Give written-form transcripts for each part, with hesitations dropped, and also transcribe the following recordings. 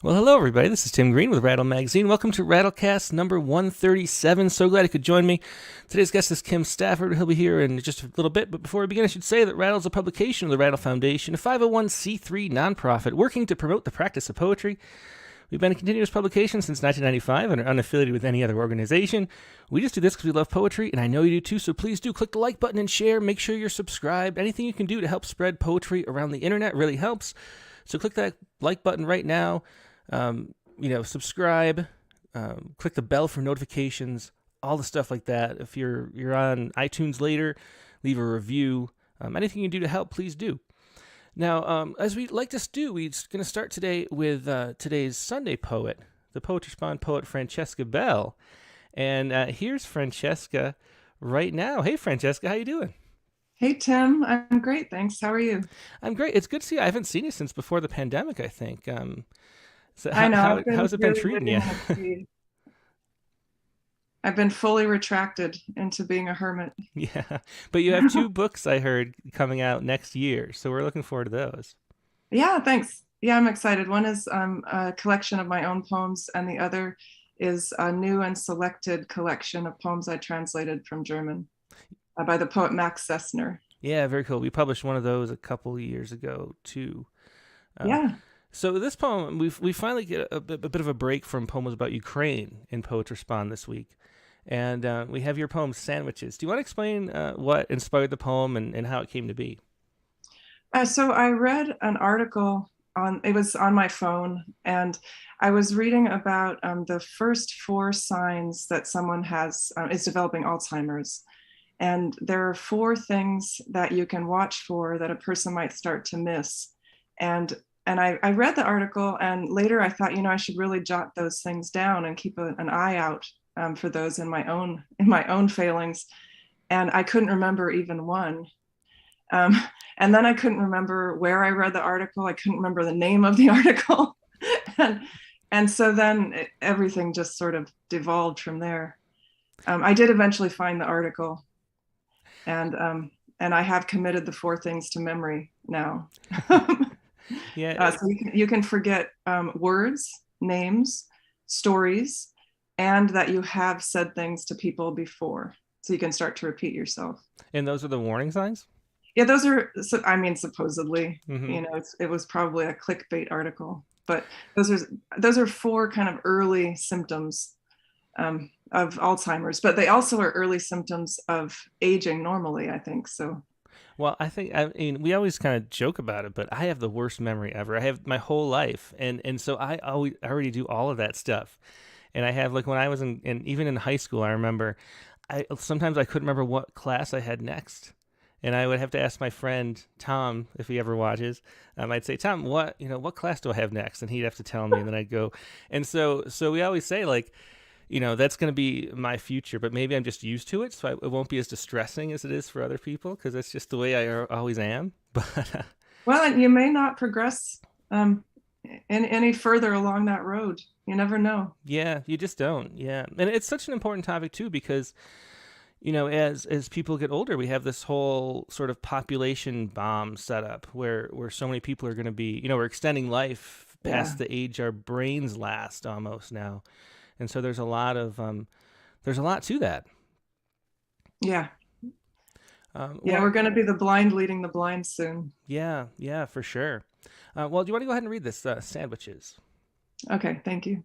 Well, hello, everybody. This is Tim Green with Rattle Magazine. Welcome to Rattlecast number 137. So glad you could join me. Today's guest is Kim Stafford. He'll be here in just a little bit. But before we begin, I should say that Rattle is a publication of the Rattle Foundation, a 501c3 nonprofit working to promote the practice of poetry. We've been a continuous publication since 1995 and are unaffiliated with any other organization. We just do this because we love poetry, and I know you do too, so please do click the like button and share. Make sure you're subscribed. Anything you can do to help spread poetry around the internet really helps. So click that like button right now. Subscribe, click the bell for notifications, all the stuff like that. If you're on iTunes later, leave a review. Anything you can do to help, please do. Now, as we like to do, we're going to start today with today's Sunday poet, the Poetry Spawn poet Francesca Bell. And here's Francesca right now. Hey, Francesca, how you doing? Hey, Tim. I'm great, thanks. How are you? I'm great. It's good to see you. I haven't seen you since before the pandemic, I think. So I know I've been how's it been really treating living you? in a cave. I've been fully retracted into being a hermit. Yeah, but you have two books I heard coming out next year, so we're looking forward to those. Yeah, thanks. Yeah, I'm excited. One is a collection of my own poems, and the other is a new and selected collection of poems I translated from German by the poet Max Sessner. Yeah, very cool. We published one of those a couple years ago too. Um, Yeah. so this poem, we finally get a bit of a break from poems about Ukraine in Poetry Spawn this week, and we have your poem "Sandwiches." Do you want to explain what inspired the poem and how it came to be? So I read an article it was on my phone, and I was reading about the first four signs that someone is developing Alzheimer's. And there are four things that you can watch for that a person might start to miss. And I read the article, and later I thought, I should really jot those things down and keep an eye out for those in my own failings. And I couldn't remember even one. Um, and then I couldn't remember where I read the article. I couldn't remember the name of the article. and, and so then everything just sort of devolved from there. I did eventually find the article, and I have committed the four things to memory now. Yeah, So you can forget words, names, stories, and that you have said things to people before. So you can start to repeat yourself. and those are the warning signs. Yeah, those are, I mean, supposedly, Mm-hmm. it was probably a clickbait article, but those are four kind of early symptoms of Alzheimer's, but they also are early symptoms of aging normally, I think. So, Well, I mean we always kind of joke about it, but I have the worst memory ever. I have my whole life, and so I already do all of that stuff, and I have like when I was even in high school, I remember I sometimes I couldn't remember what class I had next. And I would have to ask my friend Tom if he ever watches. I'd say, Tom, what class do I have next? And he'd have to tell me, and then I'd go. And so we always say like, that's going to be my future, but maybe I'm just used to it, so it won't be as distressing as it is for other people because that's just the way I always am. But well, and you may not progress any further along that road. You never know. yeah, you just don't. Yeah, and it's such an important topic too because as people get older, we have this whole sort of population bomb set up where so many people are going to be, we're extending life Yeah. past the age our brains last almost now, and so there's a lot to that. Yeah. Yeah. Well, We're going to be the blind leading the blind soon. yeah, for sure. Well, do you want to go ahead and read this sandwiches? Okay. Thank you.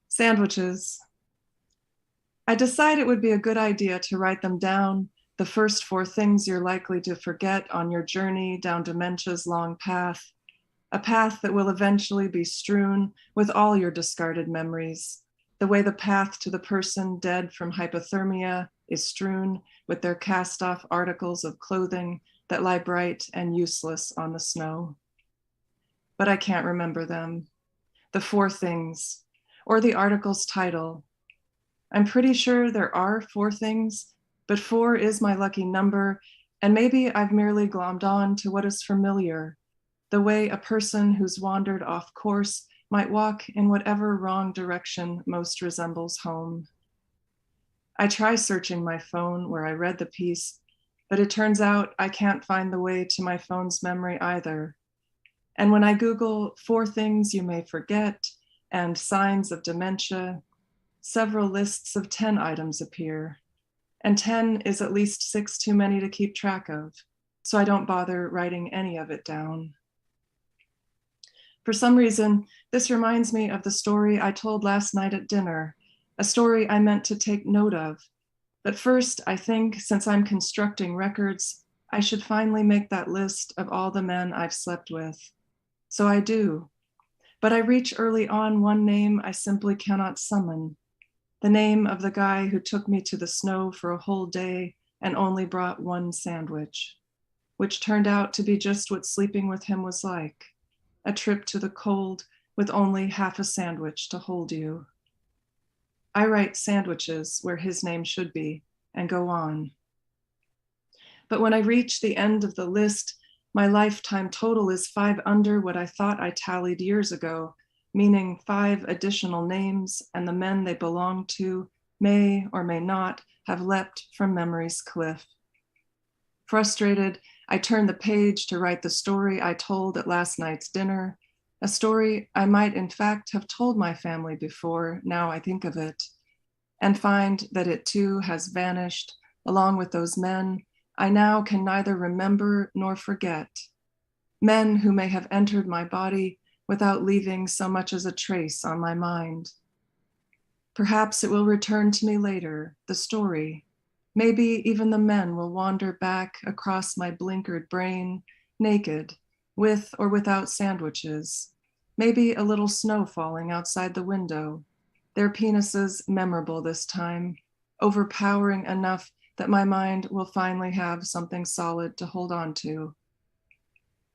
Sandwiches. I decide it would be a good idea to write them down, the first four things you're likely to forget on your journey down dementia's long path, a path that will eventually be strewn with all your discarded memories, the way the path to the person dead from hypothermia is strewn with their cast off articles of clothing that lie bright and useless on the snow. But I can't remember them, the four things, or the article's title. I'm pretty sure there are four things, but four is my lucky number, and maybe I've merely glommed on to what is familiar, the way a person who's wandered off course might walk in whatever wrong direction most resembles home. I try searching my phone where I read the piece, but it turns out I can't find the way to my phone's memory either. And when I Google 4 things you may forget and signs of dementia, several lists of 10 items appear. And 10 is at least 6 too many to keep track of, so I don't bother writing any of it down. For some reason, this reminds me of the story I told last night at dinner, a story I meant to take note of. But first, I think, since I'm constructing records, I should finally make that list of all the men I've slept with. So I do. But I reach early on one name I simply cannot summon. The name of the guy who took me to the snow for a whole day and only brought 1 sandwich, which turned out to be just what sleeping with him was like, a trip to the cold with only half a sandwich to hold you. I write sandwiches where his name should be and go on. But when I reach the end of the list, my lifetime total is 5 under what I thought I tallied years ago, meaning 5 additional names, and the men they belong to may or may not have leapt from memory's cliff. Frustrated, I turn the page to write the story I told at last night's dinner, a story I might in fact have told my family before, now I think of it, and find that it too has vanished along with those men I now can neither remember nor forget, men who may have entered my body without leaving so much as a trace on my mind. Perhaps it will return to me later, the story. Maybe even the men will wander back across my blinkered brain, naked, with or without sandwiches. Maybe a little snow falling outside the window. Their penises memorable this time, overpowering enough that my mind will finally have something solid to hold on to.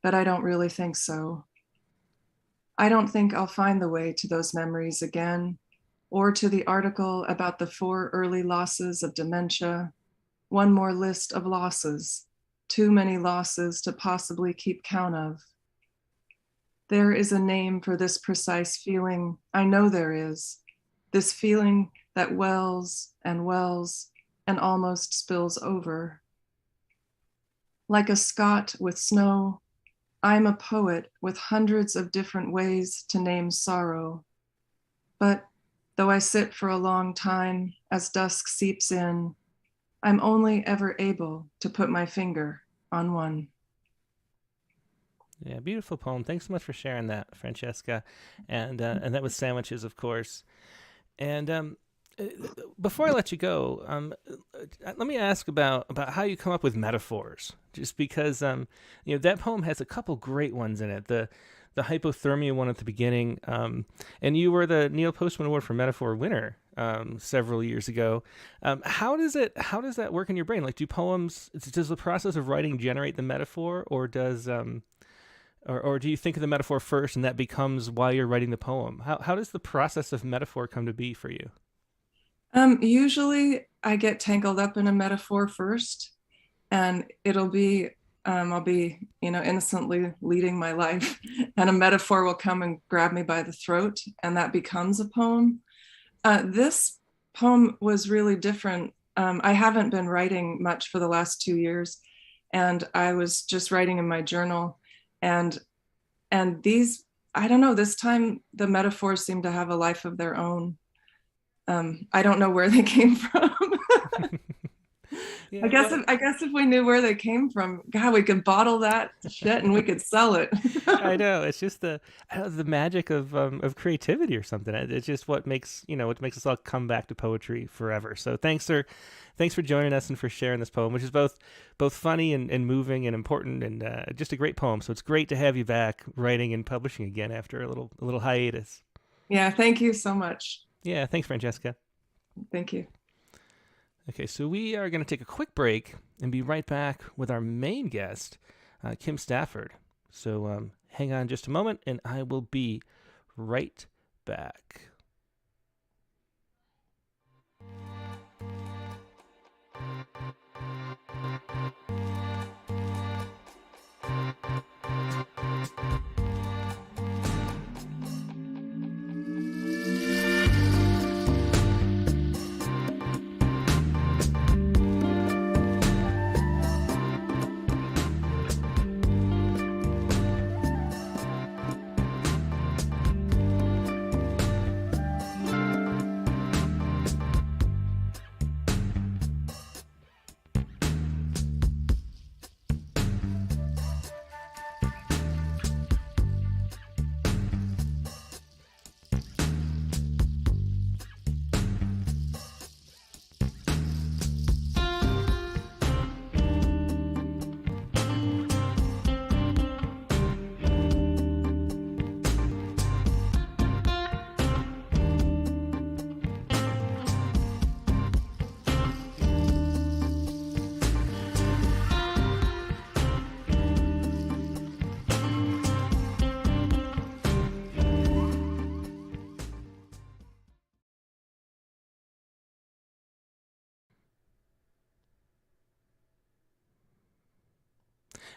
But I don't really think so. I don't think I'll find the way to those memories again, or to the article about the 4 early losses of dementia, 1 more list of losses, too many losses to possibly keep count of. There is a name for this precise feeling, I know there is, this feeling that wells and almost spills over. Like a Scot with snow, I'm a poet with hundreds of different ways to name sorrow. But though I sit for a long time as dusk seeps in, I'm only ever able to put my finger on one. Yeah, beautiful poem. Thanks so much for sharing that, Francesca. And that was sandwiches, of course. And before I let you go, let me ask about how you come up with metaphors. Just because that poem has a couple great ones in it. The hypothermia one at the beginning, and you were the Neil Postman Award for Metaphor winner several years ago. How does that work in your brain? Like, does the process of writing generate the metaphor, or does or do you think of the metaphor first and that becomes why you're writing the poem? How does the process of metaphor come to be for you? Usually I get tangled up in a metaphor first, and I'll be, innocently leading my life, and a metaphor will come and grab me by the throat, and that becomes a poem. This poem was really different. I haven't been writing much for the last 2 years, and I was just writing in my journal, and these, I don't know, this time the metaphors seem to have a life of their own. I don't know where they came from. Yeah, I guess if we knew where they came from, God, we could bottle that shit and we could sell it. I know, it's just the magic of creativity or something. It's just what makes us all come back to poetry forever. So thanks for joining us and for sharing this poem, which is both funny and moving and important, and just a great poem. So it's great to have you back writing and publishing again after a little hiatus. Yeah, thank you so much. Yeah, thanks, Francesca. Thank you. Okay, so we are going to take a quick break and be right back with our main guest, Kim Stafford. So hang on just a moment, and I will be right back.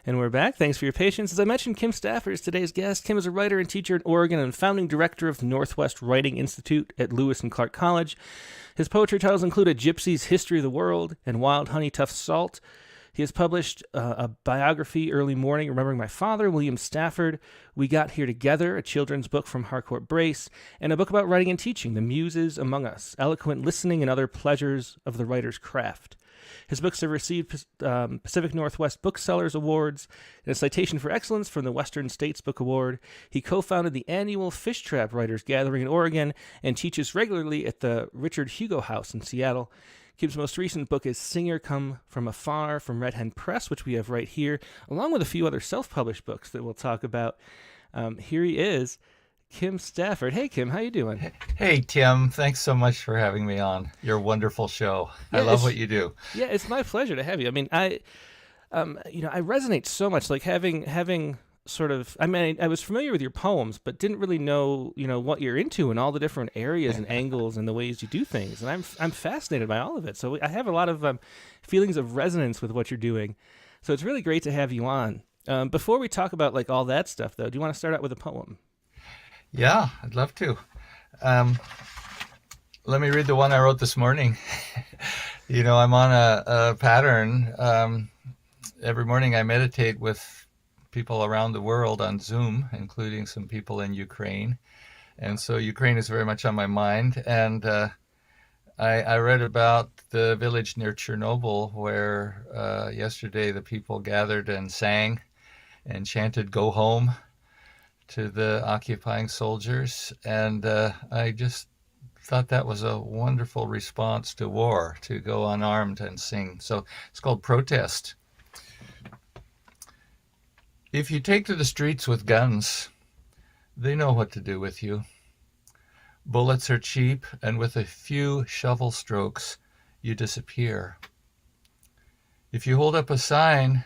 And we're back. Thanks for your patience. As I mentioned, Kim Stafford is today's guest. Kim is a writer and teacher in Oregon and founding director of the Northwest Writing Institute at Lewis and Clark College. His poetry titles include A Gypsy's History of the World and Wild Honey Tough Salt. He has published a biography, Early Morning, Remembering My Father, William Stafford, We Got Here Together, a children's book from Harcourt-Brace, and a book about writing and teaching, The Muses Among Us, Eloquent Listening and Other Pleasures of the Writer's Craft. His books have received Pacific Northwest Booksellers Awards and a Citation for Excellence from the Western States Book Award. He co-founded the annual Fishtrap Writers Gathering in Oregon and teaches regularly at the Richard Hugo House in Seattle. Kim's most recent book is Singer Come From Afar from Hen Press, which we have right here, along with a few other self-published books that we'll talk about. Here he is, Kim Stafford. Hey, Kim, how you doing? Hey, Tim. Thanks so much for having me on your wonderful show. Yeah, I love what you do. Yeah, it's my pleasure to have you. I mean, I resonate so much, like having sort of, I mean, I was familiar with your poems, but didn't really know, what you're into and all the different areas and angles and the ways you do things. And I'm fascinated by all of it. So I have a lot of feelings of resonance with what you're doing. So it's really great to have you on. Before we talk about like all that stuff, though, do you want to start out with a poem? Yeah, I'd love to. Let me read the one I wrote this morning. I'm on a pattern. Every morning I meditate with people around the world on Zoom, including some people in Ukraine. And so Ukraine is very much on my mind. And I read about the village near Chernobyl where yesterday the people gathered and sang and chanted "Go Home" to the occupying soldiers. And I just thought that was a wonderful response to war, to go unarmed and sing. So it's called Protest. If you take to the streets with guns, they know what to do with you. Bullets are cheap, and with a few shovel strokes, you disappear. If you hold up a sign,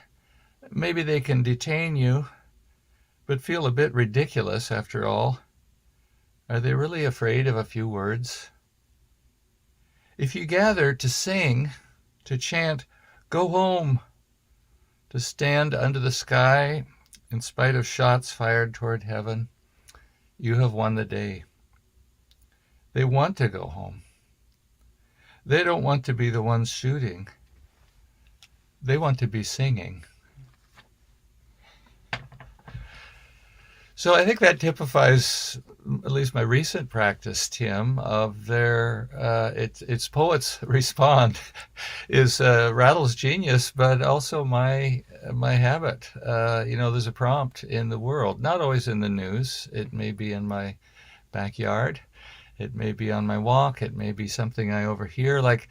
maybe they can detain you, but feel a bit ridiculous after all. Are they really afraid of a few words? If you gather to sing, to chant, "Go home," to stand under the sky in spite of shots fired toward heaven, you have won the day. They want to go home. They don't want to be the ones shooting. They want to be singing. So I think that typifies at least my recent practice, Tim, of it's poets respond is Rattle's genius, but also my habit. There's a prompt in the world, not always in the news. It may be in my backyard. It may be on my walk. It may be something I overhear. Like,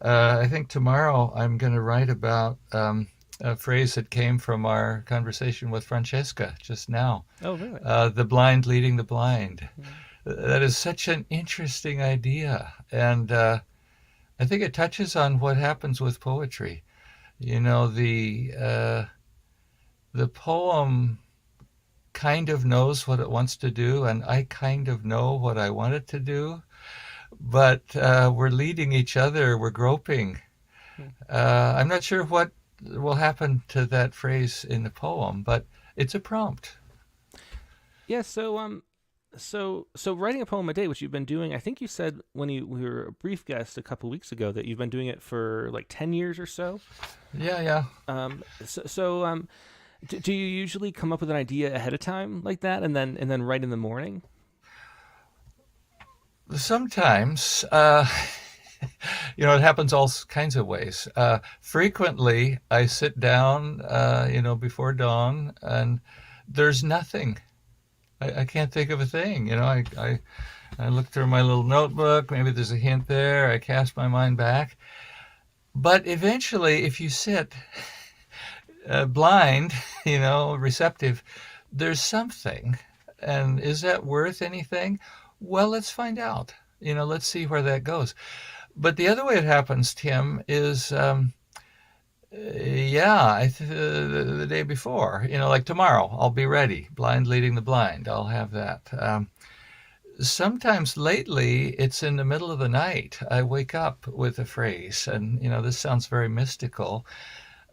I think tomorrow I'm going to write about a phrase that came from our conversation with Francesca just now. Oh, really? The blind leading the blind. That is such an interesting idea. And I think it touches on what happens with poetry. The poem kind of knows what it wants to do, and I kind of know what I want it to do. But we're leading each other. We're groping. I'm not sure what will happen to that phrase in the poem, but it's a prompt. Yeah, so writing a poem a day, which you've been doing, I think you said when we were a brief guest a couple weeks ago that you've been doing it for like 10 years or so. Yeah. Do you usually come up with an idea ahead of time like that and then write in the morning? Sometimes. It happens all kinds of ways. Frequently, I sit down, before dawn, and there's nothing. I can't think of a thing. I look through my little notebook. Maybe there's a hint there. I cast my mind back. But eventually, if you sit blind, receptive, there's something. And is that worth anything? Well, let's find out. Let's see where that goes. But the other way it happens, Tim, is, the day before, like tomorrow, I'll be ready. Blind leading the blind. I'll have that. Sometimes lately, it's in the middle of the night. I wake up with a phrase, and, this sounds very mystical.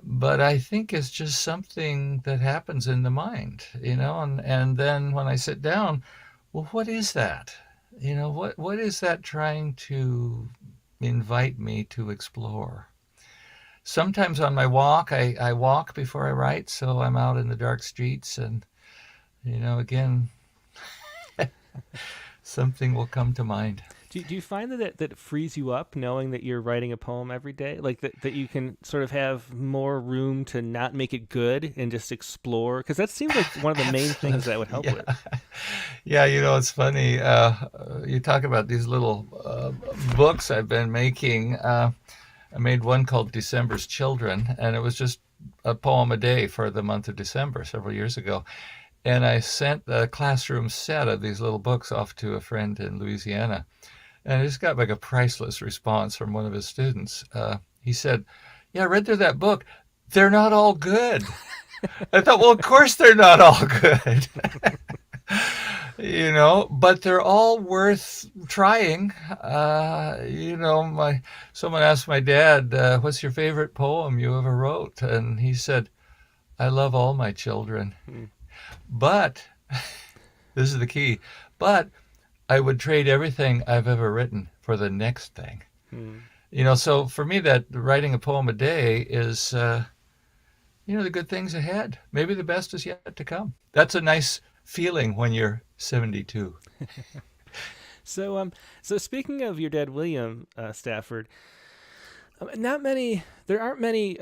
but I think it's just something that happens in the mind, and then when I sit down, well, what is that? What is that trying to invite me to explore? Sometimes on my walk, I walk before I write, so I'm out in the dark streets, and again, something will come to mind. Do you find that frees you up knowing that you're writing a poem every day? Like that you can sort of have more room to not make it good and just explore? Because that seems like one of the main things that would help Yeah. with. Yeah, it's funny. You talk about these little books I've been making. I made one called December's Children, and it was just a poem a day for the month of December several years ago. And I sent a classroom set of these little books off to a friend in Louisiana. And I just got like a priceless response from one of his students. He said, "Yeah, I read through that book. They're not all good." I thought, well, of course they're not all good. But they're all worth trying. Someone asked my dad, "What's your favorite poem you ever wrote?" And he said, "I love all my children. But," this is the key, "but I would trade everything I've ever written for the next thing." So for me, that writing a poem a day is, the good things ahead. Maybe the best is yet to come. That's a nice feeling when you're 72. So speaking of your dad, William Stafford, there aren't many,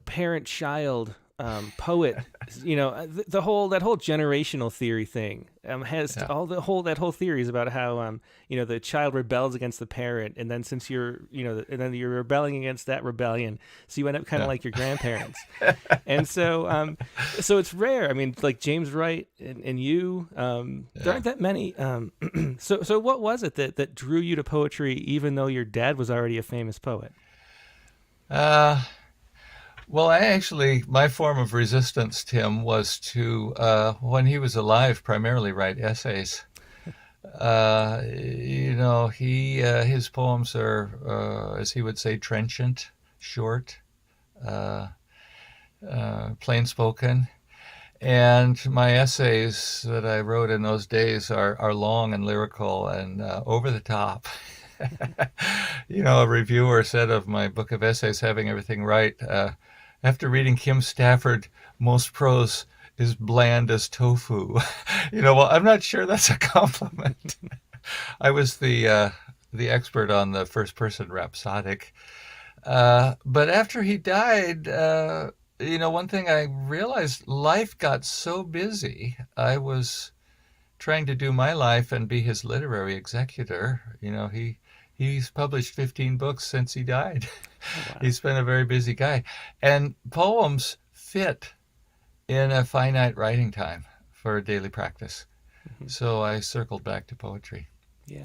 parent-child poet, that whole generational theory thing has that whole theory is about how the child rebels against the parent, and then since you're and then you're rebelling against that rebellion, so you end up kind of like your grandparents. And so it's rare. I mean, like James Wright and you, there aren't that many. So what was it that drew you to poetry, even though your dad was already a famous poet? Well, my form of resistance, Tim, was to, when he was alive, primarily write essays. His poems are, as he would say, trenchant, short, plain spoken. And my essays that I wrote in those days are long and lyrical and over the top. A reviewer said of my book of essays, Having Everything Right, after reading Kim Stafford, most prose is bland as tofu. Well, I'm not sure that's a compliment. I was the expert on the first-person rhapsodic. But after he died, one thing I realized, life got so busy. I was trying to do my life and be his literary executor. He's published 15 books since he died. Oh, wow. He's been a very busy guy. And poems fit in a finite writing time for a daily practice. Mm-hmm. So I circled back to poetry. Yeah.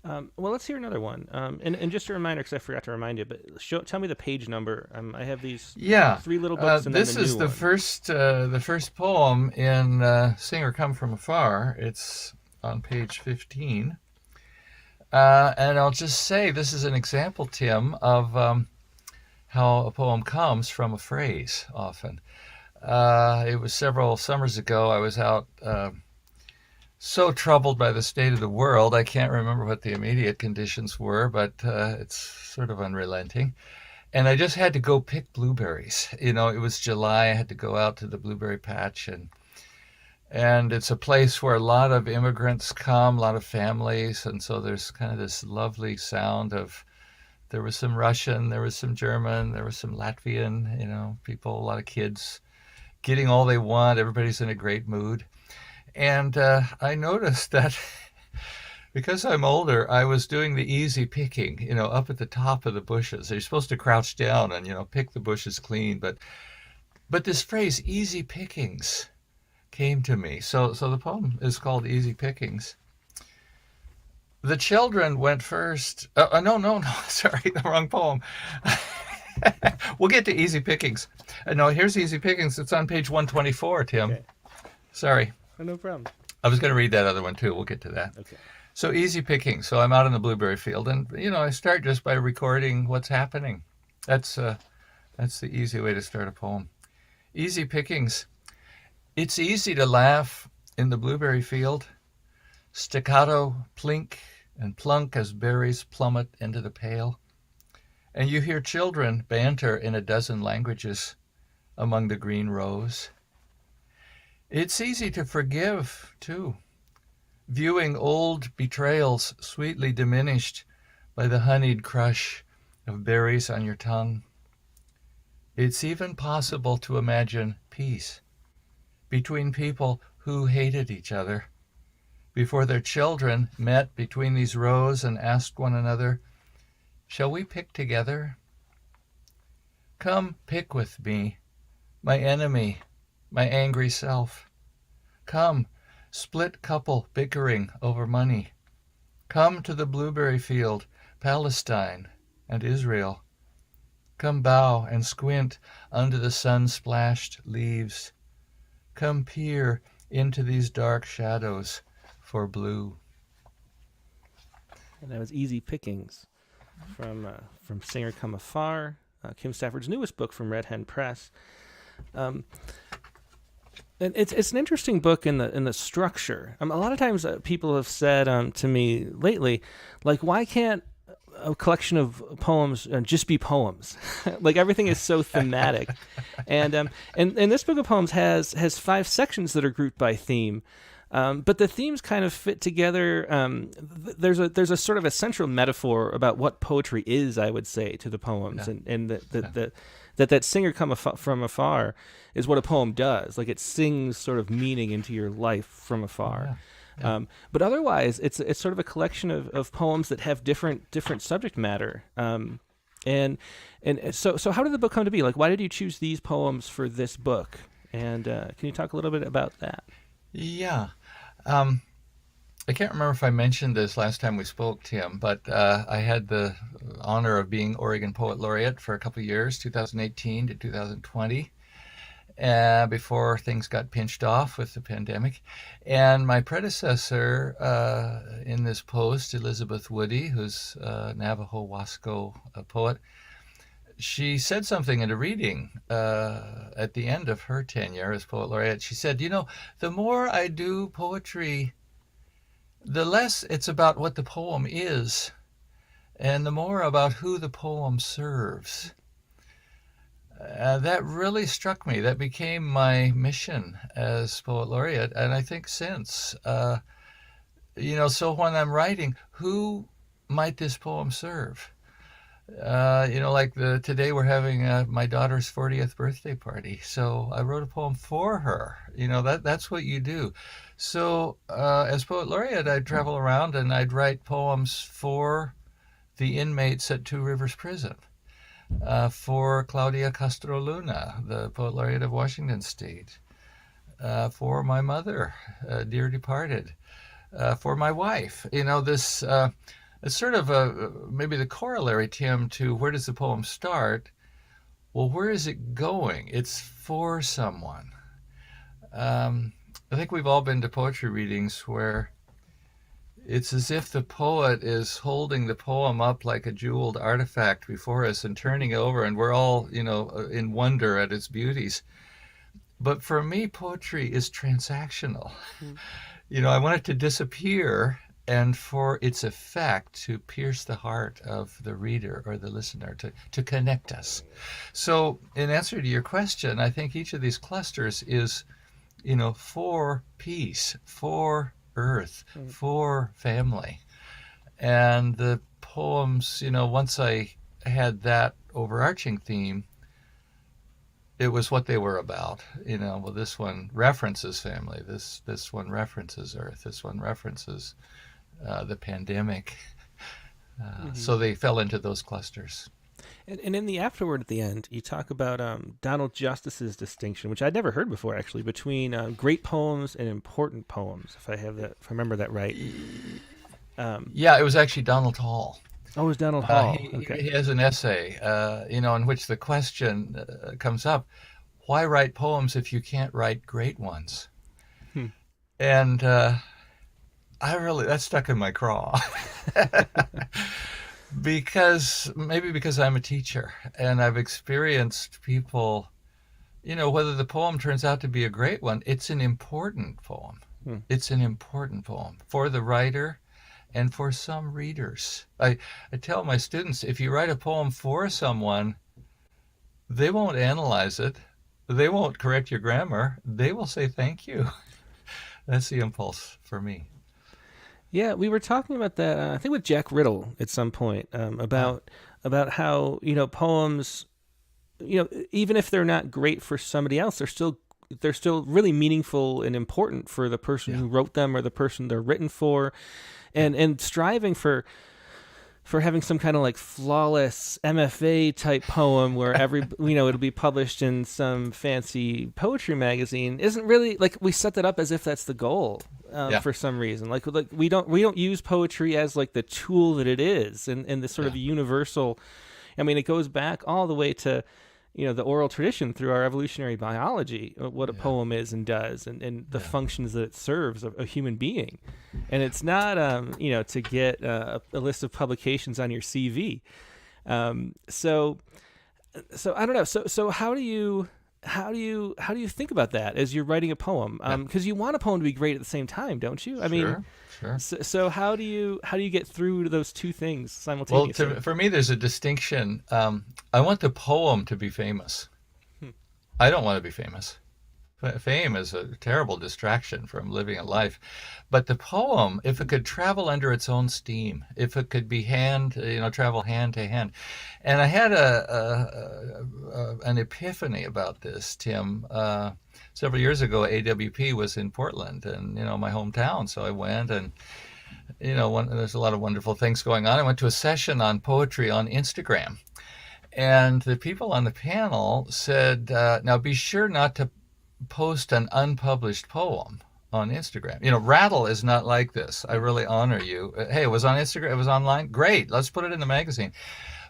Well, let's hear another one. And just a reminder, because I forgot to remind you, but tell me the page number. I have these 3 little books. And this then is the first poem in Sing or Come From Afar. It's on page 15. And I'll just say this is an example, Tim, of how a poem comes from a phrase often. It was several summers ago. I was out so troubled by the state of the world. I can't remember what the immediate conditions were, but it's sort of unrelenting. And I just had to go pick blueberries. It was July. I had to go out to the blueberry patch, and it's a place where a lot of immigrants come, a lot of families, and so there's kind of this lovely sound of, there was some Russian, there was some German, there was some Latvian, people, a lot of kids getting all they want. Everybody's in a great mood. And I noticed that because I'm older, I was doing the easy picking, up at the top of the bushes. You're supposed to crouch down and, pick the bushes clean. But this phrase, easy pickings, came to me. So the poem is called Easy Pickings. The children went first. No, sorry, the wrong poem. We'll get to Easy Pickings. No, here's Easy Pickings. It's on page 124, Tim. Okay. Sorry. Oh, no problem. I was going to read that other one too. We'll get to that. Okay. So Easy Pickings. So I'm out in the blueberry field, and I start just by recording what's happening. That's That's the easy way to start a poem. Easy pickings. It's easy to laugh in the blueberry field. Staccato, plink, and plunk as berries plummet into the pail. And you hear children banter in a dozen languages among the green rows. It's easy to forgive, too, viewing old betrayals sweetly diminished by the honeyed crush of berries on your tongue. It's even possible to imagine peace between people who hated each other before their children met between these rows and asked one another, "Shall we pick together? Come pick with me, my enemy, my angry self. Come, split couple bickering over money. Come to the blueberry field, Palestine and Israel. Come bow and squint under the sun-splashed leaves. Come peer into these dark shadows for blue." And that was Easy Pickings from singer come Afar, Kim Stafford's newest book from Hen Press. And it's an interesting book in the structure. A lot of times people have said to me lately, like, why can't a collection of poems just be poems? Like, everything is so thematic. And this book of poems has 5 sections that are grouped by theme. But the themes kind of fit together. There's a sort of a central metaphor about what poetry is, I would say, to the poems, and that singer come from afar is what a poem does. Like, it sings sort of meaning into your life from afar. But otherwise, it's sort of a collection of poems that have different subject matter. And so how did the book come to be? Like, why did you choose these poems for this book? And can you talk a little bit about that? Yeah. I can't remember if I mentioned this last time we spoke, Tim, but I had the honor of being Oregon Poet Laureate for a couple of years, 2018 to 2020, before things got pinched off with the pandemic. And my predecessor in this post, Elizabeth Woody, who's a Navajo Wasco poet, she said something in a reading at the end of her tenure as Poet Laureate. She said, the more I do poetry, the less it's about what the poem is, and the more about who the poem serves. That really struck me. That became my mission as Poet Laureate, and I think since. So when I'm writing, who might this poem serve? Today we're having my daughter's 40th birthday party. So I wrote a poem for her. That's what you do. So as Poet Laureate, I'd travel around and I'd write poems for the inmates at Two Rivers Prison, for Claudia Castro Luna, the Poet Laureate of Washington State, for my mother, dear departed, for my wife. It's sort of maybe the corollary, Tim, to where does the poem start? Well, where is it going? It's for someone. I think we've all been to poetry readings where it's as if the poet is holding the poem up like a jeweled artifact before us and turning it over, and we're all, in wonder at its beauties. But for me, poetry is transactional. I want it to disappear and for its effect to pierce the heart of the reader or the listener, to connect us. So in answer to your question, I think each of these clusters is, for peace, for earth, for family. And the poems, once I had that overarching theme, it was what they were about. Well, this one references family, this one references earth, this one references the pandemic. So they fell into those clusters. And in the afterword at the end, you talk about Donald Justice's distinction, which I'd never heard before, actually, between great poems and important poems, if I remember that right. Yeah, it was actually Donald Hall. Oh, it was Donald Hall. He has an essay, in which the question comes up, why write poems if you can't write great ones? And that stuck in my craw. Because I'm a teacher and I've experienced people, whether the poem turns out to be a great one, it's an important poem. It's an important poem for the writer and for some readers. I tell my students, if you write a poem for someone, they won't analyze it. They won't correct your grammar. They will say thank you. That's the impulse for me. Yeah, we were talking about that. I think with Jack Riddle at some point about how poems, even if they're not great for somebody else, they're still really meaningful and important for the person who wrote them or the person they're written for, and striving for having some kind of like flawless MFA type poem where it'll be published in some fancy poetry magazine isn't really like we set that up as if that's the goal for some reason. Like we don't use poetry as like the tool that it is and the sort of universal. I mean, it goes back all the way to the oral tradition through our evolutionary biology, what a poem is and does, and the functions that it serves a human being. And it's not, to get a list of publications on your CV. So I don't know. So how do you think about that as you're writing a poem? Because you want a poem to be great at the same time, don't you? I mean, sure. So how do you get through those two things simultaneously? Well, for me, there's a distinction. I want the poem to be famous. I don't want to be famous. Fame is a terrible distraction from living a life. But the poem, if it could travel under its own steam, if it could be travel hand to hand. And I had an epiphany about this, Tim. Several years ago, AWP was in Portland and, my hometown. So I went and, there's a lot of wonderful things going on. I went to a session on poetry on Instagram. And the people on the panel said, now be sure not to post an unpublished poem on Instagram. Rattle is not like this. I really honor you. Hey, it was on Instagram. It was online. Great. Let's put it in the magazine.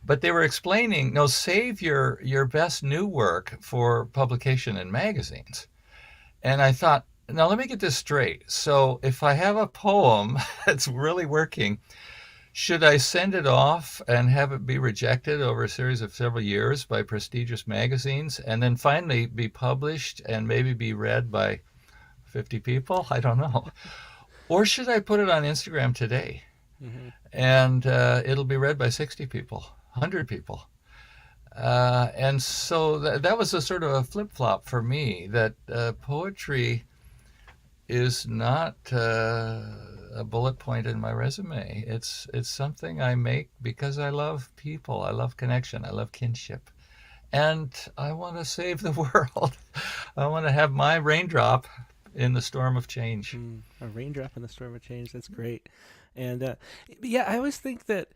But they were explaining, no, save your best new work for publication in magazines. And I thought, now let me get this straight. So if I have a poem that's really working, should I send it off and have it be rejected over a series of several years by prestigious magazines and then finally be published and maybe be read by 50 people? I don't know. Or should I put it on Instagram today and it'll be read by 60 people, 100 people? And so that was a sort of a flip-flop for me, that poetry is not a bullet point in my resume. It's something I make because I love people. I love connection. I love kinship. And I want to save the world. I want to have my raindrop in the storm of change. A raindrop in the storm of change. That's great. And I always think that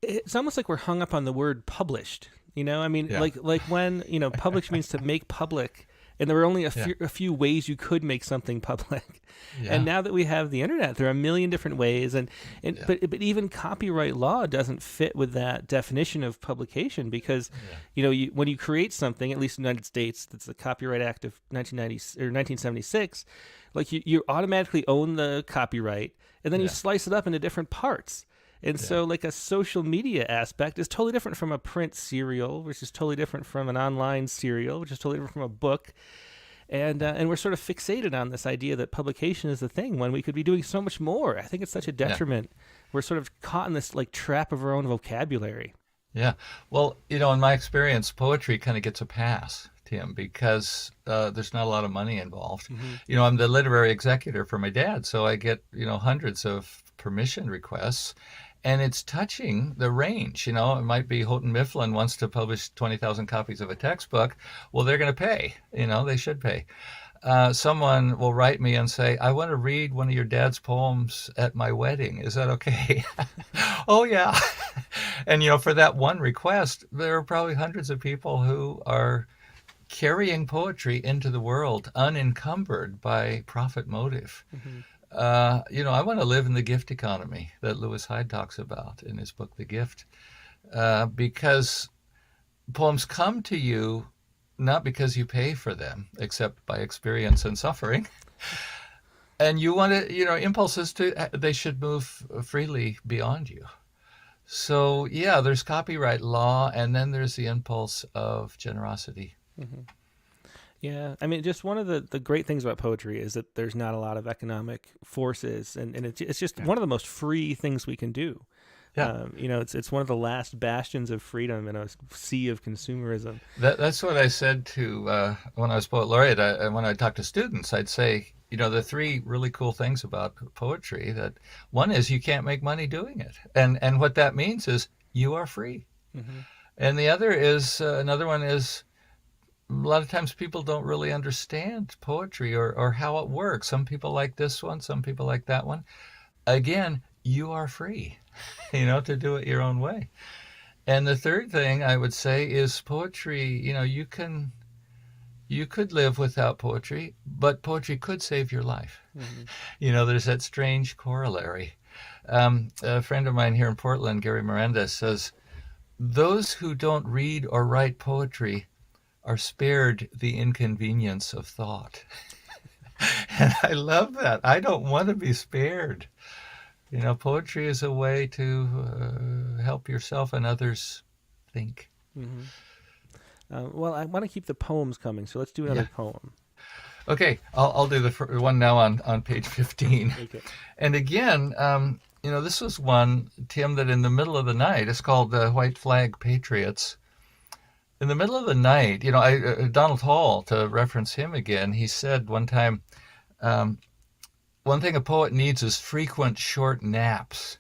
it's almost like we're hung up on the word published. I mean, like when, publish means to make public. And there were only a few ways you could make something public. Yeah. And now that we have the internet, there are a million different ways. But even copyright law doesn't fit with that definition of publication because, when you create something, at least in the United States, that's the Copyright Act of 1976, like you automatically own the copyright and then you slice it up into different parts. And so like a social media aspect is totally different from a print serial, which is totally different from an online serial, which is totally different from a book. And we're sort of fixated on this idea that publication is the thing when we could be doing so much more. I think it's such a detriment. We're sort of caught in this like trap of our own vocabulary. Yeah. Well, in my experience, poetry kind of gets a pass, Tim, because there's not a lot of money involved. I'm the literary executor for my dad, so I get, hundreds of permission requests. And it's touching the range. It might be Houghton Mifflin wants to publish 20,000 copies of a textbook. Well, they're going to pay. They should pay. Someone will write me and say, I want to read one of your dad's poems at my wedding. Is that okay? Oh, yeah. And, for that one request, there are probably hundreds of people who are carrying poetry into the world unencumbered by profit motive. I want to live in the gift economy that Lewis Hyde talks about in his book, The Gift, because poems come to you not because you pay for them, except by experience and suffering. And you want to, impulses they should move freely beyond you. So, yeah, there's copyright law, and then there's the impulse of generosity. Hmm. Yeah, I mean, just one of the great things about poetry is that there's not a lot of economic forces, and it's just Yeah. one of the most free things we can do. Yeah. It's one of the last bastions of freedom in a sea of consumerism. That's what I said to when I was poet laureate. When I talk to students, I'd say, the three really cool things about poetry, that one is you can't make money doing it. And what that means is you are free. Hmm. And the other is, another one is, a lot of times people don't really understand poetry or how it works. Some people like this one, some people like that one. Again, you are free, to do it your own way. And the third thing I would say is poetry, you could live without poetry, but poetry could save your life. Hmm. There's that strange corollary. A friend of mine here in Portland, Gary Miranda, says, those who don't read or write poetry are spared the inconvenience of thought. And I love that. I don't want to be spared. Poetry is a way to help yourself and others think. Hmm. Well, I want to keep the poems coming, so let's do another poem. Okay, I'll do the one now on page 15. Okay. And again, this was one, Tim, that in the middle of the night, it's called White Flag Patriots. In the middle of the night, Donald Hall, to reference him again, he said one time, one thing a poet needs is frequent short naps,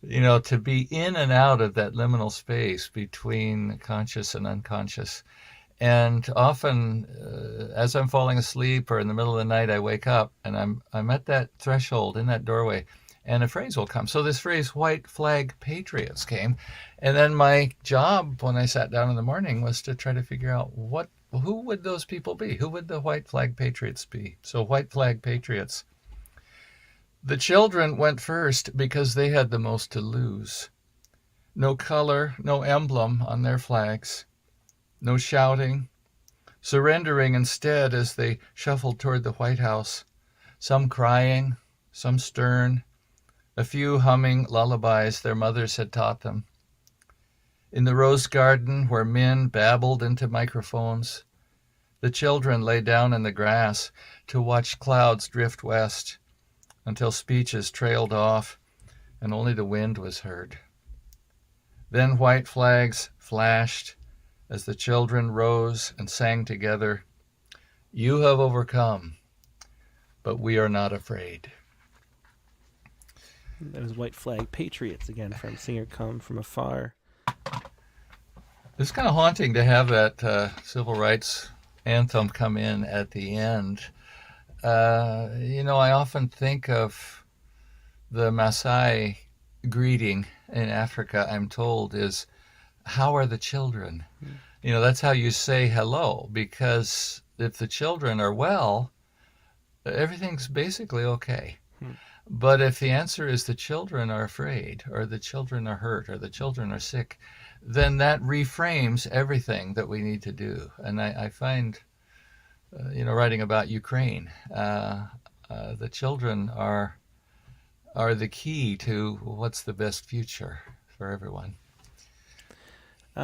to be in and out of that liminal space between conscious and unconscious. And often, as I'm falling asleep or in the middle of the night, I wake up and I'm at that threshold in that doorway, and a phrase will come. So this phrase, White Flag Patriots, came. And then my job when I sat down in the morning was to try to figure out who would those people be? Who would the White Flag Patriots be? So White Flag Patriots. The children went first because they had the most to lose. No color, no emblem on their flags. No shouting. Surrendering instead as they shuffled toward the White House. Some crying, some stern. A few humming lullabies their mothers had taught them. In the rose garden where men babbled into microphones, the children lay down in the grass to watch clouds drift west until speeches trailed off and only the wind was heard. Then white flags flashed as the children rose and sang together, "You have overcome, but we are not afraid." That was White Flag Patriots again from singer Come From Afar. It's kind of haunting to have that civil rights anthem come in at the end. I often think of the Maasai greeting in Africa, I'm told, is, "How are the children?" That's how you say hello, because if the children are well, everything's basically okay. But if the answer is the children are afraid, or the children are hurt, or the children are sick, then that reframes everything that we need to do. And I find, writing about Ukraine, the children are the key to what's the best future for everyone.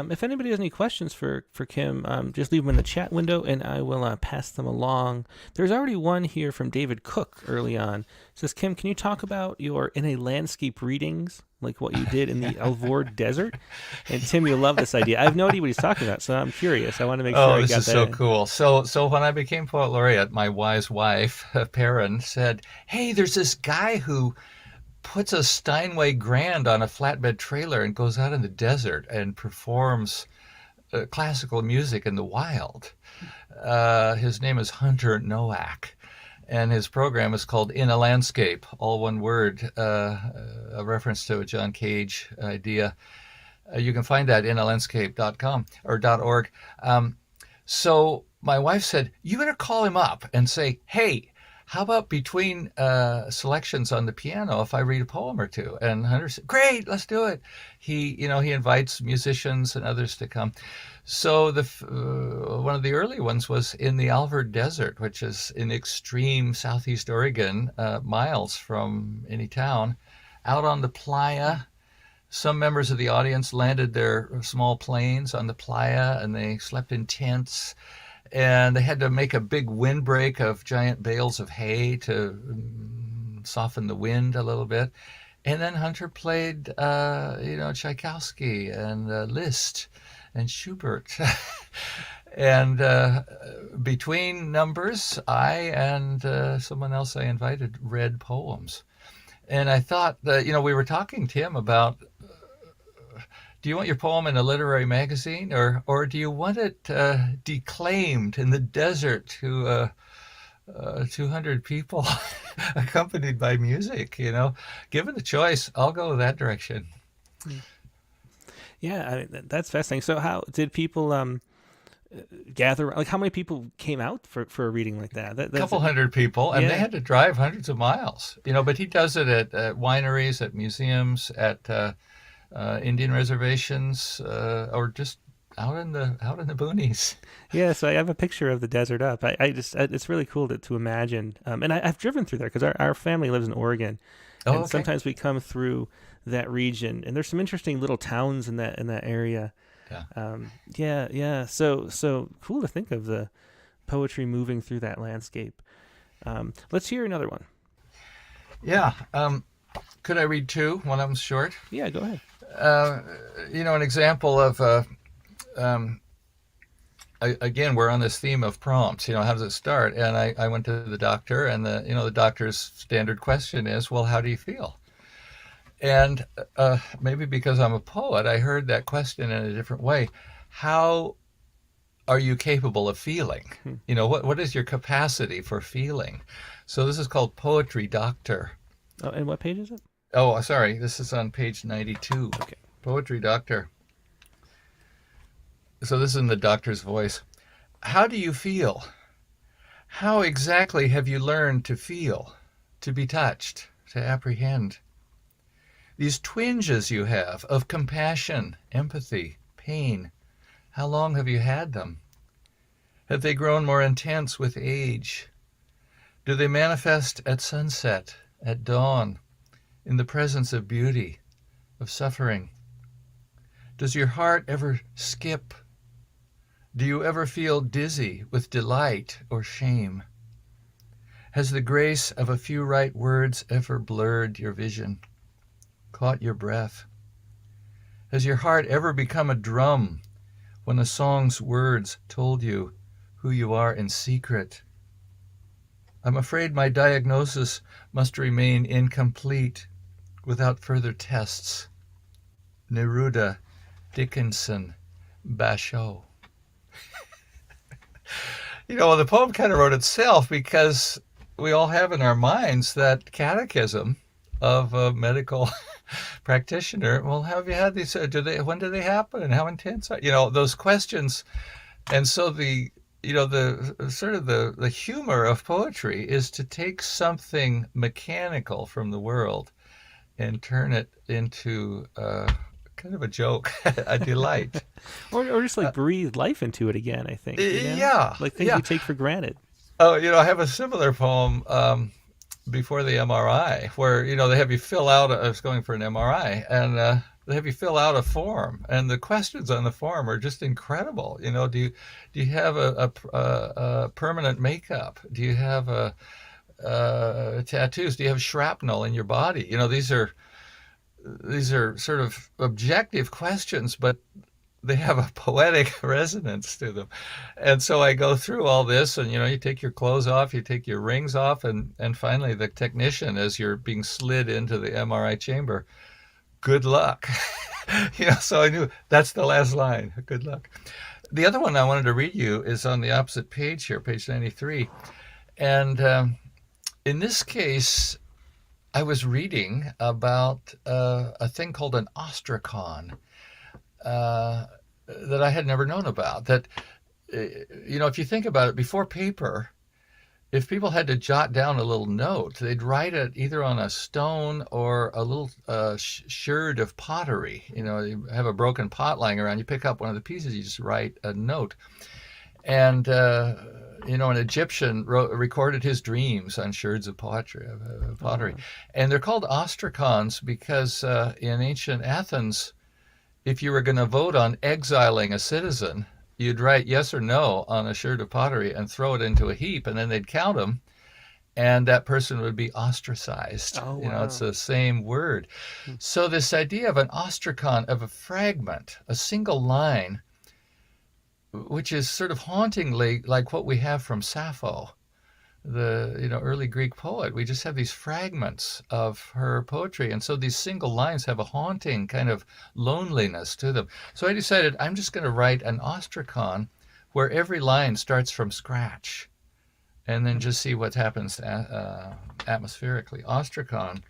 If anybody has any questions for Kim, just leave them in the chat window, and I will pass them along. There's already one here from David Cook early on. It says, Kim, can you talk about your In a Landscape readings, like what you did in the Alvord Desert? And Tim, you'll love this idea. I have no idea what he's talking about, so I'm curious. I want to make sure I got that. Oh, this is so cool. So when I became poet laureate, my wise wife, Perrin, said, "Hey, there's this guy who puts a Steinway Grand on a flatbed trailer and goes out in the desert and performs classical music in the wild. His name is Hunter Nowak, and his program is called In a Landscape, all one word, a reference to a John Cage idea. You can find that in inalandscape.com or .org. So my wife said, you better call him up and say, hey, how about between selections on the piano if I read a poem or two? And Hunter said, great, let's do it. He invites musicians and others to come. So one of the early ones was in the Alvord Desert, which is in extreme southeast Oregon, miles from any town, out on the playa, Some members of the audience landed their small planes on the playa, and they slept in tents, and they had to make a big windbreak of giant bales of hay to soften the wind a little bit. And then Hunter played, Tchaikovsky and Liszt and Schubert. And between numbers, I and someone else I invited read poems. And I thought that, we were talking, Tim, about, do you want your poem in a literary magazine, or do you want it declaimed in the desert to 200 people accompanied by music? Given the choice, I'll go that direction. Yeah, that's fascinating. So how did people gather? Like, how many people came out for a reading like that? A couple hundred people, and they had to drive hundreds of miles. But he does it at wineries, at museums, at Indian reservations, or just out in the boonies. Yeah, so I have a picture of the desert up. It's really cool to imagine. And I've driven through there because our family lives in Oregon, and okay. Sometimes we come through that region, and there's some interesting little towns in that area. Yeah. So cool to think of the poetry moving through that landscape. Let's hear another one. Yeah. Could I read two? One of them's short. Yeah, go ahead. An example of, again, we're on this theme of prompts. How does it start? And I went to the doctor, and the doctor's standard question is, well, how do you feel? And maybe because I'm a poet, I heard that question in a different way. How are you capable of feeling? What is your capacity for feeling? So this is called Poetry Doctor. Oh, and what page is it? Oh, sorry. This is on page 92. Okay. Poetry Doctor. So this is in the doctor's voice. How do you feel? How exactly have you learned to feel, to be touched, to apprehend? These twinges you have of compassion, empathy, pain, how long have you had them? Have they grown more intense with age? Do they manifest at sunset, at dawn, in the presence of beauty, of suffering? Does your heart ever skip? Do you ever feel dizzy with delight or shame? Has the grace of a few right words ever blurred your vision, caught your breath? Has your heart ever become a drum when a song's words told you who you are in secret? I'm afraid my diagnosis must remain incomplete without further tests. Neruda, Dickinson, Basho. The poem kind of wrote itself because we all have in our minds that catechism of a medical practitioner. Well, have you had these? When do they happen? And how intense are those questions? And so the sort of the humor of poetry is to take something mechanical from the world and turn it into kind of a joke, a delight. or just like breathe life into it again, I think. Yeah. Like things you take for granted. Oh, I have a similar poem before the MRI where, they have you fill out, I was going for an MRI, and they have you fill out a form, and the questions on the form are just incredible. Do you have a permanent makeup? Do you have tattoos? Do you have shrapnel in your body? These are sort of objective questions, but they have a poetic resonance to them. And so I go through all this, and you take your clothes off, you take your rings off, and finally the technician, as you're being slid into the MRI chamber, good luck. So I knew that's the last line. Good luck. The other one I wanted to read you is on the opposite page here, page 93. And in this case, I was reading about a thing called an ostracon that I had never known about. That, if you think about it, before paper, if people had to jot down a little note, they'd write it either on a stone or a little sherd of pottery. You have a broken pot lying around, you pick up one of the pieces, you just write a note. And, an Egyptian recorded his dreams on sherds of pottery. And they're called ostracons because in ancient Athens, if you were going to vote on exiling a citizen, you'd write yes or no on a sherd of pottery and throw it into a heap, and then they'd count them, and that person would be ostracized. Oh, wow. It's the same word. So this idea of an ostracon, of a fragment, a single line, which is sort of hauntingly like what we have from Sappho, the early Greek poet. We just have these fragments of her poetry, and so these single lines have a haunting kind of loneliness to them. So I decided I'm just going to write an ostracon where every line starts from scratch, and then just see what happens atmospherically. Ostracon.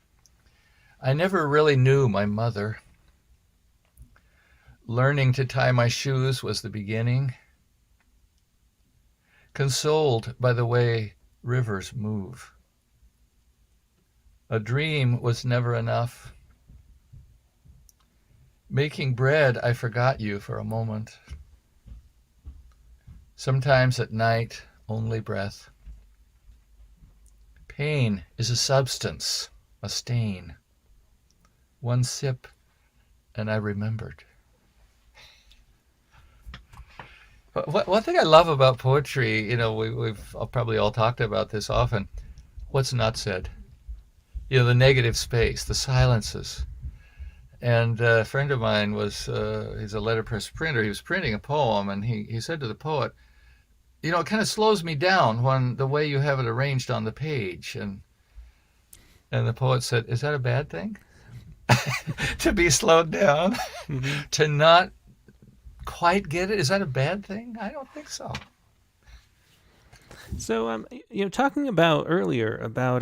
I never really knew my mother. Learning to tie my shoes was the beginning. Consoled by the way rivers move. A dream was never enough. Making bread, I forgot you for a moment. Sometimes at night, only breath. Pain is a substance, a stain. One sip, and I remembered. One thing I love about poetry, we've probably all talked about this often, what's not said. The negative space, the silences. And a friend of mine he's a letterpress printer. He was printing a poem, and he said to the poet, it kind of slows me down when the way you have it arranged on the page. And the poet said, is that a bad thing? To be slowed down? Mm-hmm. To not quite get it? Is that a bad thing? I don't think so. So, talking about earlier about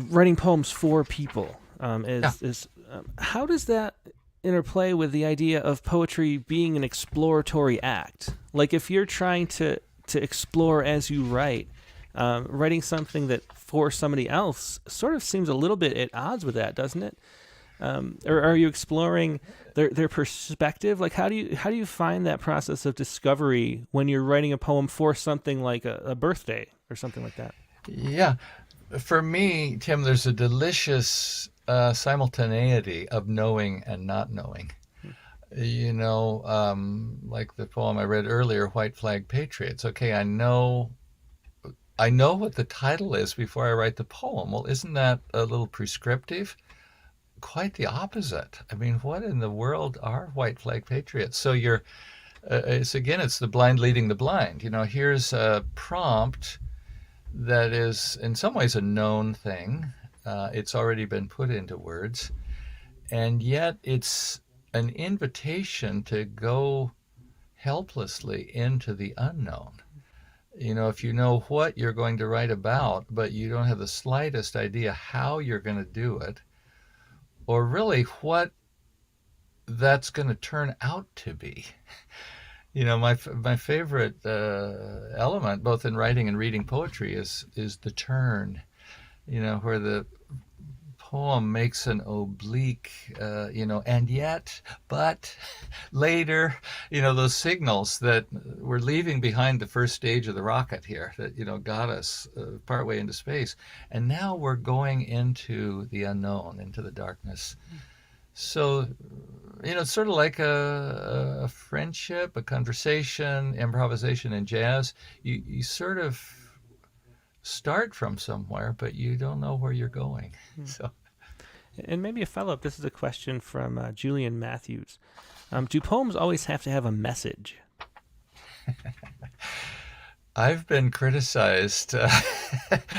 writing poems for people, how does that interplay with the idea of poetry being an exploratory act? Like if you're trying to explore as you write, writing something that for somebody else sort of seems a little bit at odds with that, doesn't it? Or are you exploring their perspective? Like how do you find that process of discovery when you're writing a poem for something like a birthday or something like that? Yeah, for me, Tim, there's a delicious simultaneity of knowing and not knowing. Like the poem I read earlier, White Flag Patriots. Okay, I know what the title is before I write the poem. Well, isn't that a little prescriptive? Quite the opposite. I mean, what in the world are white flag patriots? So it's the blind leading the blind. Here's a prompt that is in some ways a known thing. It's already been put into words, and yet it's an invitation to go helplessly into the unknown. If you know what you're going to write about, but you don't have the slightest idea how you're going to do it, or really what that's going to turn out to be. My favorite element, both in writing and reading poetry, is the turn, where the poem makes an oblique, and yet, but, later, those signals that we're leaving behind the first stage of the rocket here that, got us partway into space. And now we're going into the unknown, into the darkness. So, it's sort of like a friendship, a conversation, improvisation in jazz. You sort of start from somewhere, but you don't know where you're going. So, and maybe a follow-up. This is a question from Julian Matthews. Do poems always have to have a message? I've been criticized.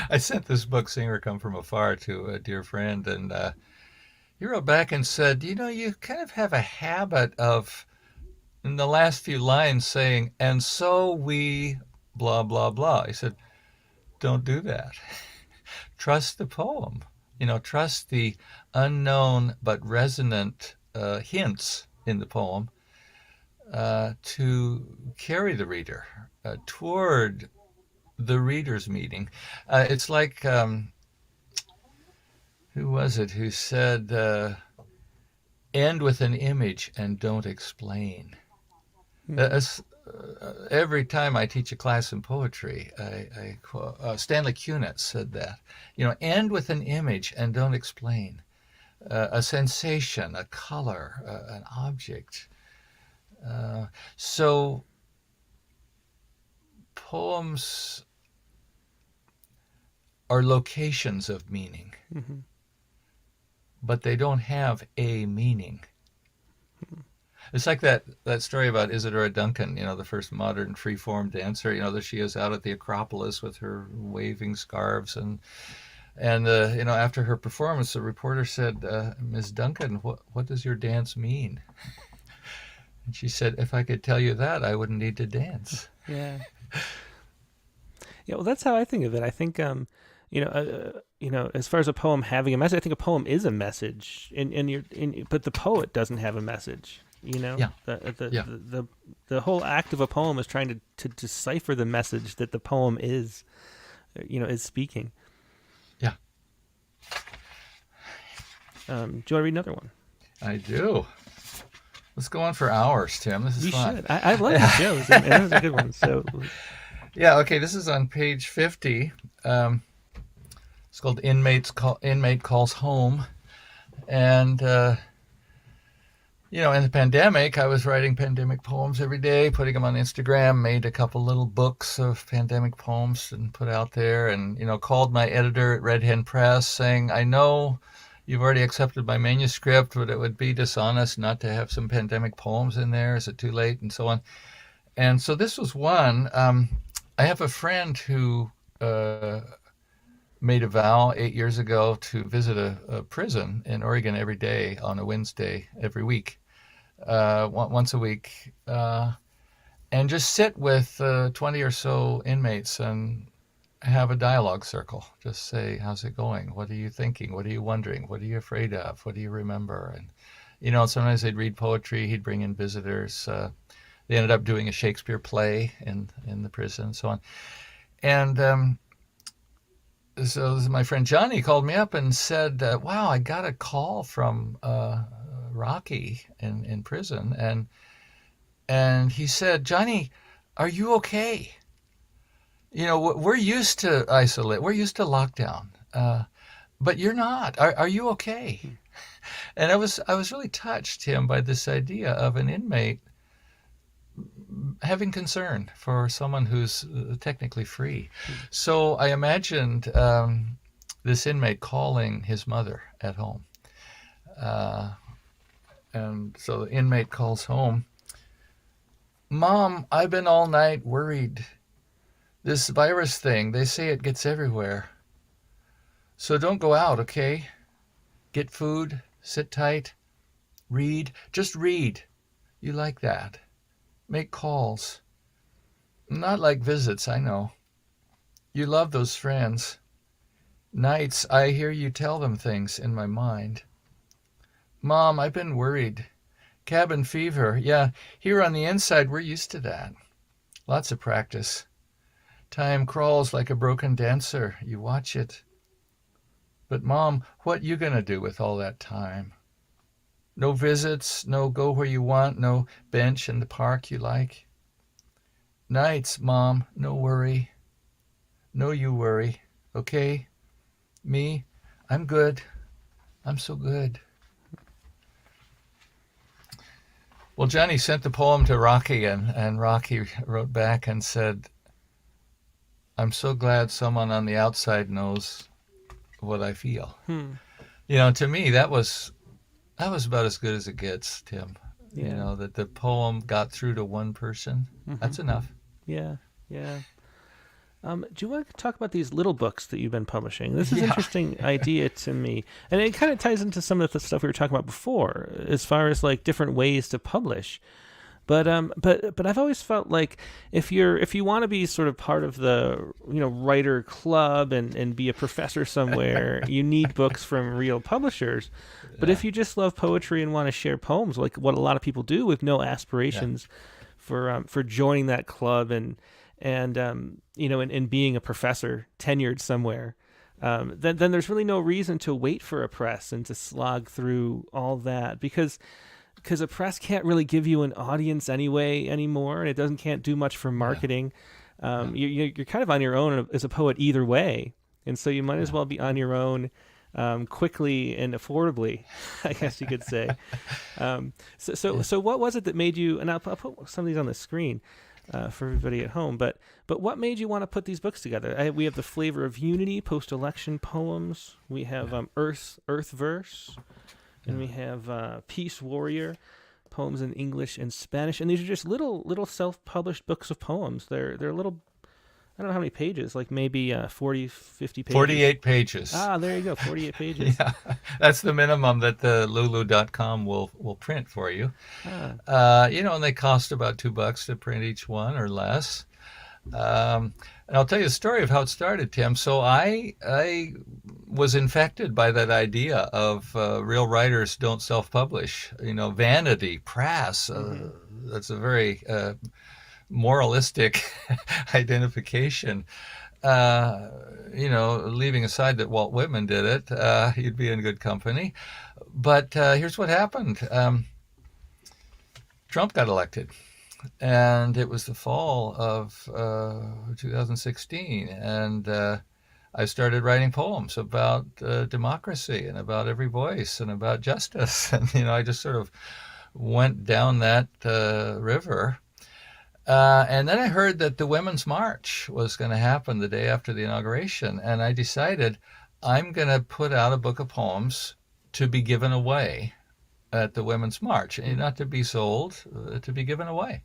I sent this book, Singer Come From Afar, to a dear friend, and he wrote back and said, you kind of have a habit of, in the last few lines, saying, and so we blah, blah, blah. He said, don't do that. Trust the poem. Trust the unknown but resonant hints in the poem to carry the reader toward the reader's meaning. It's like, who was it who said, end with an image and don't explain. every time I teach a class in poetry, Stanley Kunitz said that, end with an image and don't explain. A sensation, a color, an object. So poems are locations of meaning, but they don't have a meaning. It's like that story about Isadora Duncan, the first modern free-form dancer, that she is out at the Acropolis with her waving scarves. And after her performance, the reporter said, Ms. Duncan, what does your dance mean? And she said, if I could tell you that, I wouldn't need to dance. Yeah. Yeah, well, that's how I think of it. I think, as far as a poem having a message, I think a poem is a message, but the poet doesn't have a message. Yeah. The whole act of a poem is trying to decipher the message that the poem is speaking. Yeah. Do you want to read another one? I do. Let's go on for hours, Tim. This is fun. Should. I love the shows. That was a good one. So. Yeah. Okay. This is on page 50. It's called Inmate Calls Home, and. In the pandemic, I was writing pandemic poems every day, putting them on Instagram, made a couple little books of pandemic poems and put out there, and, called my editor at Hen Press saying, I know you've already accepted my manuscript, but it would be dishonest not to have some pandemic poems in there. Is it too late? And so on. And so this was one. I have a friend who made a vow 8 years ago to visit a prison in Oregon every day on a Wednesday every week. Once a week, and just sit with 20 or so inmates and have a dialogue circle. Just say, how's it going? What are you thinking? What are you wondering? What are you afraid of? What do you remember? And, sometimes they'd read poetry. He'd bring in visitors. They ended up doing a Shakespeare play in the prison and so on. And so my friend Johnny called me up and said, wow, I got a call from Rocky in prison, and he said, Johnny, are you okay? We're used to isolate, we're used to lockdown, but you're not. Are you okay? And I was really touched, Tim, by this idea of an inmate having concern for someone who's technically free. So I imagined this inmate calling his mother at home. And so the inmate calls home. Mom, I've been all night worried. This virus thing, they say it gets everywhere. So don't go out, okay? Get food, sit tight, read. Just read. You like that. Make calls. Not like visits, I know. You love those friends. Nights, I hear you tell them things in my mind. Mom, I've been worried. Cabin fever. Yeah, here on the inside, we're used to that. Lots of practice. Time crawls like a broken dancer. You watch it. But Mom, what you gonna do with all that time? No visits, no go where you want, no bench in the park you like. Nights, Mom, no worry. No you worry, okay? Me, I'm good. I'm so good. Well, Johnny sent the poem to Rocky, and Rocky wrote back and said, I'm so glad someone on the outside knows what I feel. To me, that was about as good as it gets, Tim. Yeah. That the poem got through to one person. That's enough. Yeah. Do you want to talk about these little books that you've been publishing? This is an interesting idea to me. And it kind of ties into some of the stuff we were talking about before, as far as like different ways to publish. But I've always felt like if you want to be sort of part of the writer club and be a professor somewhere, you need books from real publishers. But if you just love poetry and want to share poems, like what a lot of people do with no aspirations for joining that club and being a professor tenured somewhere, then there's really no reason to wait for a press and to slog through all that, because because a press can't really give you an audience anymore, and it can't do much for marketing. You're kind of on your own as a poet either way, and so you might as well be on your own quickly and affordably, I guess you could say. So what was it that made you? And I'll put some of these on the screen for everybody at home. But what made you want to put these books together? We have The Flavor of Unity, post-election poems. We have Earth Verse, and we have Peace Warrior, poems in English and Spanish. And these are just little self-published books of poems. They're little, I don't know how many pages, like maybe 40, 50 pages. 48 pages. Ah, there you go, 48 pages. Yeah, that's the minimum that the Lulu.com will print for you. And they cost about $2 to print each one or less. And I'll tell you the story of how it started, Tim. So I was infected by that idea of real writers don't self-publish. Vanity, press. That's a very moralistic identification. Leaving aside that Walt Whitman did it, you'd be in good company. But here's what happened. Trump got elected. And it was the fall of 2016, and I started writing poems about democracy and about every voice and about justice. And, I just sort of went down that river. And then I heard that the Women's March was going to happen the day after the inauguration, and I decided I'm going to put out a book of poems to be given away at the Women's March, and not to be sold, to be given away.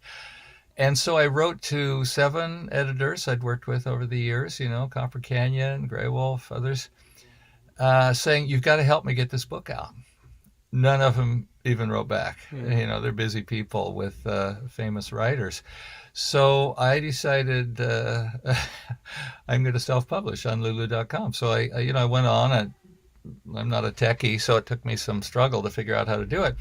And so I wrote to 7 editors I'd worked with over the years, Copper Canyon, Graywolf, others, saying, you've got to help me get this book out. None of them even wrote back. They're busy people with famous writers. So I decided I'm going to self-publish on Lulu.com. So I went on and I'm not a techie, so it took me some struggle to figure out how to do it.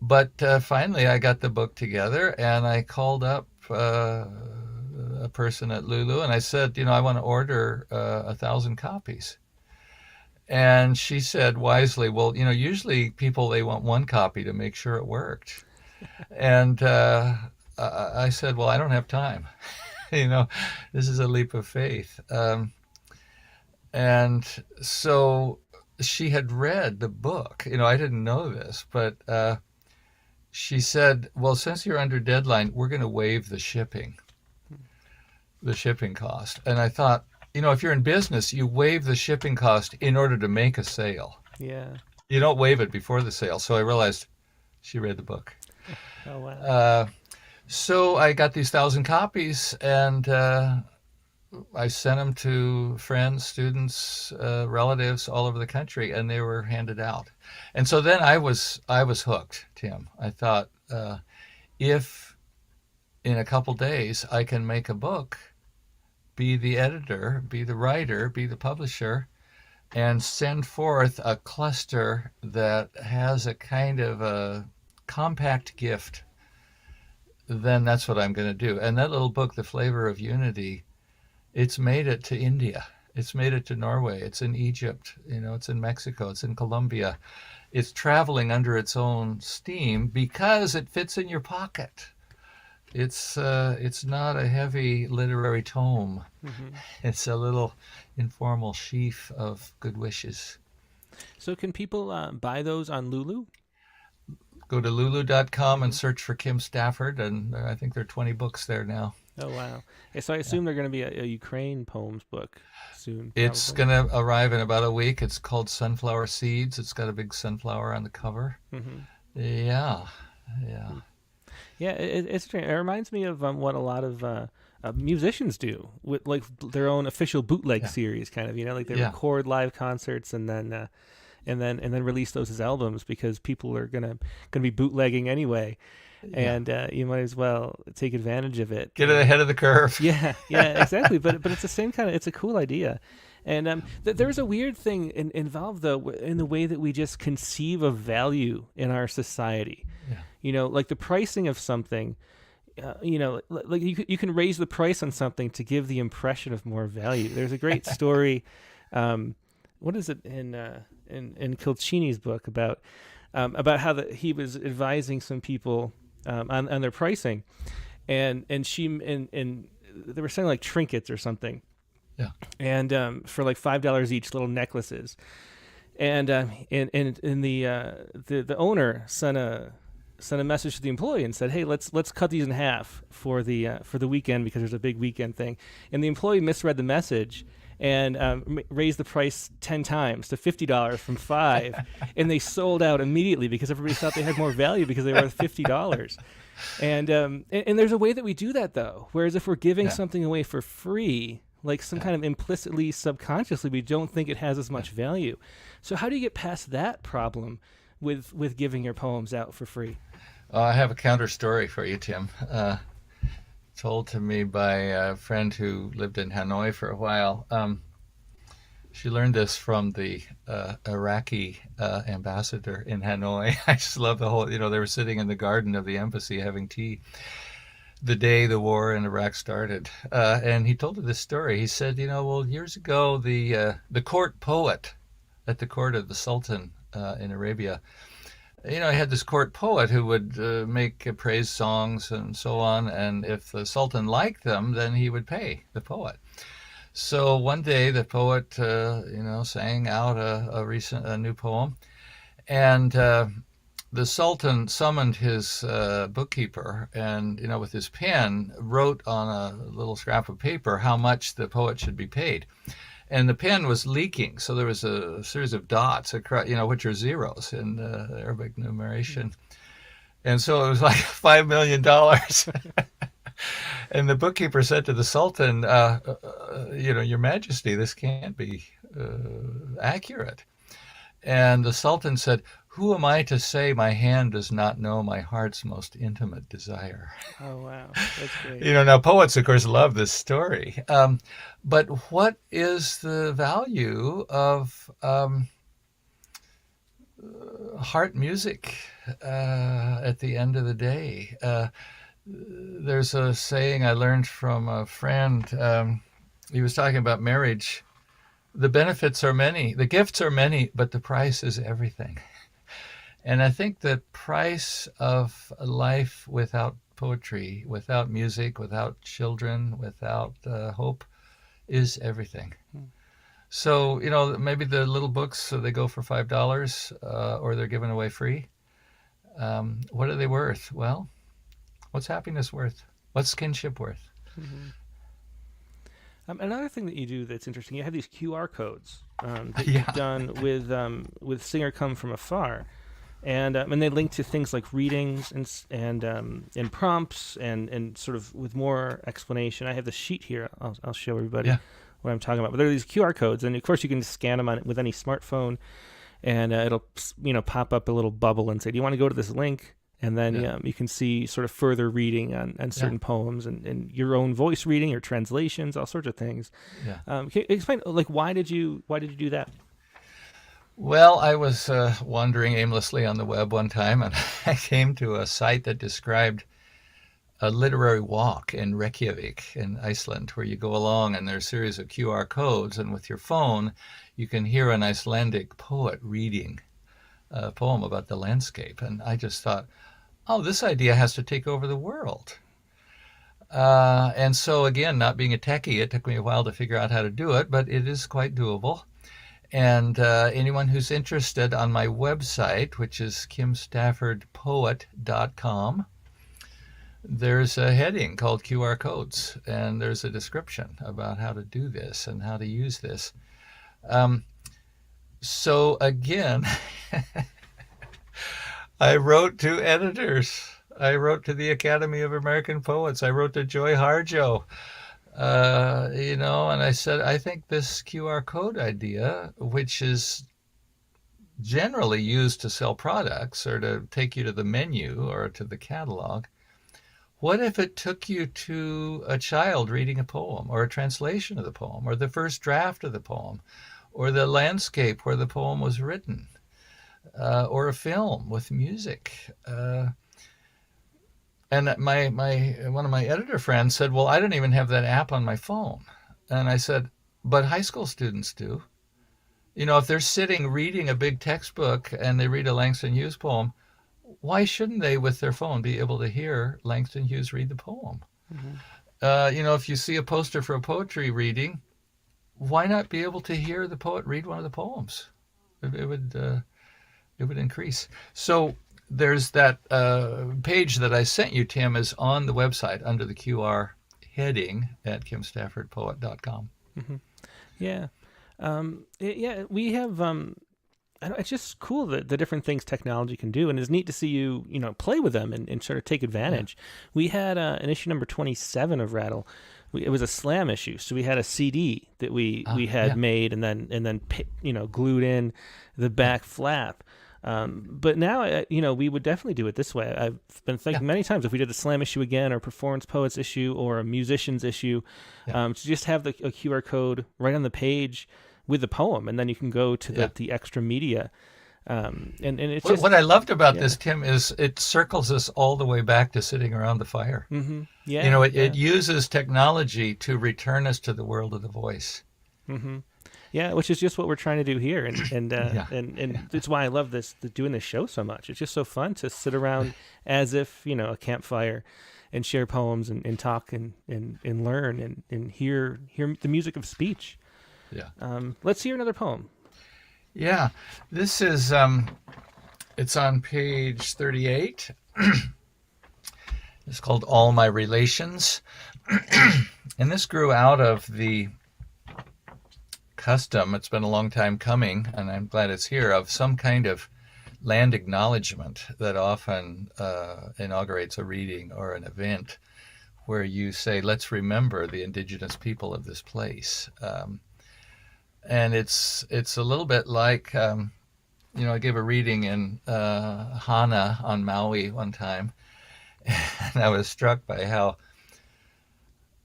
But finally, I got the book together, and I called up a person at Lulu, and I said, I want to order 1,000 copies. And she said wisely, well, usually people, they want 1 copy to make sure it worked. And I said, well, I don't have time. This is a leap of faith. And so she had read the book. I didn't know this, but she said, well, since you're under deadline, we're going to waive the shipping cost. And I thought, if you're in business, you waive the shipping cost in order to make a sale. Yeah. You don't waive it before the sale. So I realized she read the book. Oh, wow. So I got these 1,000 copies, and I sent them to friends, students, relatives all over the country, and they were handed out. And so then I was hooked, Tim. I thought, if in a couple days I can make a book, be the editor, be the writer, be the publisher, and send forth a cluster that has a kind of a compact gift, then that's what I'm going to do. And that little book, The Flavor of Unity, it's made it to India. It's made it to Norway. It's in Egypt. It's in Mexico. It's in Colombia. It's traveling under its own steam because it fits in your pocket. It's not a heavy literary tome. Mm-hmm. It's a little informal sheaf of good wishes. So can people buy those on Lulu? Go to lulu.com and search for Kim Stafford, and I think there are 20 books there now. Oh, wow. So I assume they're going to be a Ukraine poems book soon. It's going to arrive in about a week. It's called Sunflower Seeds. It's got a big sunflower on the cover. Mm-hmm. Yeah. Yeah, it's strange. It reminds me of what a lot of musicians do with like their own official bootleg series, kind of. Like they record live concerts and then release those as albums because people are gonna be bootlegging anyway. And you might as well take advantage of it. Get it ahead of the curve. Yeah, exactly. But it's the same kind of. It's a cool idea, and there's a weird thing involved though in the way that we just conceive of value in our society. Yeah. Like the pricing of something. Like you can raise the price on something to give the impression of more value. There's a great story. What is it in Kilchini's book about? about how he was advising some people on their pricing, and they were selling like trinkets or something, Yeah. and for like $5 each, little necklaces, and the owner sent a message to the employee and said, "Hey, let's cut these in half for the weekend because there's a big weekend thing." And the employee misread the message and raised the price 10 times to $50 from $5, and they sold out immediately because everybody thought they had more value because they were worth $50. And there's a way that we do that though. Whereas if we're giving something away for free, like some kind of implicitly, subconsciously, we don't think it has as much value. So how do you get past that problem with giving your poems out for free? I have a counter story for you, Tim. Told to me by a friend who lived in Hanoi for a while. She learned this from the Iraqi ambassador in Hanoi. I just love the whole, they were sitting in the garden of the embassy having tea the day the war in Iraq started. And he told her this story. He said, well, years ago, the court poet at the court of the Sultan in Arabia, he had this court poet who would make praise songs and so on. And if the Sultan liked them, then he would pay the poet. So one day the poet, sang out a new poem, and the Sultan summoned his bookkeeper and, with his pen, wrote on a little scrap of paper how much the poet should be paid. And the pen was leaking, so there was a series of dots, across, which are zeros in Arabic numeration. And so it was like $5 million. And the bookkeeper said to the Sultan, Your Majesty, this can't be accurate. And the Sultan said, who am I to say my hand does not know my heart's most intimate desire? Oh, wow. That's great. Now poets, of course, love this story. But what is the value of heart music at the end of the day? There's a saying I learned from a friend. He was talking about marriage. The benefits are many, the gifts are many, but the price is everything. And I think the price of a life without poetry, without music, without children, without hope is everything. So, maybe the little books, they go for $5 or they're given away free. What are they worth? Well, what's happiness worth? What's kinship worth? Mm-hmm. Another thing that you do that's interesting, you have these QR codes that you've done with Singer Come From Afar, and they link to things like readings and prompts and sort of with more explanation. I have the sheet here. I'll show everybody what I'm talking about. But there are these QR codes, and of course you can scan them with any smartphone, and it'll pop up a little bubble and say, "Do you want to go to this link?" And then you can see sort of further reading on certain poems and your own voice reading or translations, all sorts of things. Yeah. Can you explain, why did you do that? Well, I was wandering aimlessly on the web one time, and I came to a site that described a literary walk in Reykjavik in Iceland, where you go along and there's a series of QR codes, and with your phone you can hear an Icelandic poet reading a poem about the landscape. And I just thought, this idea has to take over the world. And so again, not being a techie, it took me a while to figure out how to do it, but it is quite doable. And anyone who's interested, on my website, which is kimstaffordpoet.com, there's a heading called QR codes, and there's a description about how to do this and how to use this. So again, I wrote to editors. I wrote to the Academy of American Poets. I wrote to Joy Harjo. And I said, I think this QR code idea, which is generally used to sell products or to take you to the menu or to the catalog, what if it took you to a child reading a poem or a translation of the poem or the first draft of the poem or the landscape where the poem was written or a film with music? And one of my editor friends said, well, I don't even have that app on my phone. And I said, but high school students do. If they're sitting reading a big textbook and they read a Langston Hughes poem, why shouldn't they, with their phone, be able to hear Langston Hughes read the poem? Mm-hmm. If you see a poster for a poetry reading, why not be able to hear the poet read one of the poems? It would increase. So there's that page that I sent you, Tim, is on the website under the QR heading at kimstaffordpoet.com. Mm-hmm. Yeah. We have. It's just cool the different things technology can do, and it's neat to see you play with them and sort of take advantage. Yeah. We had an issue number 27 of Rattle. It was a slam issue, so we had a CD that we had made and then glued in the back flap. But now, we would definitely do it this way. I've been thinking many times if we did the slam issue again, or performance poets issue, or a musicians issue, to just have a QR code right on the page with the poem, and then you can go to the extra media. And it's just, what I loved about this, Tim, is it circles us all the way back to sitting around the fire. Mm-hmm. Yeah, it uses technology to return us to the world of the voice. Mm-hmm. Yeah, which is just what we're trying to do here, and it's why I love doing this show so much. It's just so fun to sit around as if a campfire, and share poems and talk and learn and hear the music of speech. Yeah. Let's hear another poem. Yeah, this is it's on page 38. It's called All My Relations, and this grew out of the custom, it's been a long time coming, and I'm glad it's here, of some kind of land acknowledgement that often inaugurates a reading or an event where you say, let's remember the indigenous people of this place. And it's a little bit like, I gave a reading in Hana on Maui one time, and I was struck by how,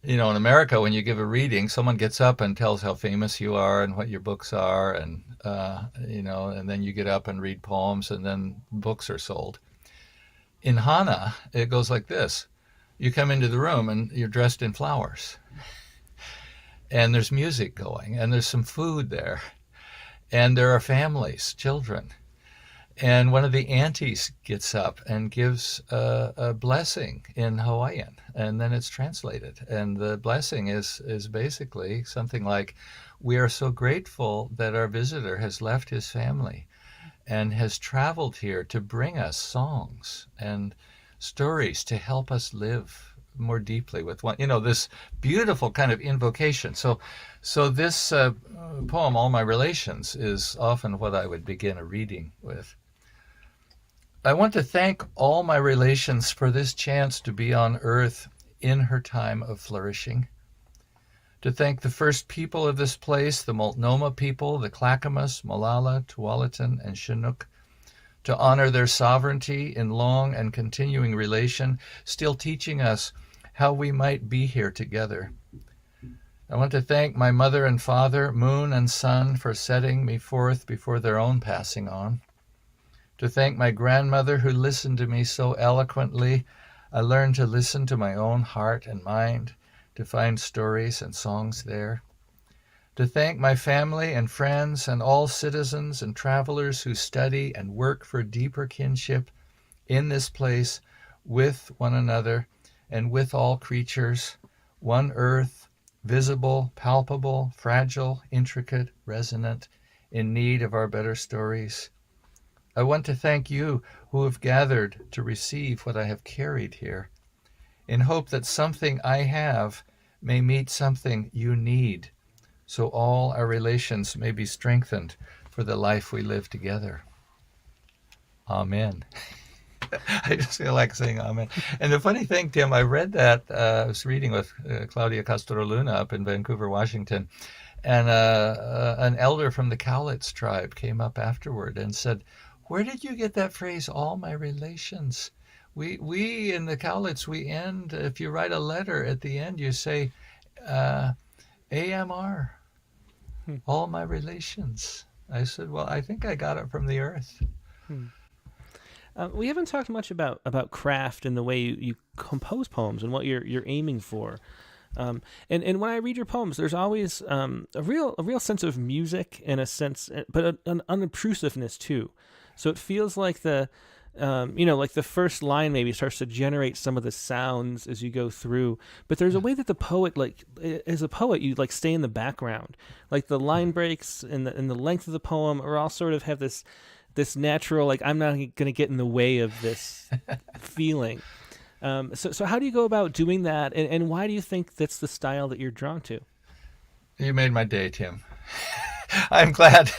in America, when you give a reading, someone gets up and tells how famous you are and what your books are, and and then you get up and read poems, and then books are sold. In Hana, it goes like this: you come into the room and you're dressed in flowers, and there's music going, and there's some food there, and there are families, children. And one of the aunties gets up and gives a blessing in Hawaiian, and then it's translated. And the blessing is basically something like, we are so grateful that our visitor has left his family and has traveled here to bring us songs and stories to help us live more deeply with one, this beautiful kind of invocation. So this poem, All My Relations, is often what I would begin a reading with. I want to thank all my relations for this chance to be on earth in her time of flourishing. To thank the first people of this place, the Multnomah people, the Clackamas, Molalla, Tualatin, and Chinook, to honor their sovereignty in long and continuing relation, still teaching us how we might be here together. I want to thank my mother and father, moon and sun, for setting me forth before their own passing on. To thank my grandmother who listened to me so eloquently, I learned to listen to my own heart and mind, to find stories and songs there. To thank my family and friends and all citizens and travelers who study and work for deeper kinship in this place with one another and with all creatures, one earth, visible, palpable, fragile, intricate, resonant, in need of our better stories. I want to thank you who have gathered to receive what I have carried here, in hope that something I have may meet something you need, so all our relations may be strengthened for the life we live together. Amen. I just feel like saying amen. And the funny thing, Tim, I read that, I was reading with Claudia Castro-Luna up in Vancouver, Washington, and an elder from the Cowlitz tribe came up afterward and said, where did you get that phrase, all my relations? We in the Cowlitz, we end, if you write a letter at the end, you say, AMR, all my relations. I said, well, I think I got it from the earth. We haven't talked much about craft and the way you compose poems and what you're aiming for. And when I read your poems, there's always a real sense of music in a sense, but an unobtrusiveness too. So it feels like like the first line maybe starts to generate some of the sounds as you go through. But there's a way that the poet, like as a poet, you like stay in the background. Like the line breaks and the length of the poem are all sort of have this natural, like I'm not going to get in the way of this feeling. So how do you go about doing that, and why do you think that's the style that you're drawn to? You made my day, Tim. I'm glad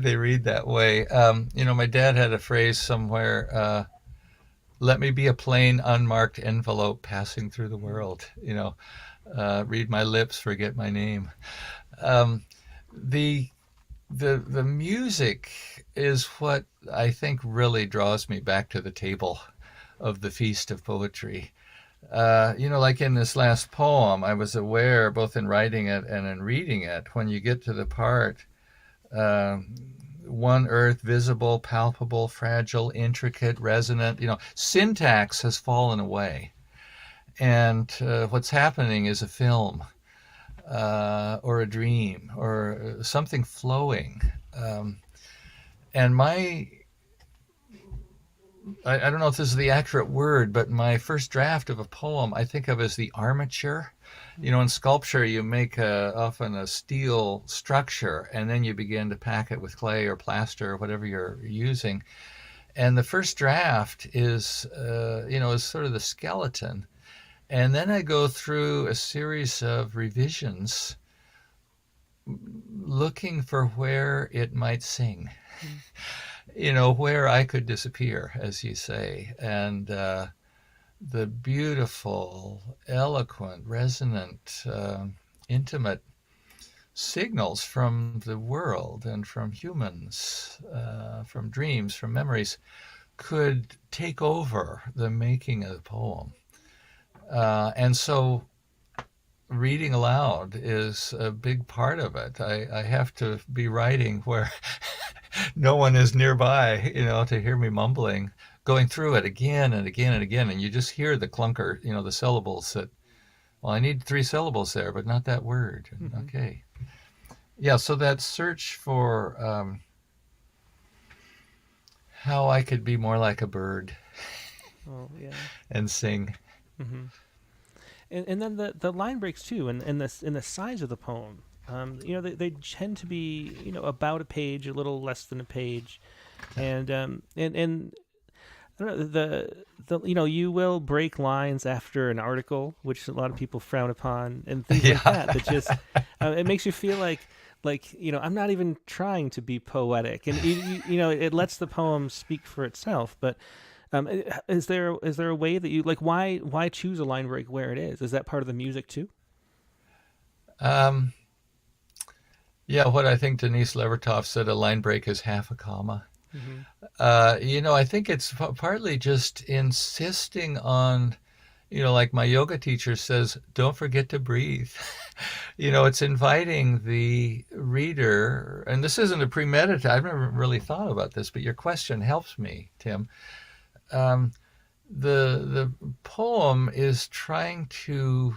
they read that way. My dad had a phrase somewhere, let me be a plain, unmarked envelope passing through the world. Read my lips, forget my name. The music is what I think really draws me back to the table of the feast of poetry. Like in this last poem, I was aware, both in writing it and in reading it, when you get to the part, one earth, visible, palpable, fragile, intricate, resonant, syntax has fallen away. And what's happening is a film or a dream or something flowing. And I don't know if this is the accurate word, but my first draft of a poem I think of as the armature. In sculpture, you make often a steel structure, and then you begin to pack it with clay or plaster or whatever you're using. And the first draft is sort of the skeleton. And then I go through a series of revisions looking for where it might sing. Where I could disappear, as you say. And the beautiful, eloquent, resonant, intimate signals from the world and from humans, from dreams, from memories, could take over the making of the poem. And so reading aloud is a big part of it. I have to be writing where no one is nearby, to hear me mumbling, going through it again and again and again. And you just hear the clunker, the syllables that, well, I need 3 syllables there, but not that word. Mm-hmm. Okay. Yeah, so that search for how I could be more like a bird. Oh, yeah. And sing. Mm-hmm. And then the line breaks too, and in the size of the poem. They tend to be about a page, a little less than a page, and I don't know, you will break lines after an article, which a lot of people frown upon, and things like that. That just it makes you feel like I'm not even trying to be poetic, and it lets the poem speak for itself, but. Is there a way that you why choose a line break where it is? Is that part of the music too? Yeah, what I think Denise Levertov said, a line break is half a comma. Mm-hmm. I think it's partly just insisting on, like my yoga teacher says, don't forget to breathe. It's inviting the reader, and this isn't a premeditated, I've never really thought about this, but your question helps me, Tim. The poem is trying to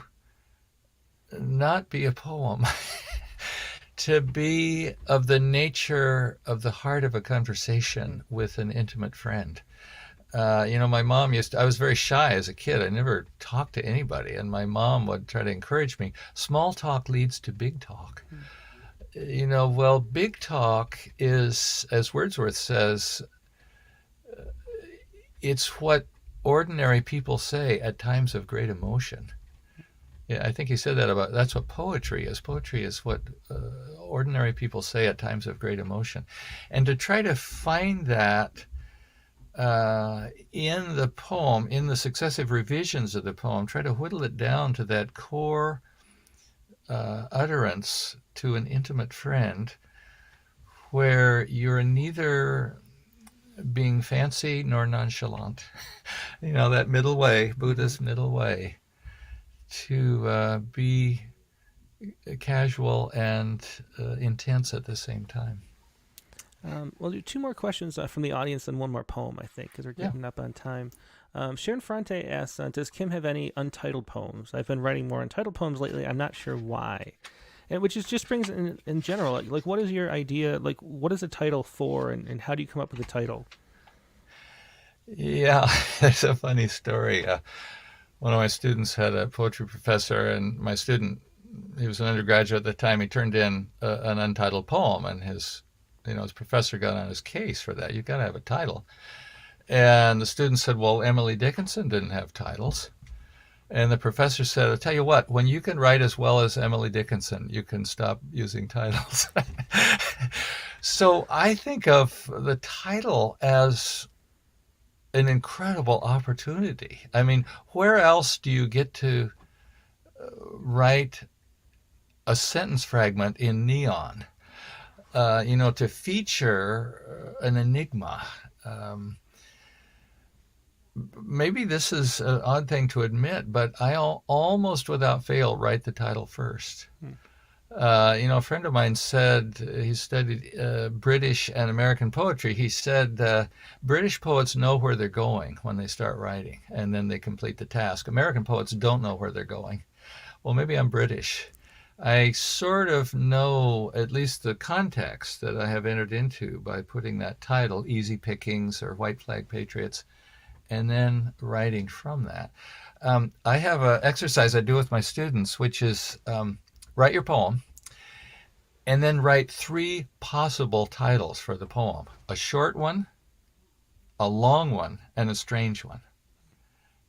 not be a poem, to be of the nature of the heart of a conversation with an intimate friend. My mom I was very shy as a kid. I never talked to anybody, and my mom would try to encourage me. Small talk leads to big talk. Well, big talk is, as Wordsworth says, it's what ordinary people say at times of great emotion. Yeah, I think he said that's what poetry is. Poetry is what ordinary people say at times of great emotion. And to try to find that in the poem, in the successive revisions of the poem, try to whittle it down to that core utterance to an intimate friend where you're neither being fancy nor nonchalant. That middle way, Buddhist middle way, to be casual and intense at the same time. We'll do 2 more questions from the audience and 1 more poem, I think, because we're getting up on time. Sharon Fronte asks, does Kim have any untitled poems? I've been writing more untitled poems lately. I'm not sure why. And which is just brings in general, like what is your idea? Like, what is a title for, and how do you come up with a title? Yeah, there's a funny story. One of my students had a poetry professor, and my student, he was an undergraduate at the time, he turned in an untitled poem, and his professor got on his case for that. You've got to have a title. And the student said, well, Emily Dickinson didn't have titles. And the professor said, I'll tell you what, when you can write as well as Emily Dickinson, you can stop using titles. So I think of the title as an incredible opportunity. I mean, where else do you get to write a sentence fragment in neon? To feature an enigma. Maybe this is an odd thing to admit, but I almost without fail write the title first. A friend of mine said, he studied British and American poetry. He said British poets know where they're going when they start writing, and then they complete the task. American poets don't know where they're going. Well, maybe I'm British. I sort of know at least the context that I have entered into by putting that title, Easy Pickings or White Flag Patriots, and then writing from that. I have an exercise I do with my students, which is write your poem and then write 3 possible titles for the poem. A short one, a long one, and a strange one.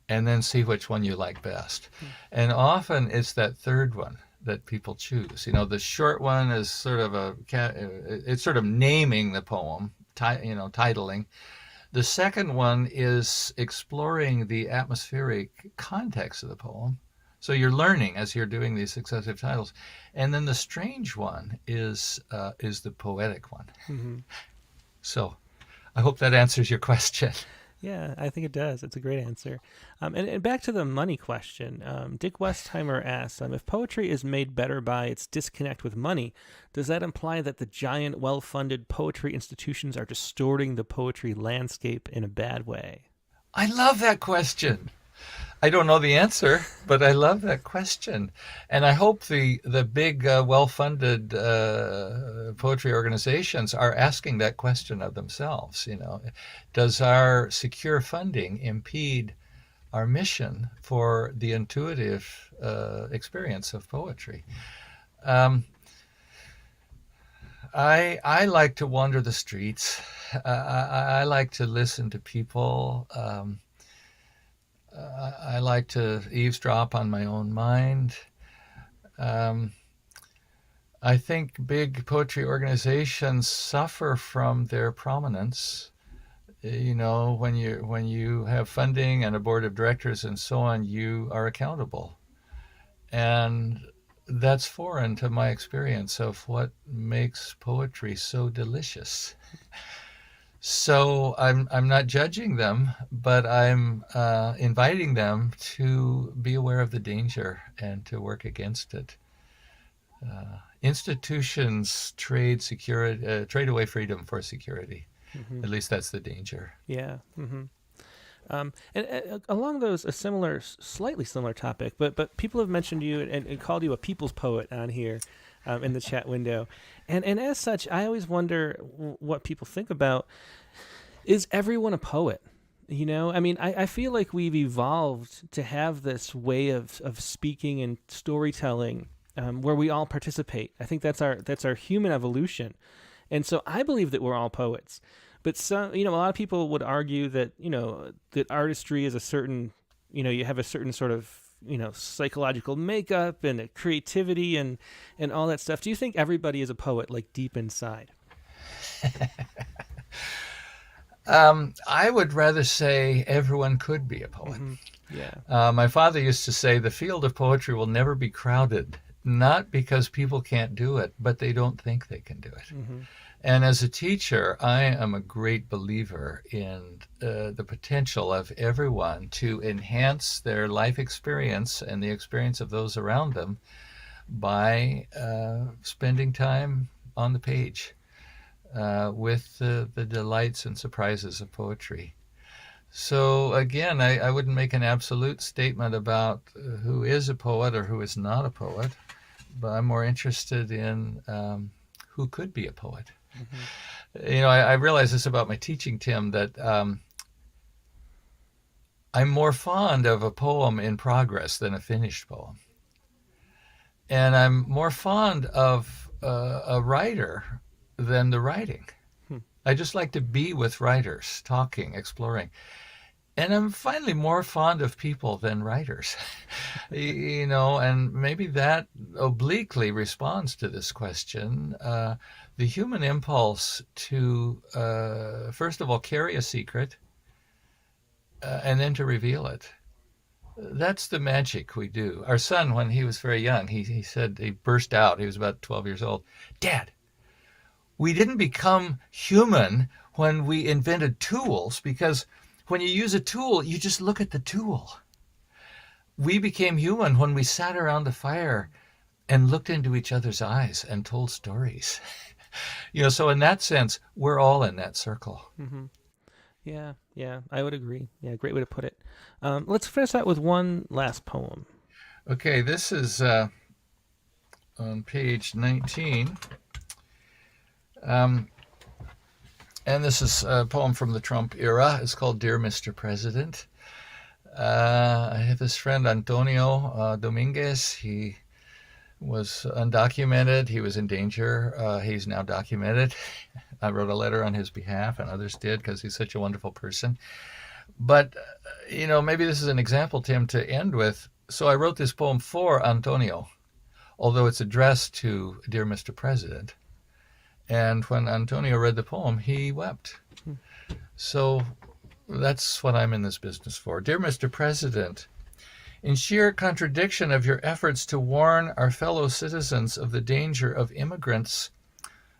And then see which one you like best. And often it's that third one that people choose. The short one is sort of it's sort of naming the poem, titling. The second one is exploring the atmospheric context of the poem. So you're learning as you're doing these successive titles. And then the strange one is the poetic one. Mm-hmm. So I hope that answers your question. Yeah, I think it does. It's a great answer. And back to the money question. Dick Westheimer asks, if poetry is made better by its disconnect with money, does that imply that the giant, well-funded poetry institutions are distorting the poetry landscape in a bad way? I love that question. I don't know the answer, but I love that question. And I hope the big, well-funded poetry organizations are asking that question of themselves. Does our secure funding impede our mission for the intuitive experience of poetry? I like to wander the streets. I like to listen to people. I like to eavesdrop on my own mind. I think big poetry organizations suffer from their prominence. When you have funding and a board of directors and so on, you are accountable. And that's foreign to my experience of what makes poetry so delicious. So I'm not judging them, but I'm inviting them to be aware of the danger and to work against it. Institutions trade away freedom for security. Mm-hmm. At least that's the danger. Yeah. Mm-hmm. And along those, slightly similar topic, but people have mentioned you and called you a people's poet on here in the chat window. And as such, I always wonder what people think about, is everyone a poet? I mean, I feel like we've evolved to have this way of speaking and storytelling where we all participate. I think that's our human evolution. And so I believe that we're all poets. But some, a lot of people would argue that, that artistry is a certain, you have a certain sort of, psychological makeup and a creativity and all that stuff. Do you think everybody is a poet, like deep inside? I would rather say everyone could be a poet. Mm-hmm. Yeah. My father used to say the field of poetry will never be crowded, not because people can't do it, but they don't think they can do it. Mm-hmm. And as a teacher, I am a great believer in the potential of everyone to enhance their life experience and the experience of those around them by spending time on the page with the delights and surprises of poetry. So again, I wouldn't make an absolute statement about who is a poet or who is not a poet, but I'm more interested in who could be a poet. Mm-hmm. I realize this about my teaching, Tim, that I'm more fond of a poem in progress than a finished poem. And I'm more fond of a writer than the writing. I just like to be with writers, talking, exploring. And I'm finally more fond of people than writers, and maybe that obliquely responds to this question. The human impulse to, first of all, carry a secret and then to reveal it. That's the magic we do. Our son, when he was very young, he said, he burst out, he was about 12 years old. Dad, we didn't become human when we invented tools, because when you use a tool, you just look at the tool. We became human when we sat around the fire and looked into each other's eyes and told stories. So in that sense, we're all in that circle. Mm-hmm. Yeah, I would agree. Yeah, great way to put it. Let's finish out with one last poem. Okay, this is on page 19. And this is a poem from the Trump era. It's called Dear Mr. President. I have this friend, Antonio Dominguez. He was undocumented. He was in danger. He's now documented. I wrote a letter on his behalf, and others did, because he's such a wonderful person. But, maybe this is an example, Tim, to end with. So I wrote this poem for Antonio, although it's addressed to Dear Mr. President. And when Antonio read the poem, he wept. So that's what I'm in this business for. Dear Mr. President, in sheer contradiction of your efforts to warn our fellow citizens of the danger of immigrants,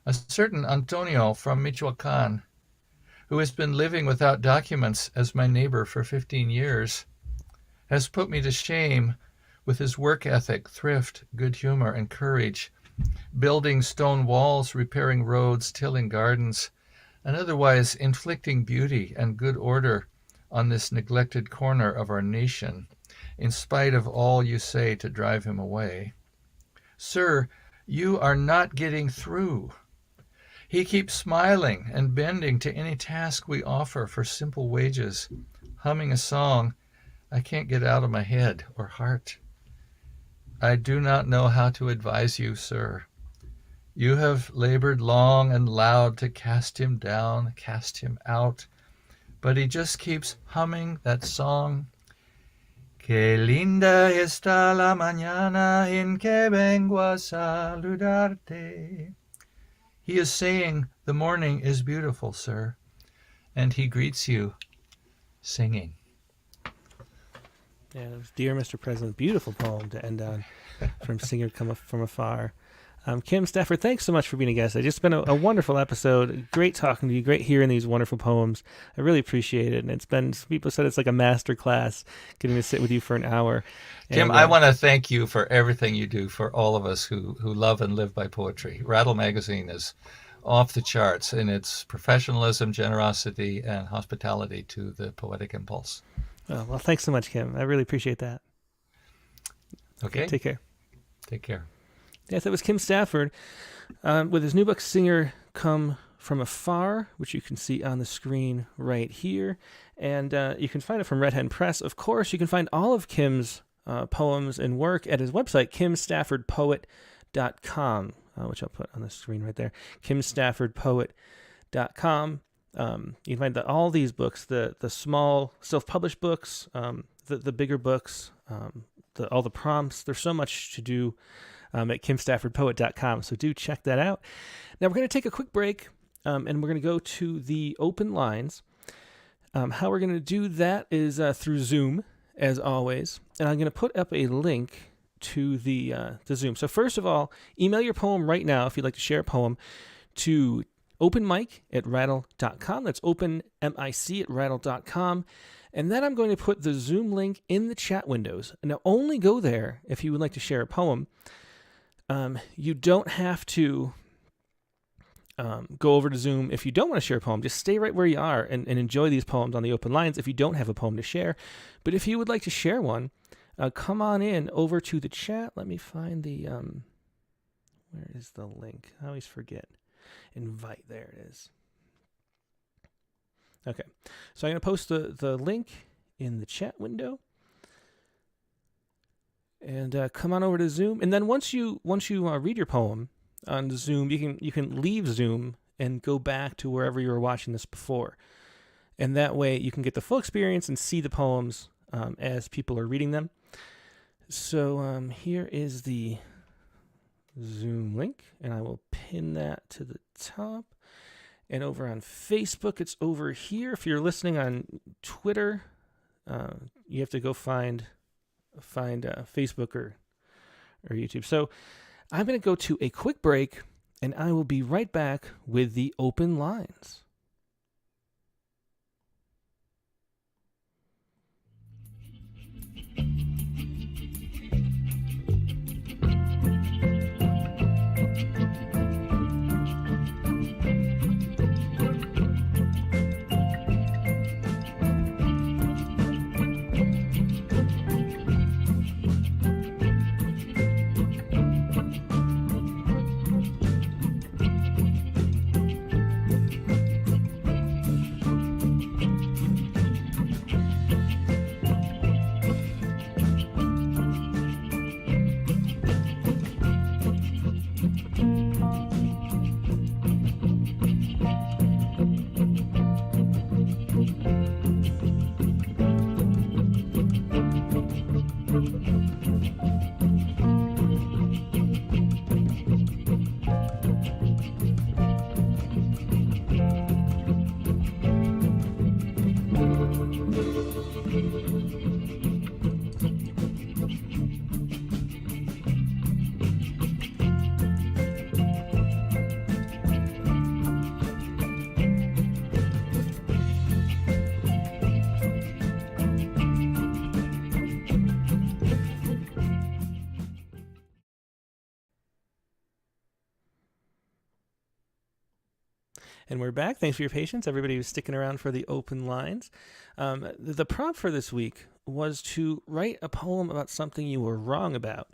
a certain Antonio from Michoacan, who has been living without documents as my neighbor for 15 years, has put me to shame with his work ethic, thrift, good humor, and courage, building stone walls, repairing roads, tilling gardens, and otherwise inflicting beauty and good order on this neglected corner of our nation, in spite of all you say to drive him away. Sir, you are not getting through. He keeps smiling and bending to any task we offer for simple wages, humming a song I can't get out of my head or heart. I do not know how to advise you, sir. You have labored long and loud to cast him down, cast him out, but he just keeps humming that song. Que linda está la mañana en que vengo a saludarte. He is saying the morning is beautiful, sir, and he greets you singing. Yeah, it was Dear Mr. President, beautiful poem to end on from Singer Come From Afar. Kim Stafford, thanks so much for being a guest. It's just been a wonderful episode. Great talking to you. Great hearing these wonderful poems. I really appreciate it. And it's been, people said it's like a master class getting to sit with you for an hour. Tim, I want to thank you for everything you do for all of us who love and live by poetry. Rattle Magazine is off the charts in its professionalism, generosity, and hospitality to the poetic impulse. Oh, well, thanks so much, Kim. I really appreciate that. Okay. Take care. Take care. Yes, that was Kim Stafford with his new book, Singer Come From Afar, which you can see on the screen right here. And you can find it from Hen Press. Of course, you can find all of Kim's poems and work at his website, kimstaffordpoet.com, which I'll put on the screen right there, kimstaffordpoet.com. You can find all these books, the small self-published books, the bigger books, all the prompts. There's so much to do at kimstaffordpoet.com, so do check that out. Now we're going to take a quick break, and we're going to go to the open lines. How we're going to do that is through Zoom, as always, and I'm going to put up a link to the Zoom. So first of all, email your poem right now if you'd like to share a poem to openmic@rattle.com. That's openmic@rattle.com. And then I'm going to put the Zoom link in the chat windows. Now, only go there if you would like to share a poem. You don't have to go over to Zoom. If you don't want to share a poem, just stay right where you are and enjoy these poems on the open lines if you don't have a poem to share. But if you would like to share one, come on in over to the chat. Let me find the, where is the link? I always forget. Invite, there it is. Okay, so I'm going to post the link in the chat window. And come on over to Zoom. And then once you read your poem on Zoom, you can leave Zoom and go back to wherever you were watching this before. And that way you can get the full experience and see the poems as people are reading them. So here is the Zoom link, and I will pin that to the top. And over on Facebook, it's over here. If you're listening on Twitter, you have to go find Facebook or YouTube. So I'm going to go to a quick break, and I will be right back with the open lines. And we're back. Thanks for your patience, everybody who's sticking around for the open lines. The prompt for this week was to write a poem about something you were wrong about.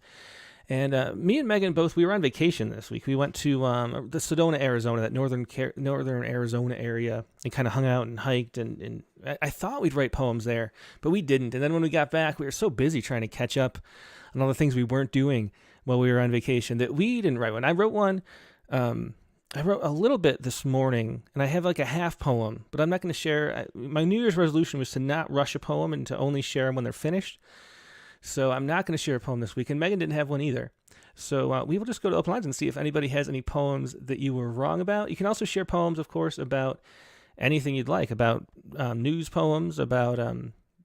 And me and Megan we were on vacation this week. We went to the Sedona, Arizona, that northern Arizona area, and kind of hung out and hiked. And I thought we'd write poems there, but we didn't. And then when we got back, we were so busy trying to catch up on all the things we weren't doing while we were on vacation that we didn't write one. I wrote one. I wrote a little bit this morning, and I have like a half poem, but I'm not going to share. My New Year's resolution was to not rush a poem and to only share them when they're finished. So I'm not going to share a poem this week, and Megan didn't have one either. So we will just go to open lines and see if anybody has any poems that you were wrong about. You can also share poems, of course, about anything you'd like, about news poems, about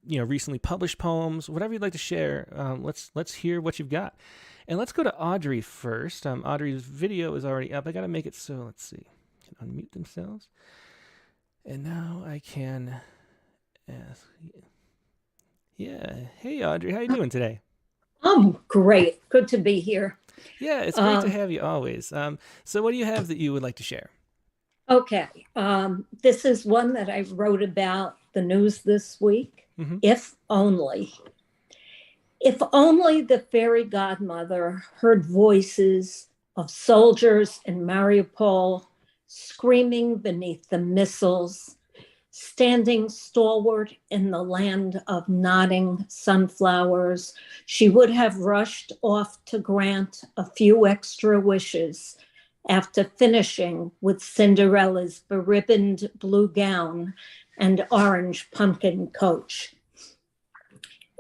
recently published poems, whatever you'd like to share. Let's hear what you've got. And let's go to Audrey first. Audrey's video is already up. I got to make it so, let's see, can unmute themselves. And now I can ask. Yeah. Hey, Audrey, how you doing today? I'm great. Good to be here. Yeah, it's great to have you always. So what do you have that you would like to share? Okay. This is one that I wrote about the news this week. Mm-hmm. If only. If only the fairy godmother heard voices of soldiers in Mariupol screaming beneath the missiles, standing stalwart in the land of nodding sunflowers, she would have rushed off to grant a few extra wishes after finishing with Cinderella's beribboned blue gown and orange pumpkin coach.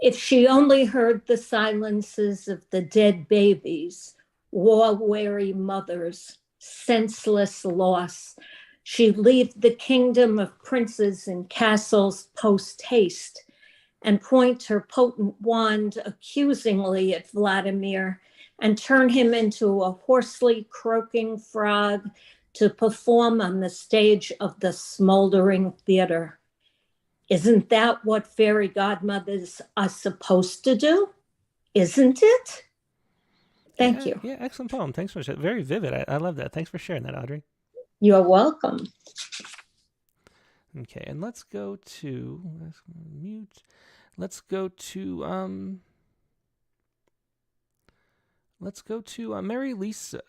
If she only heard the silences of the dead babies, war-weary mothers, senseless loss, she'd leave the kingdom of princes and castles post-haste and point her potent wand accusingly at Vladimir and turn him into a hoarsely croaking frog to perform on the stage of the smoldering theater. Isn't that what fairy godmothers are supposed to do? Isn't it? Thank you. Yeah, excellent poem. Thanks for sharing. Very vivid. I love that. Thanks for sharing that, Audrey. You're welcome. Okay, and let's go to mute. Let's go to Mary Lisa.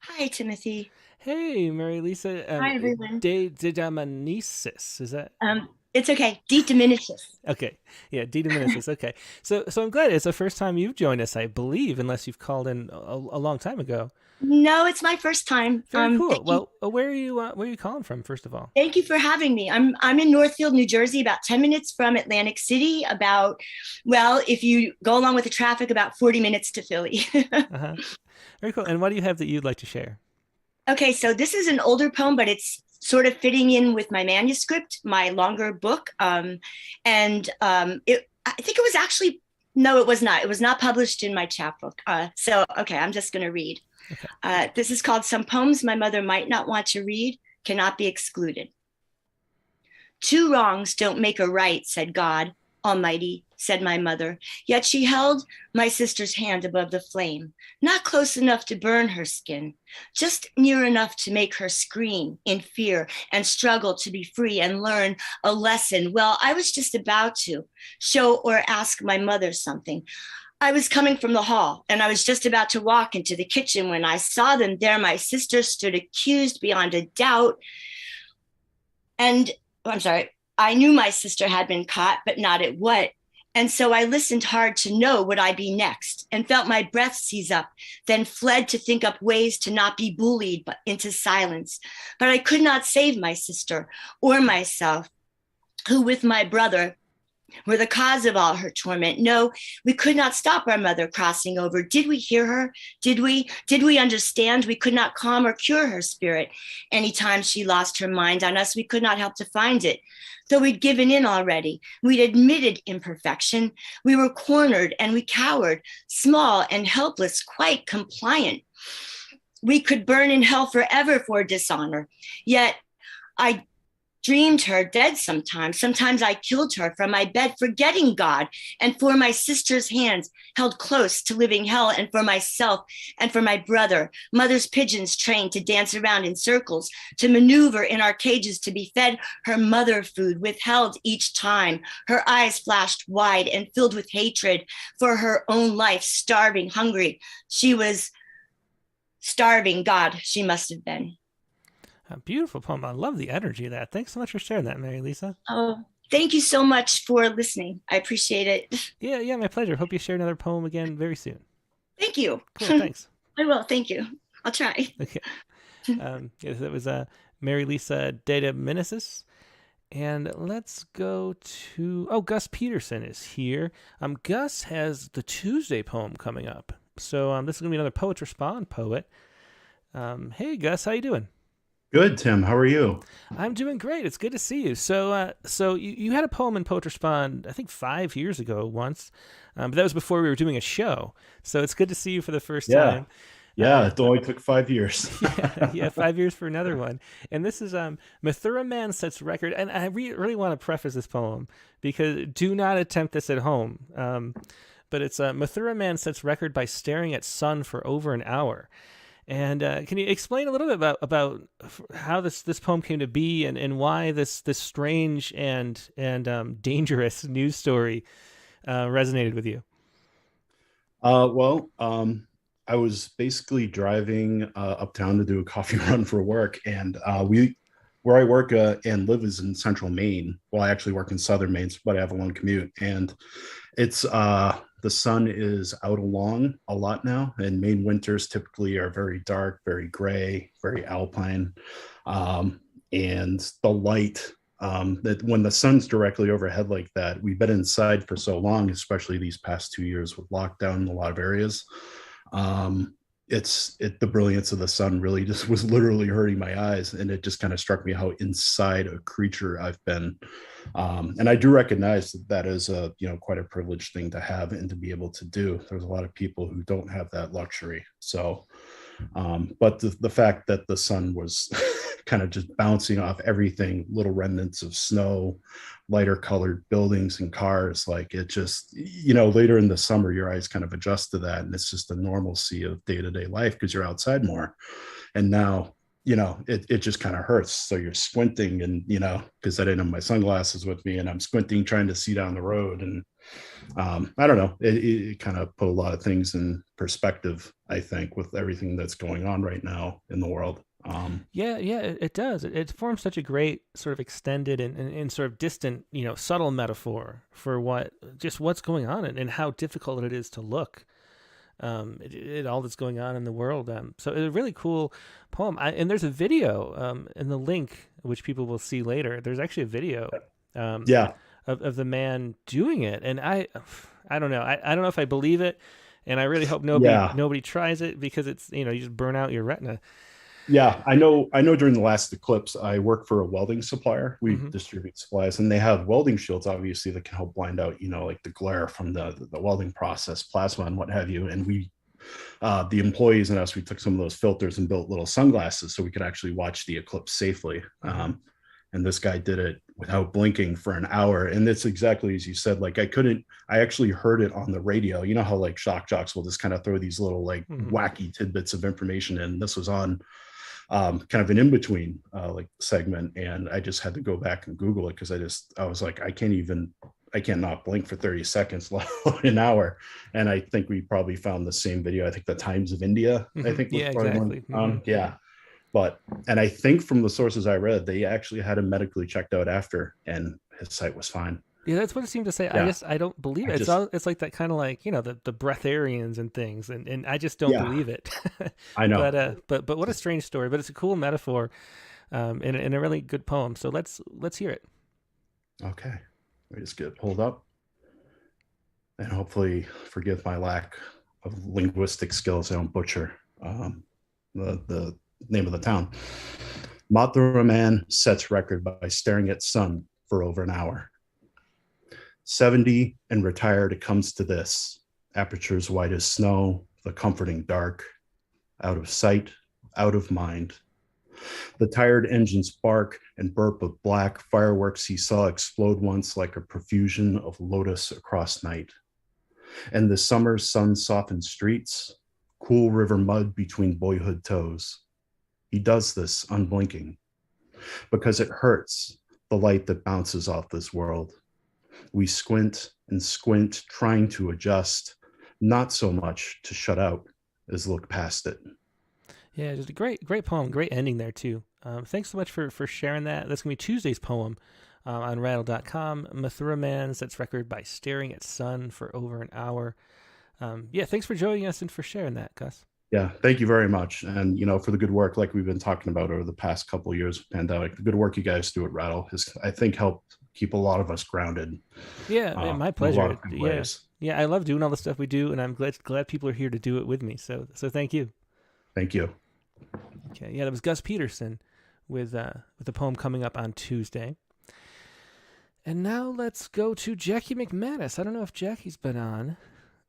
Hi, Timothy. Hey, Mary Lisa. Hi, everyone. De diminutis, is that? It's okay. De diminutis. Okay, yeah, de diminutis. Okay, so I'm glad it's the first time you've joined us, I believe, unless you've called in a long time ago. No, it's my first time. Very cool. Well, where are you calling from, first of all? Thank you for having me. I'm in Northfield, New Jersey, about 10 minutes from Atlantic City. If you go along with the traffic, about 40 minutes to Philly. Very cool. And what do you have that you'd like to share? Okay, so this is an older poem, but it's sort of fitting in with my manuscript, my longer book. I think it was actually, no, it was not. It was not published in my chapbook. I'm just going to read. Okay. This is called Some Poems My Mother Might Not Want to Read, Cannot Be Excluded. 2 wrongs don't make a right, said God Almighty, said my mother. Yet she held my sister's hand above the flame, not close enough to burn her skin, just near enough to make her scream in fear and struggle to be free and learn a lesson. Well, I was just about to show or ask my mother something. I was coming from the hall and I was just about to walk into the kitchen when I saw them there. My sister stood accused beyond a doubt. I knew my sister had been caught, but not at what. And so I listened hard to know would I be next and felt my breath seize up, then fled to think up ways to not be bullied but into silence. But I could not save my sister or myself, who with my brother were the cause of all her torment. No, we could not stop our mother crossing over. Did we hear her? Did we understand? We could not calm or cure her spirit. Anytime she lost her mind on us, we could not help to find it. Though we'd given in already, we'd admitted imperfection. We were cornered and we cowered, small and helpless, quite compliant. We could burn in hell forever for dishonor. Yet I dreamed her dead sometimes. Sometimes I killed her from my bed, forgetting God, and for my sister's hands held close to living hell, and for myself and for my brother, mother's pigeons trained to dance around in circles, to maneuver in our cages, to be fed her mother food, withheld each time. Her eyes flashed wide and filled with hatred for her own life, starving, hungry. She was starving. God, she must have been. A beautiful poem. I love the energy of that. Thanks so much for sharing that, Mary Lisa. Oh, thank you so much for listening. I appreciate it. Yeah, my pleasure. Hope you share another poem again very soon. Thank you. Cool, thanks. I will. Thank you. I'll try. Okay. That was Mary Lisa de diminutis. And let's go to... Gus Peterson is here. Gus has the Tuesday poem coming up. So this is going to be another Poets Respond poet. Hey, Gus, how you doing? Good, Tim. How are you? I'm doing great. It's good to see you. So you had a poem in Poet Respond, I think 5 years ago once, but that was before we were doing a show. So it's good to see you for the first time. Yeah, it only took 5 years. yeah, 5 years for another one. And this is Mathura Man sets record. And I really want to preface this poem because do not attempt this at home. But it's Mathura Man sets record by staring at sun for over an hour. And can you explain a little bit about how this poem came to be and why this strange and dangerous news story resonated with you? I was basically driving uptown to do a coffee run for work, and where I work and live is in central Maine. Well, I actually work in southern Maine, but I have a long commute, and it's the sun is out a lot now, and Maine winters typically are very dark, very gray, very alpine, and the light that when the sun's directly overhead like that, we've been inside for so long, especially these past 2 years with lockdown in a lot of areas. The brilliance of the sun really just was literally hurting my eyes, and it just kind of struck me how inside a creature I've been. And I do recognize that is quite a privileged thing to have and to be able to do. There's a lot of people who don't have that luxury. So, but the fact that the sun was kind of just bouncing off everything, little remnants of snow, lighter colored buildings and cars. Like it just, later in the summer, your eyes kind of adjust to that. And it's just the normalcy of day-to-day life because you're outside more. And now, it just kind of hurts. So you're squinting and, because I didn't have my sunglasses with me and I'm squinting, trying to see down the road. And I don't know, it kind of put a lot of things in perspective, I think, with everything that's going on right now in the world. Yeah, it does. It forms such a great sort of extended and sort of distant, subtle metaphor for what's going on and how difficult it is to look at all that's going on in the world. So it's a really cool poem. And there's a video in the link, which people will see later. There's actually a video of the man doing it. And I don't know. I don't know if I believe it. And I really hope nobody tries it because it's, you just burn out your retina. Yeah, I know during the last eclipse, I work for a welding supplier. We distribute supplies and they have welding shields, obviously, that can help blind out, like the glare from the welding process, plasma and what have you. And we, the employees and us, we took some of those filters and built little sunglasses so we could actually watch the eclipse safely. And this guy did it without blinking for an hour. And it's exactly as you said, like I actually heard it on the radio. You know how like shock jocks will just kind of throw these little like wacky tidbits of information in. This was on kind of an in-between like segment, and I just had to go back and Google it because I was like, I can't not blink for 30 seconds, let alone an hour. And I think we probably found the same video. I think the Times of India, I think was exactly. And I think from the sources I read, they actually had him medically checked out after, and his sight was fine. Yeah, that's what it seemed to say. Yeah. I don't believe it. It's like that kind of like, the breatharians and things. And I just don't believe it. I know. But what a strange story. But it's a cool metaphor and a really good poem. So let's hear it. Okay. Let me just get it pulled up. And hopefully forgive my lack of linguistic skills. I don't butcher the name of the town. Mathura man sets record by staring at sun for over an hour. 70 and retired, it comes to this. Apertures white as snow, the comforting dark. Out of sight, out of mind. The tired engines bark and burp of black fireworks he saw explode once like a profusion of lotus across night. And the summer's sun softened streets, cool river mud between boyhood toes. He does this unblinking because it hurts, the light that bounces off this world. We squint and squint, trying to adjust, not so much to shut out as look past it. Yeah, just a great poem, great ending there too. Thanks so much for sharing that. That's gonna be Tuesday's poem on rattle.com. Mathura man sets record by staring at sun for over an hour. Thanks for joining us and for sharing that, Gus. Yeah, thank you very much. And, for the good work, like we've been talking about over the past couple of years of pandemic, the good work you guys do at Rattle has, I think, helped keep a lot of us grounded. Yeah, my pleasure. Yeah, I love doing all the stuff we do, and I'm glad people are here to do it with me. So thank you. Thank you. Okay, yeah, that was Gus Peterson with the poem coming up on Tuesday. And now let's go to Jackie McManus. I don't know if Jackie's been on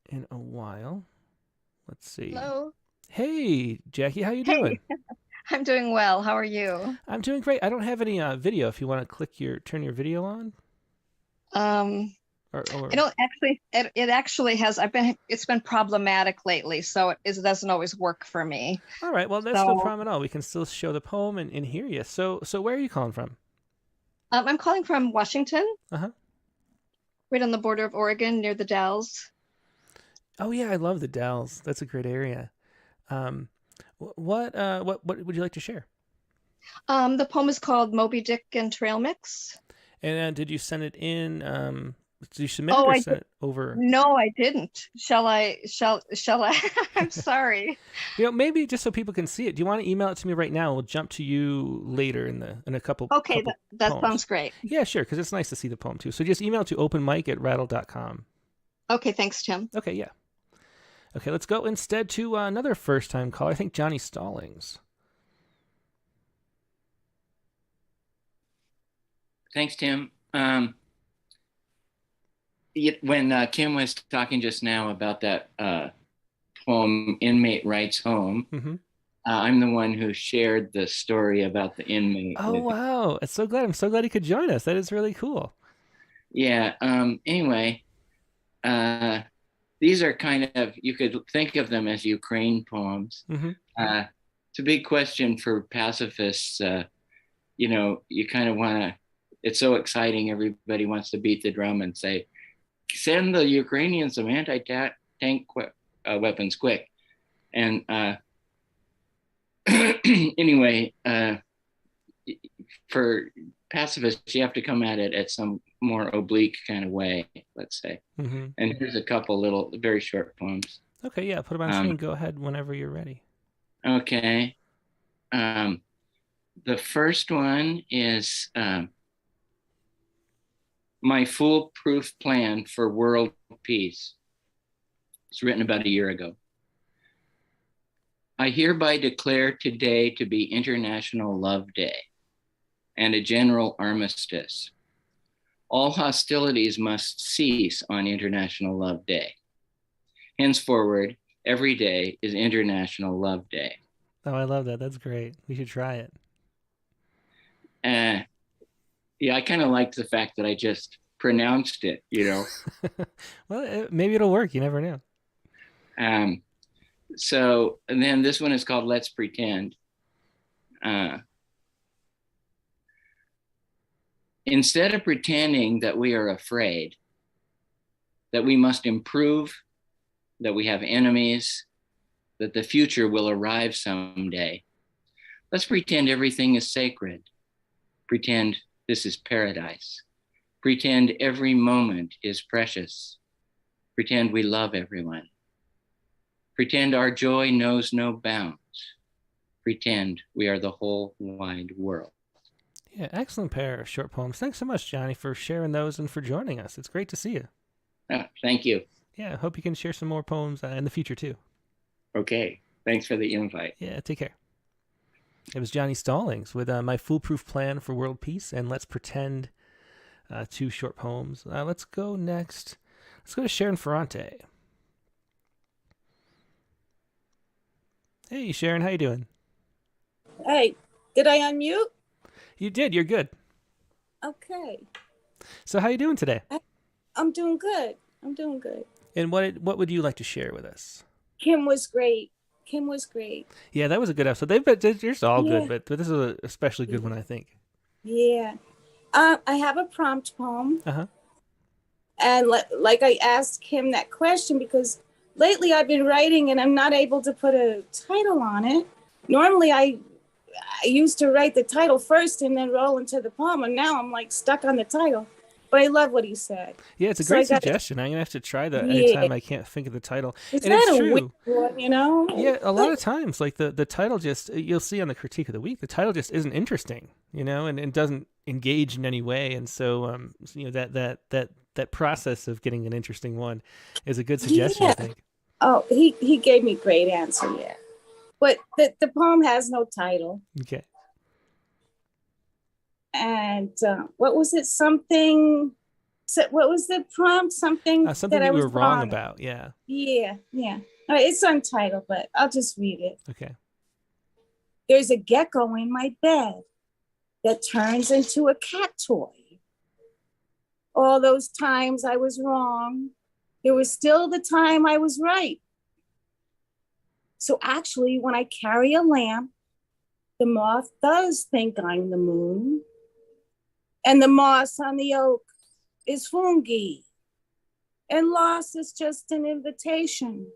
in a while. Let's see. Hello. Hey, Jackie, how you doing? I'm doing well. How are you? I'm doing great. I don't have any video. If you want to turn your video on. I don't actually. It actually has. It's been problematic lately, so it doesn't always work for me. All right. Well, that's no problem at all. We can still show the poem and hear you. So where are you calling from? I'm calling from Washington. Right on the border of Oregon, near the Dalles. Oh yeah, I love the Dalles. That's a great area. What would you like to share? The poem is called Moby Dick and Trail Mix. And did you send it in? Did you submit it or send it over? No, I didn't. Shall I? I'm sorry. Maybe just so people can see it. Do you want to email it to me right now? We'll jump to you later in a couple. Okay, that poems. Sounds great. Yeah, sure, because it's nice to see the poem too. So just email it to openmic@rattle.com. Okay, thanks, Tim. Okay, yeah. Okay, let's go instead to another first-time caller. I think Johnny Stallings. Thanks, Tim. When Kim was talking just now about that poem, Inmate Writes Home, I'm the one who shared the story about the inmate. Oh, wow. I'm so glad he could join us. That is really cool. Yeah. Anyway, these are kind of, you could think of them as Ukraine poems. Mm-hmm. It's a big question for pacifists. You kind of want to, it's so exciting. Everybody wants to beat the drum and say, send the Ukrainians some anti-tank weapons quick. And anyway, for pacifists, you have to come at it at some more oblique kind of way, let's say. Mm-hmm. And here's a couple little, very short poems. Okay, yeah, put them on screen. Go ahead whenever you're ready. Okay. The first one is My Foolproof Plan for World Peace. It's written about a year ago. I hereby declare today to be International Love Day and a general armistice. All hostilities must cease on International Love Day. Henceforward, every day is International Love Day. Oh, I love that. That's great. We should try it. Yeah, I kind of liked the fact that I just pronounced it, Well, maybe it'll work. You never know. So, and then this one is called Let's Pretend. Instead of pretending that we are afraid, that we must improve, that we have enemies, that the future will arrive someday, let's pretend everything is sacred. Pretend this is paradise. Pretend every moment is precious. Pretend we love everyone. Pretend our joy knows no bounds. Pretend we are the whole wide world. Yeah, excellent pair of short poems. Thanks so much, Johnny, for sharing those and for joining us. It's great to see you. Oh, thank you. Yeah, I hope you can share some more poems in the future, too. Okay. Thanks for the invite. Yeah, take care. It was Johnny Stallings with My Foolproof Plan for World Peace and Let's Pretend, 2 short poems. Let's go next. Let's go to Sharon Ferrante. Hey, Sharon, how you doing? Hey, did I unmute? You did. You're good. Okay. So how you doing today? I'm doing good. I'm doing good. And what would you like to share with us? Kim was great. Kim was great. Yeah, that was a good episode. They're just all good, but this is an especially good one, I think. Yeah. I have a prompt poem. Uh-huh. And like I asked Kim that question because lately I've been writing and I'm not able to put a title on it. Normally I used to write the title first and then roll into the poem, and now I'm like stuck on the title. But I love what he said. Yeah, it's a great suggestion. I'm gonna have to try that anytime I can't think of the title. And it's true. Weird, Yeah, a lot of times, like the title just, you'll see on the critique of the week, the title just isn't interesting, and doesn't engage in any way. And so, that process of getting an interesting one is a good suggestion, I think. Oh, he gave me a great answer, yeah. But the poem has no title. Okay. And what was it? What was the prompt? Something that I was wrong about. Yeah. Yeah. It's untitled, but I'll just read it. Okay. There's a gecko in my bed that turns into a cat toy. All those times I was wrong, there was still the time I was right. So actually, when I carry a lamp, the moth does think I'm the moon. And the moss on the oak is fungi. And loss is just an invitation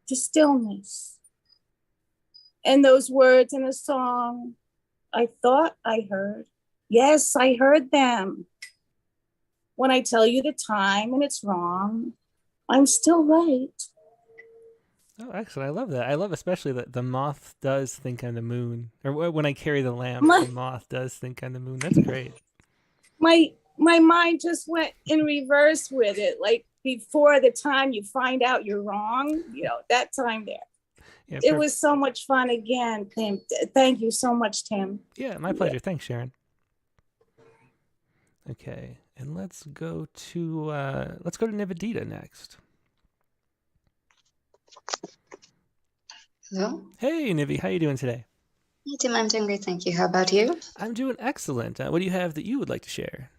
to stillness. And those words in a song, I thought I heard. Yes, I heard them. When I tell you the time and it's wrong, I'm still right. Oh, excellent. I love that. I love especially that the moth does think I'm the moon. Or when I carry the lamp, the moth does think I'm the moon. That's great. My mind just went in reverse with it. Like before the time you find out you're wrong, that time there. Yeah, it was so much fun again, Tim. Thank you so much, Tim. Yeah, my pleasure. Thanks, Sharon. Okay, and let's go to Nivedita next. Hello. Hey, Nivi, how you doing today? Hey, Tim. I'm doing great. Thank you. How about you? I'm doing excellent. What do you have that you would like to share?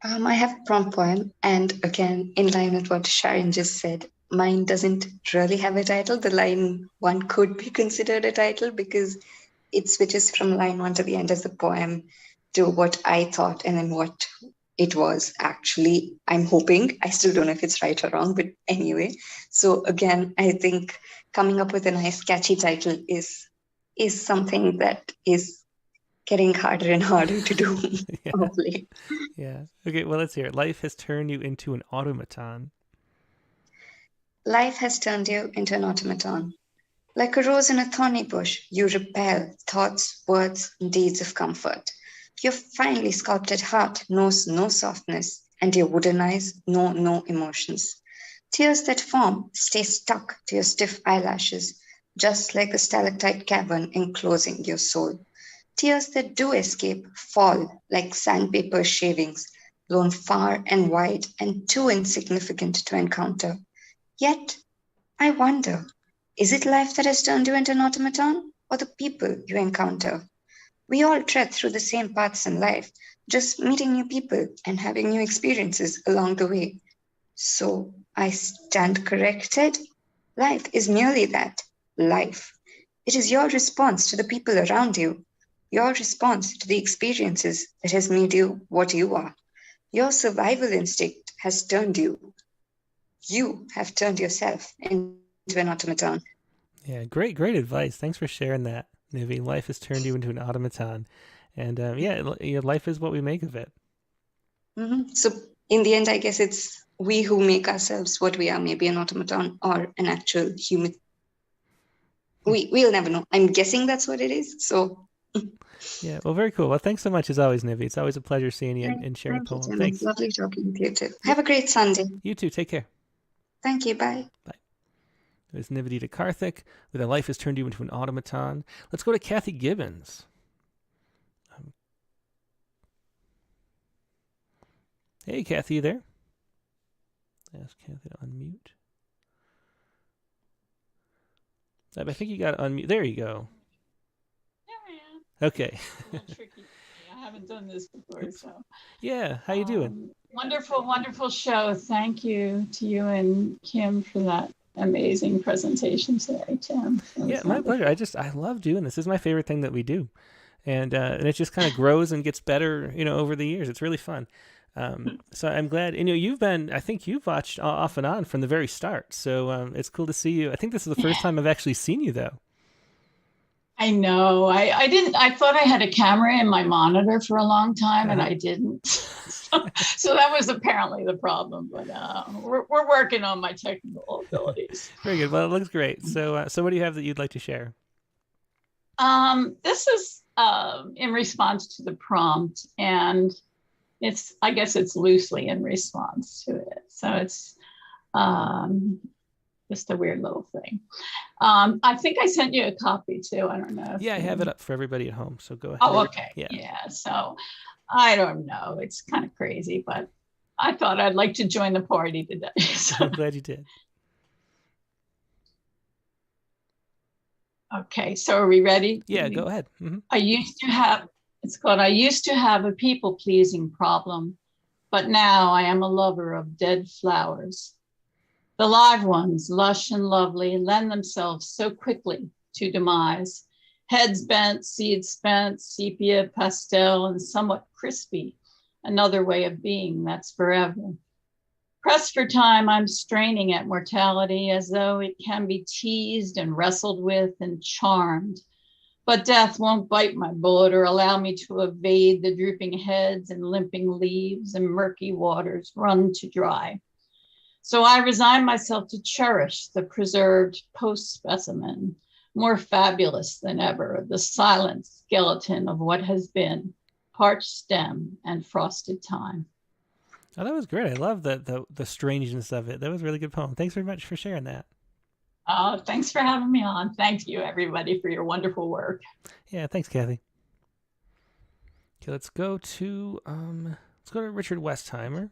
I have a prompt poem, and again, in line with what Sharon just said, mine doesn't really have a title. The line one could be considered a title because it switches from line one to the end of the poem to what I thought and then what it was actually. I'm hoping. I still don't know if it's right or wrong, but anyway. So again, I think coming up with a nice, catchy title is something that is getting harder and harder to do. Yeah. Hopefully. Yeah. Okay, well, let's hear it. Life has turned you into an automaton. Life has turned you into an automaton. Like a rose in a thorny bush, you repel thoughts, words, and deeds of comfort. Your finely sculpted heart knows no softness, and your wooden eyes know no emotions. Tears that form stay stuck to your stiff eyelashes, just like the stalactite cavern enclosing your soul. Tears that do escape fall like sandpaper shavings, blown far and wide and too insignificant to encounter. Yet, I wonder, is it life that has turned you into an automaton, or the people you encounter? We all tread through the same paths in life, just meeting new people and having new experiences along the way. So, I stand corrected? Life is merely that, life. It is your response to the people around you, your response to the experiences that has made you what you are. Your survival instinct has turned you. You have turned yourself into an automaton. Yeah, great advice. Thanks for sharing that, Nivi. Life has turned you into an automaton. And life is what we make of it. Mm-hmm. So in the end, I guess it's we who make ourselves what we are, maybe an automaton or an actual human. We'll never know. I'm guessing that's what it is. So yeah, well, very cool. Well, thanks so much as always, Nivi. It's always a pleasure seeing you and sharing a poem. Thanks. Lovely talking with you too. Have a great Sunday. You too. Take care. Thank you. Bye. Bye. It was Nivedita Karthik with A Life Has Turned You Into an Automaton. Let's go to Kathy Gibbons. Hey, Kathy, you there? Ask Kathy to unmute. I think you got to unmute. There you go. There I am. Okay. Tricky. I haven't done this before, so. Yeah, how you doing? Wonderful show. Thank you to you and Kim for that amazing presentation today, Tim. Yeah, my pleasure. I love doing this. This is my favorite thing that we do, and it just kind of grows and gets better, over the years. It's really fun. So I'm glad. I think you've watched off and on from the very start. So it's cool to see you. I think this is the first time I've actually seen you, though. I know. I didn't. I thought I had a camera in my monitor for a long time, and I didn't. so that was apparently the problem. But we're working on my technical abilities. Very good. Well, it looks great. So what do you have that you'd like to share? This is in response to the prompt, and I guess it's loosely in response to it. So it's just a weird little thing. I think I sent you a copy too. I don't know. Yeah, I have it up for everybody at home. So go ahead. Oh, okay. Yeah. So I don't know. It's kind of crazy, but I thought I'd like to join the party today. So. I'm glad you did. Okay. So are we ready? Yeah, go ahead. Mm-hmm. It's called I used to have a people-pleasing problem, but now I am a lover of dead flowers. The live ones, lush and lovely, lend themselves so quickly to demise. Heads bent, seeds spent, sepia, pastel, and somewhat crispy, another way of being that's forever. Pressed for time, I'm straining at mortality as though it can be teased and wrestled with and charmed. But death won't bite my bullet or allow me to evade the drooping heads and limping leaves and murky waters run to dry. So I resign myself to cherish the preserved post-specimen, more fabulous than ever, the silent skeleton of what has been, parched stem and frosted time. Oh, that was great. I love the strangeness of it. That was a really good poem. Thanks very much for sharing that. Oh, thanks for having me on. Thank you, everybody, for your wonderful work. Yeah, thanks, Kathy. Okay, let's go to Richard Westheimer.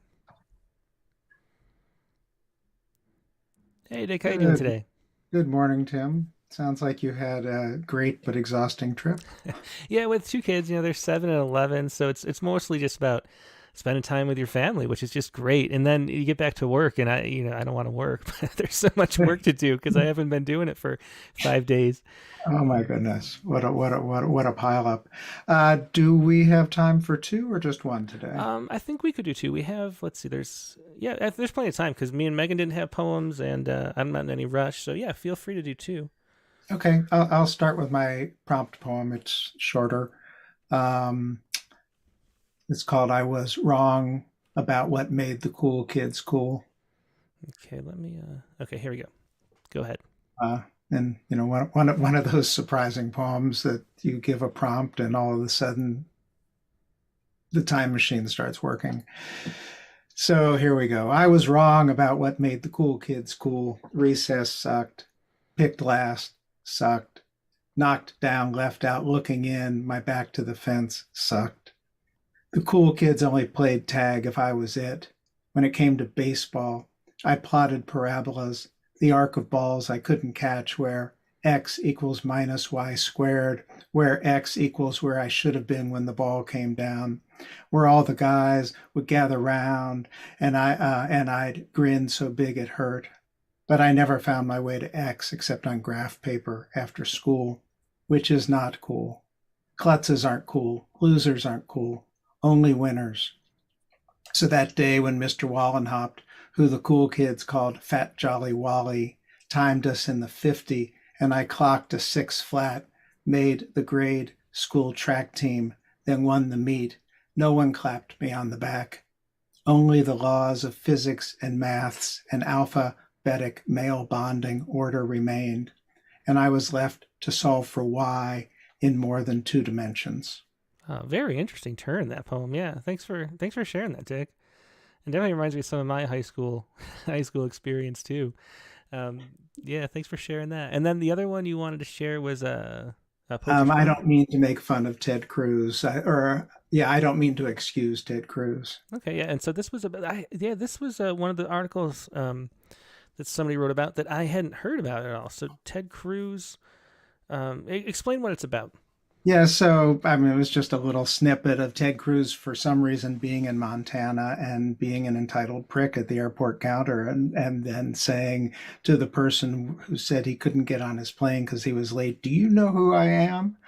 Hey, Dick, how you doing today? Good morning, Tim. Sounds like you had a great but exhausting trip. Yeah, with two kids, they're 7 and 11, so it's mostly just about spending time with your family, which is just great. And then you get back to work, and I don't want to work, but there's so much work to do because I haven't been doing it for 5 days. Oh my goodness. What a pile up. Do we have time for two or just one today? I think we could do two. We have, let's see, there's plenty of time because me and Megan didn't have poems, and I'm not in any rush. So yeah, feel free to do two. Okay, I'll start with my prompt poem. It's shorter. Um, it's called I Was Wrong About What Made the Cool Kids Cool. Okay, okay, here we go. Go ahead. And one of those surprising poems that you give a prompt and all of a sudden the time machine starts working. So here we go. I was wrong about what made the cool kids cool. Recess sucked. Picked last sucked. Knocked down, left out, looking in. My back to the fence sucked. The cool kids only played tag if I was it. When it came to baseball, I plotted parabolas, the arc of balls I couldn't catch, where x equals minus y squared, where x equals where I should have been when the ball came down, where all the guys would gather round and I'd grin so big it hurt. But I never found my way to X except on graph paper after school, which is not cool. Klutzes aren't cool. Losers aren't cool. Only winners. So that day when Mr. Wallenhopt, who the cool kids called Fat Jolly Wally, timed us in the 50 and I clocked a 6 flat, made the grade school track team, then won the meet, no one clapped me on the back. Only the laws of physics and maths and alphabetic male bonding order remained, and I was left to solve for Y in more than 2 dimensions. Very interesting turn, that poem. Yeah, thanks for sharing that, Dick. And definitely reminds me of some of my high school experience too. Yeah, thanks for sharing that. And then the other one you wanted to share was a I don't mean to make fun of Ted Cruz, I don't mean to excuse Ted Cruz. Okay, yeah, and so this was this was one of the articles that somebody wrote about that I hadn't heard about at all. So Ted Cruz, explain what it's about. Yeah, so it was just a little snippet of Ted Cruz for some reason being in Montana and being an entitled prick at the airport counter and then saying to the person who said he couldn't get on his plane because he was late, "Do you know who I am?"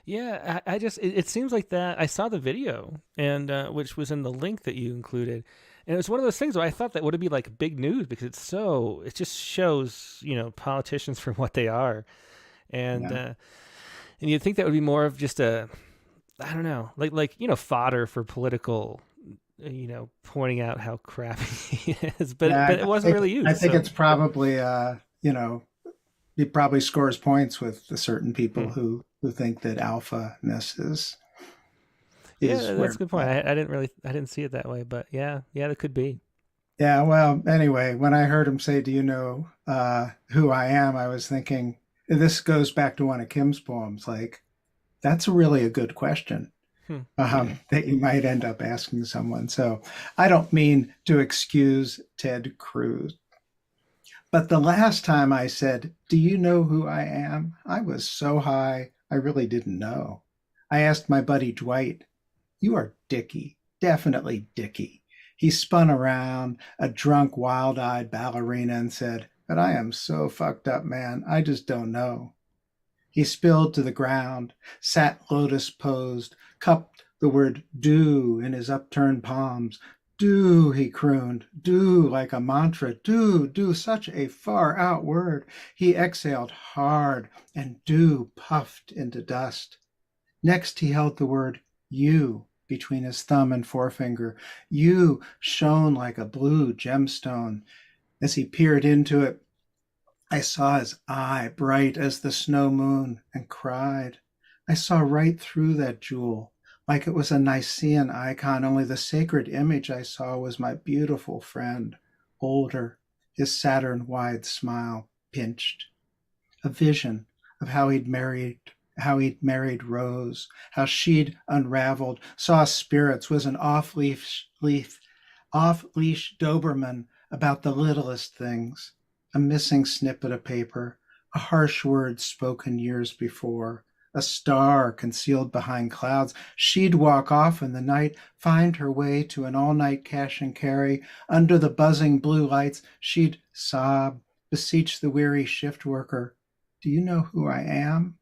Yeah, I just, it seems like that. I saw the video, and which was in the link that you included. And it was one of those things where I thought that would be like big news because it just shows, politicians for what they are. And, and you'd think that would be more of just I don't know, like fodder for political, pointing out how crappy he is, but it wasn't really used. I think it's probably, he probably scores points with certain people who think that alpha-ness is yeah, that's a good point. I didn't see it that way, but yeah, that could be. Yeah, well, anyway, when I heard him say, "Do you know who I am?" I was thinking, this goes back to one of Kim's poems. Like, that's really a good question that you might end up asking someone. So I don't mean to excuse Ted Cruz. But the last time I said, "Do you know who I am?" I was so high, I really didn't know. I asked my buddy Dwight, "You are Dickie, definitely Dickie." He spun around, a drunk, wild-eyed ballerina, and said, "But I am so fucked up, man. I just don't know." He spilled to the ground, sat lotus posed, cupped the word "do" in his upturned palms. "Do," he crooned, "do," like a mantra. "Do," such a far out word. He exhaled hard, and "do" puffed into dust. Next he held the word "you" between his thumb and forefinger. "You" shone like a blue gemstone. As he peered into it, I saw his eye bright as the snow moon and cried. I saw right through that jewel, like it was a Nicene icon, only the sacred image I saw was my beautiful friend, older, his Saturn-wide smile pinched. A vision of how he'd married Rose, how she'd unraveled, saw spirits, was an off-leash Doberman about the littlest things. a missing snippet of paper, a harsh word spoken years before, a star concealed behind clouds. She'd walk off in the night, find her way to an all-night cash and carry. Under the buzzing blue lights, she'd sob, beseech the weary shift worker. Do you know who I am?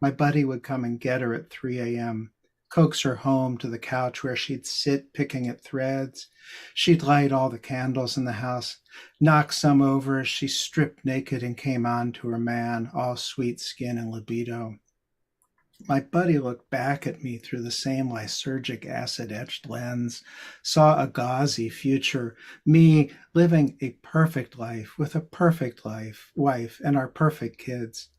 My buddy would come and get her at 3 a.m., coax her home to the couch where she'd sit picking at threads. She'd light all the candles in the house, knock some over as she stripped naked and came on to her man, all sweet skin and libido. My buddy looked back at me through the same lysergic acid-etched lens, saw a gauzy future, me living a perfect life with a perfect wife and our perfect kids.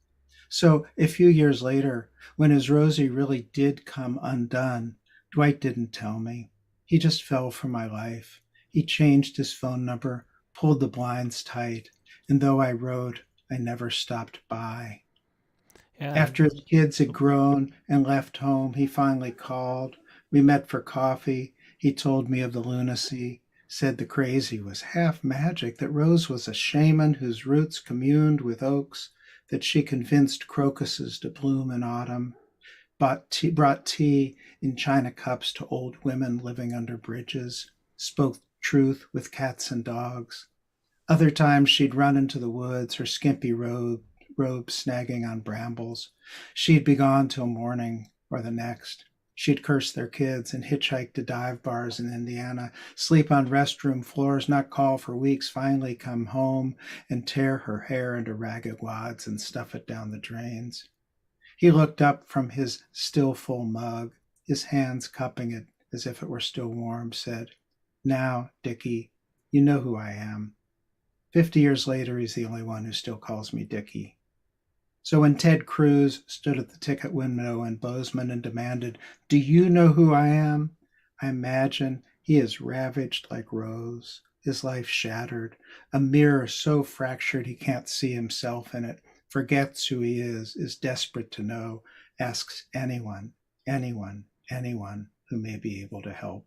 So a few years later, when his Rosie really did come undone, Dwight didn't tell me. He just fell for my life. He changed his phone number, pulled the blinds tight, and though I wrote, I never stopped by. Yeah. After his kids had grown and left home, he finally called. We met for coffee. He told me of the lunacy, said the crazy was half magic, that Rose was a shaman whose roots communed with oaks, that she convinced crocuses to bloom in autumn, brought tea in china cups to old women living under bridges, spoke truth with cats and dogs. Other times she'd run into the woods, her skimpy robe snagging on brambles. She'd be gone till morning or the next. She'd curse their kids and hitchhike to dive bars in Indiana, sleep on restroom floors, not call for weeks, finally come home and tear her hair into ragged wads and stuff it down the drains. He looked up from his still full mug, his hands cupping it as if it were still warm, said, "Now, Dickie, you know who I am." 50 years later, he's the only one who still calls me Dickie. So when Ted Cruz stood at the ticket window in Bozeman and demanded, "Do you know who I am?" I imagine he is ravaged like Rose, his life shattered, a mirror so fractured he can't see himself in it, forgets who he is desperate to know, asks anyone who may be able to help.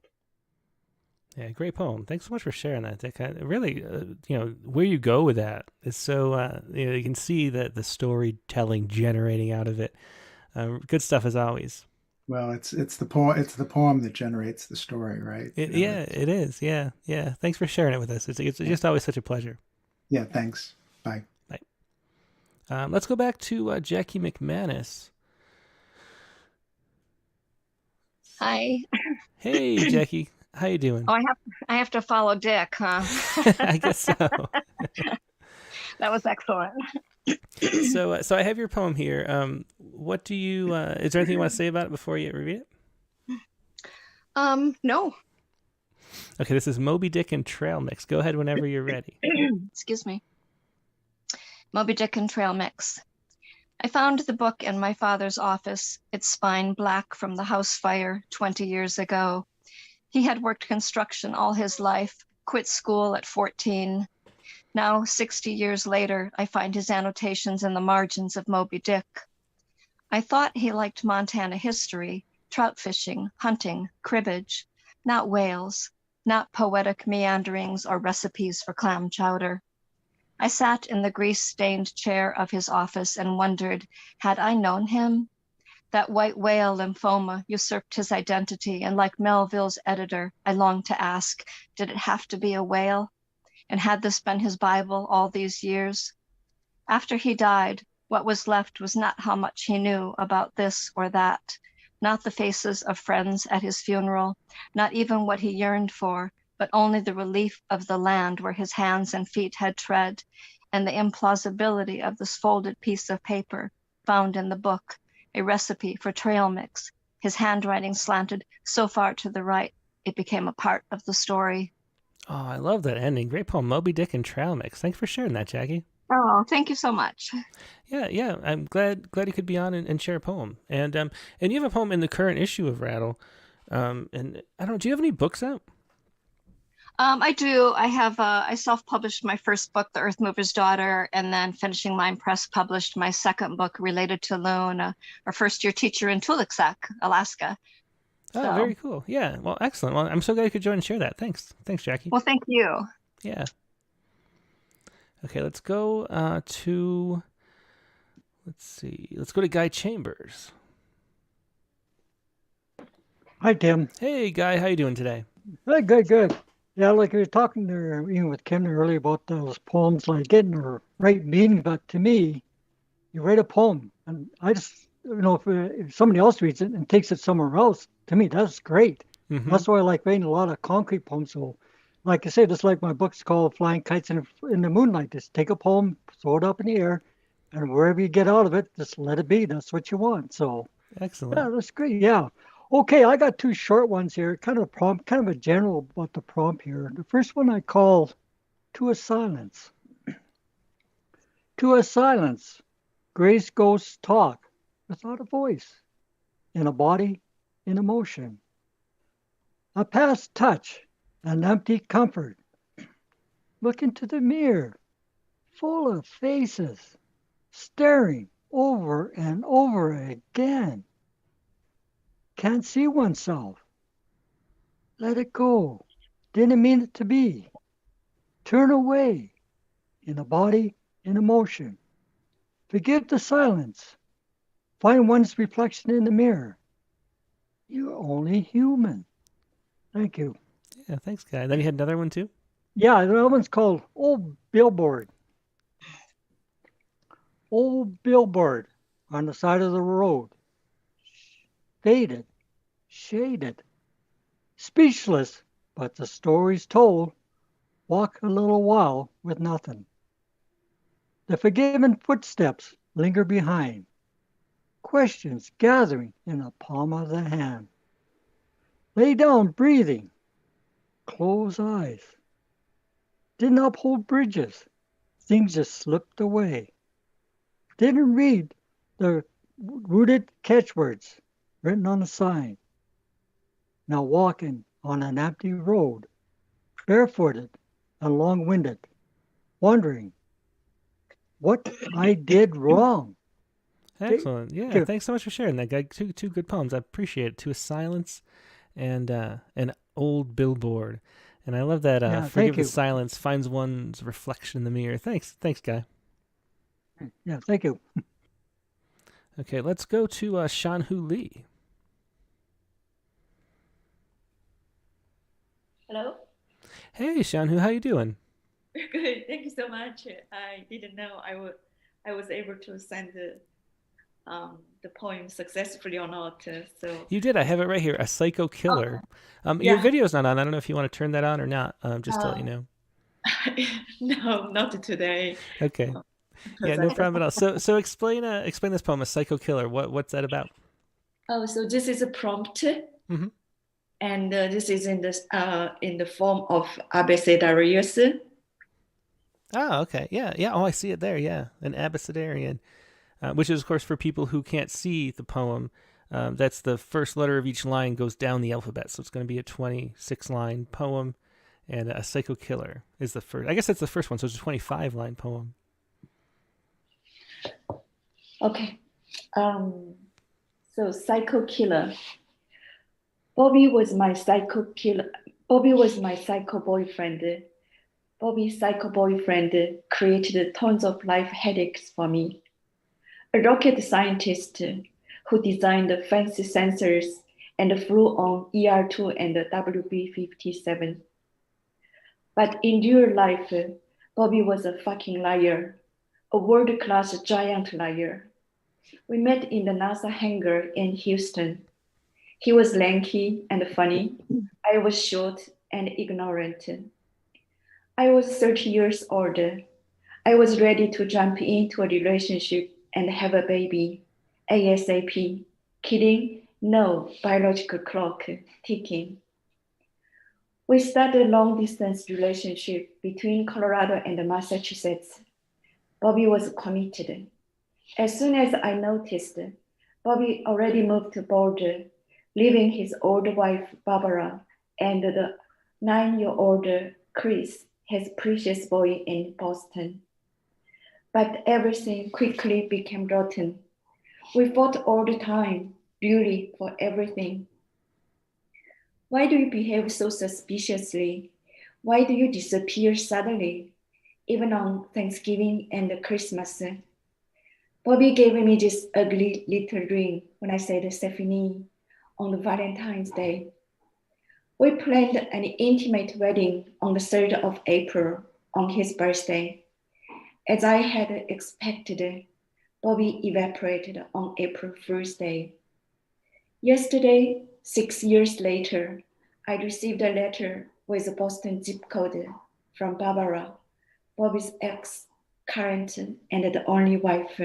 Yeah, great poem. Thanks so much for sharing that, Dick. Really, where you go with that is so, you can see that the storytelling generating out of it. Good stuff as always. Well, it's the poem that generates the story, right? It is. Yeah. Thanks for sharing it with us. It's just always such a pleasure. Yeah, thanks. Bye. Let's go back to Jackie McManus. Hi. Hey, Jackie. How you doing? Oh, I have to follow Dick, huh? I guess so. That was excellent. So I have your poem here. What do you? Is there anything you want to say about it before you read it? No. Okay, this is Moby Dick and Trail Mix. Go ahead whenever you're ready. Excuse me. Moby Dick and Trail Mix. I found the book in my father's office, its spine black from the house fire 20 years ago. He had worked construction all his life, quit school at 14. Now, 60 years later, I find his annotations in the margins of Moby Dick. I thought he liked Montana history, trout fishing, hunting, cribbage, not whales, not poetic meanderings or recipes for clam chowder. I sat in the grease-stained chair of his office and wondered, had I known him? That white whale lymphoma usurped his identity, and like Melville's editor, I longed to ask, did it have to be a whale? And had this been his Bible all these years? After he died, what was left was not how much he knew about this or that, not the faces of friends at his funeral, not even what he yearned for, but only the relief of the land where his hands and feet had tread, and the implausibility of this folded piece of paper found in the book, a recipe for trail mix. His handwriting slanted so far to the right, it became a part of the story. Oh, I love that ending. Great poem, Moby Dick and Trail Mix. Thanks for sharing that, Jackie. Oh, thank you so much. Yeah. I'm glad you could be on and share a poem. And you have a poem in the current issue of Rattle. And I don't know, do you have any books out? I do. I self-published my first book, The Earth Mover's Daughter, and then Finishing Line Press published my second book related to Loon, our first-year teacher in Tulaksak, Alaska. Oh, so. Very cool. Yeah. Well, excellent. Well, I'm so glad you could join and share that. Thanks, Jackie. Well, thank you. Yeah. Okay, let's go to, let's see, let's go to Guy Chambers. Hi, Tim. Hey, Guy, how you doing today? Hey, good. Yeah, like we were talking there, even with Kim earlier about those poems, like getting the right meaning. But to me, you write a poem, and I just, if somebody else reads it and takes it somewhere else, to me, that's great. Mm-hmm. That's why I like writing a lot of concrete poems. So, like I say, just like my book's called Flying Kites in the Moonlight, just take a poem, throw it up in the air, and wherever you get out of it, just let it be. That's what you want. So, excellent. Yeah, that's great. Yeah. Okay, I got two short ones here, kind of a prompt, kind of a general about the prompt here. The first one I call To a Silence. To a silence, grace ghosts talk without a voice, in a body, in emotion. A past touch, an empty comfort. Look into the mirror, full of faces, staring over and over again. Can't see oneself. Let it go. Didn't mean it to be. Turn away. In a body, in emotion. Forgive the silence. Find one's reflection in the mirror. You're only human. Thank you. Yeah, thanks, Guy. Then you had another one too? Yeah, the other one's called Old Billboard. Old billboard on the side of the road. Faded, shaded, speechless, but the story's told. Walk a little while with nothing. The forgiven footsteps linger behind. Questions gathering in the palm of the hand. Lay down breathing. Close eyes. Didn't uphold bridges. Things just slipped away. Didn't read the rooted catchwords written on a sign. Now walking on an empty road, barefooted and long-winded, wondering what I did wrong. Excellent. Yeah, thanks so much for sharing that, Guy. Two good poems. I appreciate it. To a Silence and an Old Billboard. And I love that forgive the silence, finds one's reflection in the mirror. Thanks, Guy. Yeah, thank you. Okay, let's go to Shanhu Lee. Hello. Hey, Shanhu, how you doing? Good. Thank you so much. I didn't know I was able to send the poem successfully or not. So you did. I have it right here. A Psycho Killer. Your video's not on. I don't know if you want to turn that on or not. Just to let you know. No, not today. Okay. Yeah, no problem at all. So explain this poem, A Psycho Killer. What's that about? Oh, so this is a prompt, and this is in the form of abecedarius. Oh, okay. Yeah. Oh, I see it there. Yeah, an abecedarian, which is, of course, for people who can't see the poem. That's the first letter of each line goes down the alphabet, so it's going to be a 26-line poem, and A Psycho Killer is the first. I guess that's the first one, so it's a 25-line poem. Okay. So Psycho Killer. Bobby was my psycho killer. Bobby was my psycho boyfriend. Bobby's psycho boyfriend created tons of life headaches for me. A rocket scientist who designed fancy sensors and flew on ER-2 and WB-57. But in real life, Bobby was a fucking liar, a world-class giant liar. We met in the NASA hangar in Houston. He was lanky and funny. I was short and ignorant. I was 30 years old. I was ready to jump into a relationship and have a baby, ASAP. Kidding? No, biological clock ticking. We started a long-distance relationship between Colorado and Massachusetts. Bobby was committed. As soon as I noticed, Bobby already moved to Boulder, leaving his old wife, Barbara, and the 9-year-old Chris, his precious boy, in Boston. But everything quickly became rotten. We fought all the time, really, for everything. Why do you behave so suspiciously? Why do you disappear suddenly? even on Thanksgiving and Christmas. Bobby gave me this ugly little ring when I said Stephanie on the Valentine's Day. We planned an intimate wedding on the 3rd of April on his birthday. As I had expected, Bobby evaporated on April Fool's Day. Yesterday, 6 years later, I received a letter with a Boston zip code from Barbara, Bobby's ex, current, and the only wife.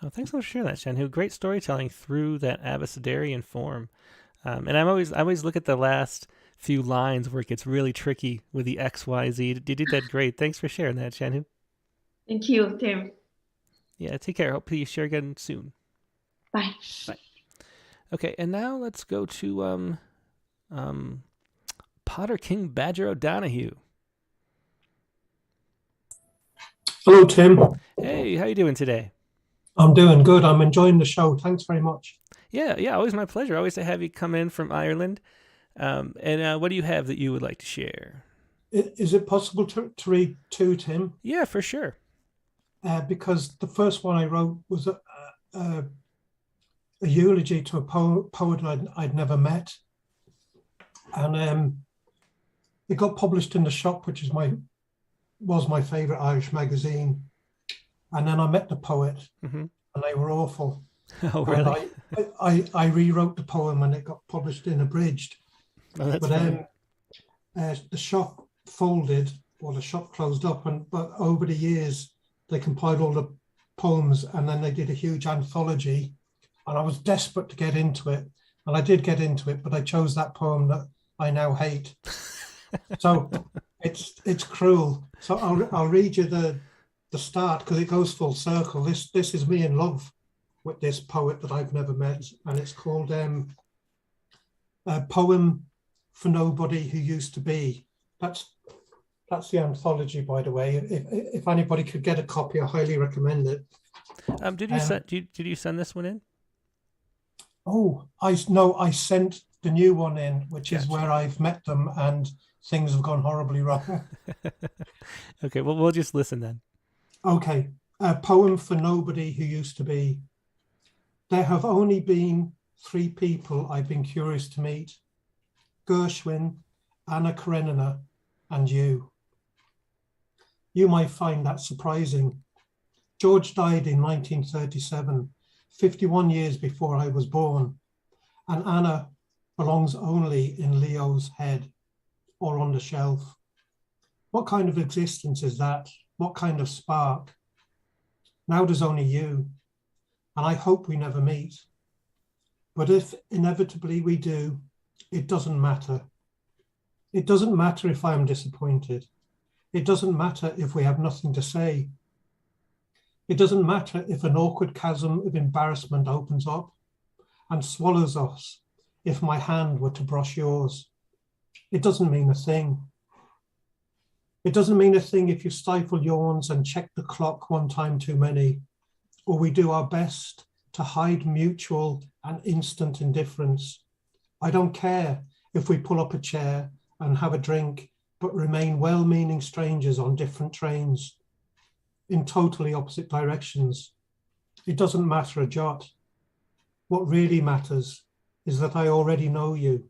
Oh, thanks so much for sharing that, Shanhu. Great storytelling through that abecedarian form. And I always look at the last few lines where it gets really tricky with the X, Y, Z. You did that great. Thanks for sharing that, Shanhu. Thank you, Tim. Yeah, take care. Hope you share again soon. Bye. Bye. Okay, and now let's go to Potter King Badger O'Donoghue. Hello, Tim. Hey, how you doing today? I'm doing good. I'm enjoying the show. Thanks very much. Yeah, always my pleasure. Always to have you come in from Ireland. And what do you have that you would like to share? Is it possible to read two, Tim? Yeah, for sure. Because the first one I wrote was a eulogy to a poet I'd never met. And it got published in The Shop, which was my favourite Irish magazine. And then I met the poet, and they were awful. Oh, really? And I rewrote the poem, and it got published in Abridged. Oh, that's but then the shop folded, or the shop closed up, but over the years they compiled all the poems, and then they did a huge anthology. And I was desperate to get into it, and I did get into it, but I chose that poem that I now hate. So it's cruel. So I'll read you the start, because it goes full circle. This is me in love with this poet that I've never met, and it's called A Poem for Nobody Who Used to Be. That's the anthology, by the way. If anybody could get a copy, I highly recommend it. Did you send this one in? Oh, I sent the new one in, which is where I've met them, and things have gone horribly wrong. Okay, well, we'll just listen then. Okay, A Poem for Nobody Who Used to Be. There have only been 3 people I've been curious to meet: Gershwin, Anna Karenina, and you. You might find that surprising. George died in 1937, 51 years before I was born, and Anna belongs only in Leo's head or on the shelf. What kind of existence is that? What kind of spark? Now there's only you, and I hope we never meet. But if inevitably we do, it doesn't matter. It doesn't matter if I'm disappointed. It doesn't matter if we have nothing to say. It doesn't matter if an awkward chasm of embarrassment opens up and swallows us if my hand were to brush yours. It doesn't mean a thing. It doesn't mean a thing if you stifle yawns and check the clock one time too many, or we do our best to hide mutual and instant indifference. I don't care if we pull up a chair and have a drink, but remain well-meaning strangers on different trains in totally opposite directions. It doesn't matter a jot. What really matters is that I already know you.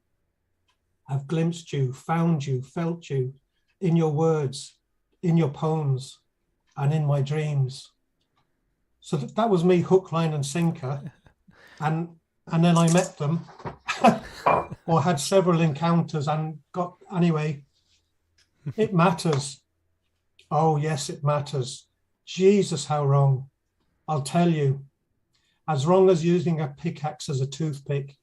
I've glimpsed you, found you, felt you in your words, in your poems, and in my dreams. So that was me, hook, line, and sinker. And then I met them, or had several encounters and anyway, it matters. Oh, yes, it matters. Jesus, how wrong. I'll tell you, as wrong as using a pickaxe as a toothpick,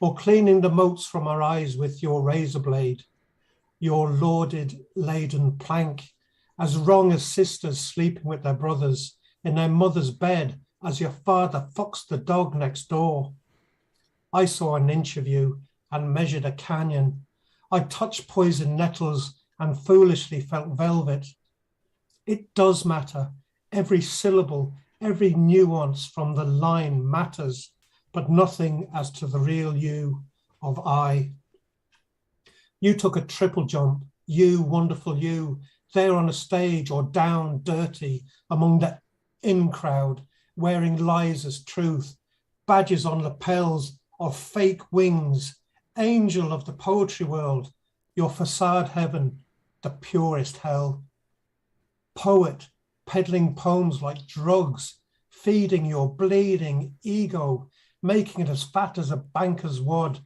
or cleaning the motes from our eyes with your razor blade, your lauded laden plank, as wrong as sisters sleeping with their brothers in their mother's bed as your father fucks the dog next door. I saw an inch of you and measured a canyon. I touched poison nettles and foolishly felt velvet. It does matter. Every syllable, every nuance from the line matters, but nothing as to the real you of I. You took a triple jump, you, wonderful you, there on a stage or down dirty among the in crowd, wearing lies as truth, badges on lapels of fake wings, angel of the poetry world, your facade heaven, the purest hell. Poet, peddling poems like drugs, feeding your bleeding ego, making it as fat as a banker's wad.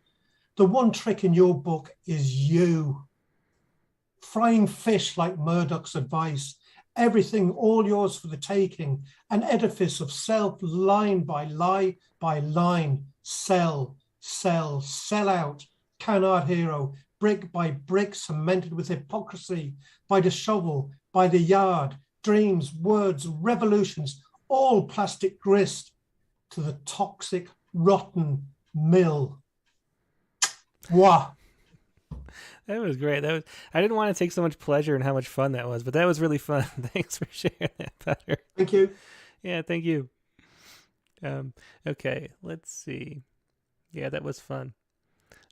The one trick in your book is you. Frying fish like Murdoch's advice, everything all yours for the taking, an edifice of self, line by line, sell out, canard hero, brick by brick, cemented with hypocrisy, by the shovel, by the yard, dreams, words, revolutions, all plastic grist to the toxic, rotten mill. Wah. That was great. I didn't want to take so much pleasure in how much fun that was, but that was really fun. Thanks for sharing that, Peter. Thank you. Yeah, thank you. Okay, let's see. Yeah, that was fun.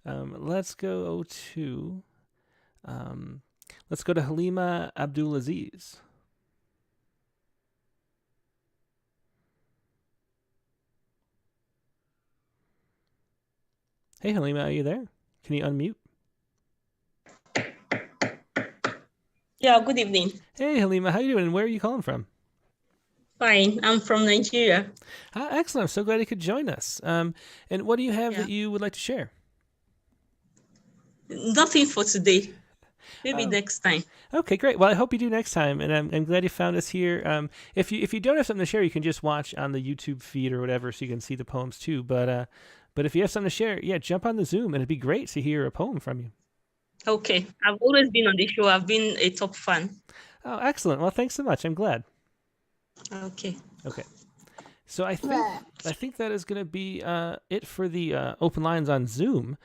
Let's go to Halima Abdulaziz. Hey, Halima, are you there? Can you unmute? Yeah, good evening. Hey, Halima, how you doing? And where are you calling from? Fine, I'm from Nigeria. Excellent. I'm so glad you could join us. And what do you have that you would like to share? Nothing for today. Maybe next time. Okay, great. Well, I hope you do next time, and I'm glad you found us here. If you don't have something to share, you can just watch on the YouTube feed or whatever, so you can see the poems too. But if you have something to share, yeah, jump on the Zoom, and it'd be great to hear a poem from you. Okay, I've always been on the show. I've been a top fan. Oh, excellent. Well, thanks so much. I'm glad. Okay. Okay. So I think that is going to be it for the open lines on Zoom.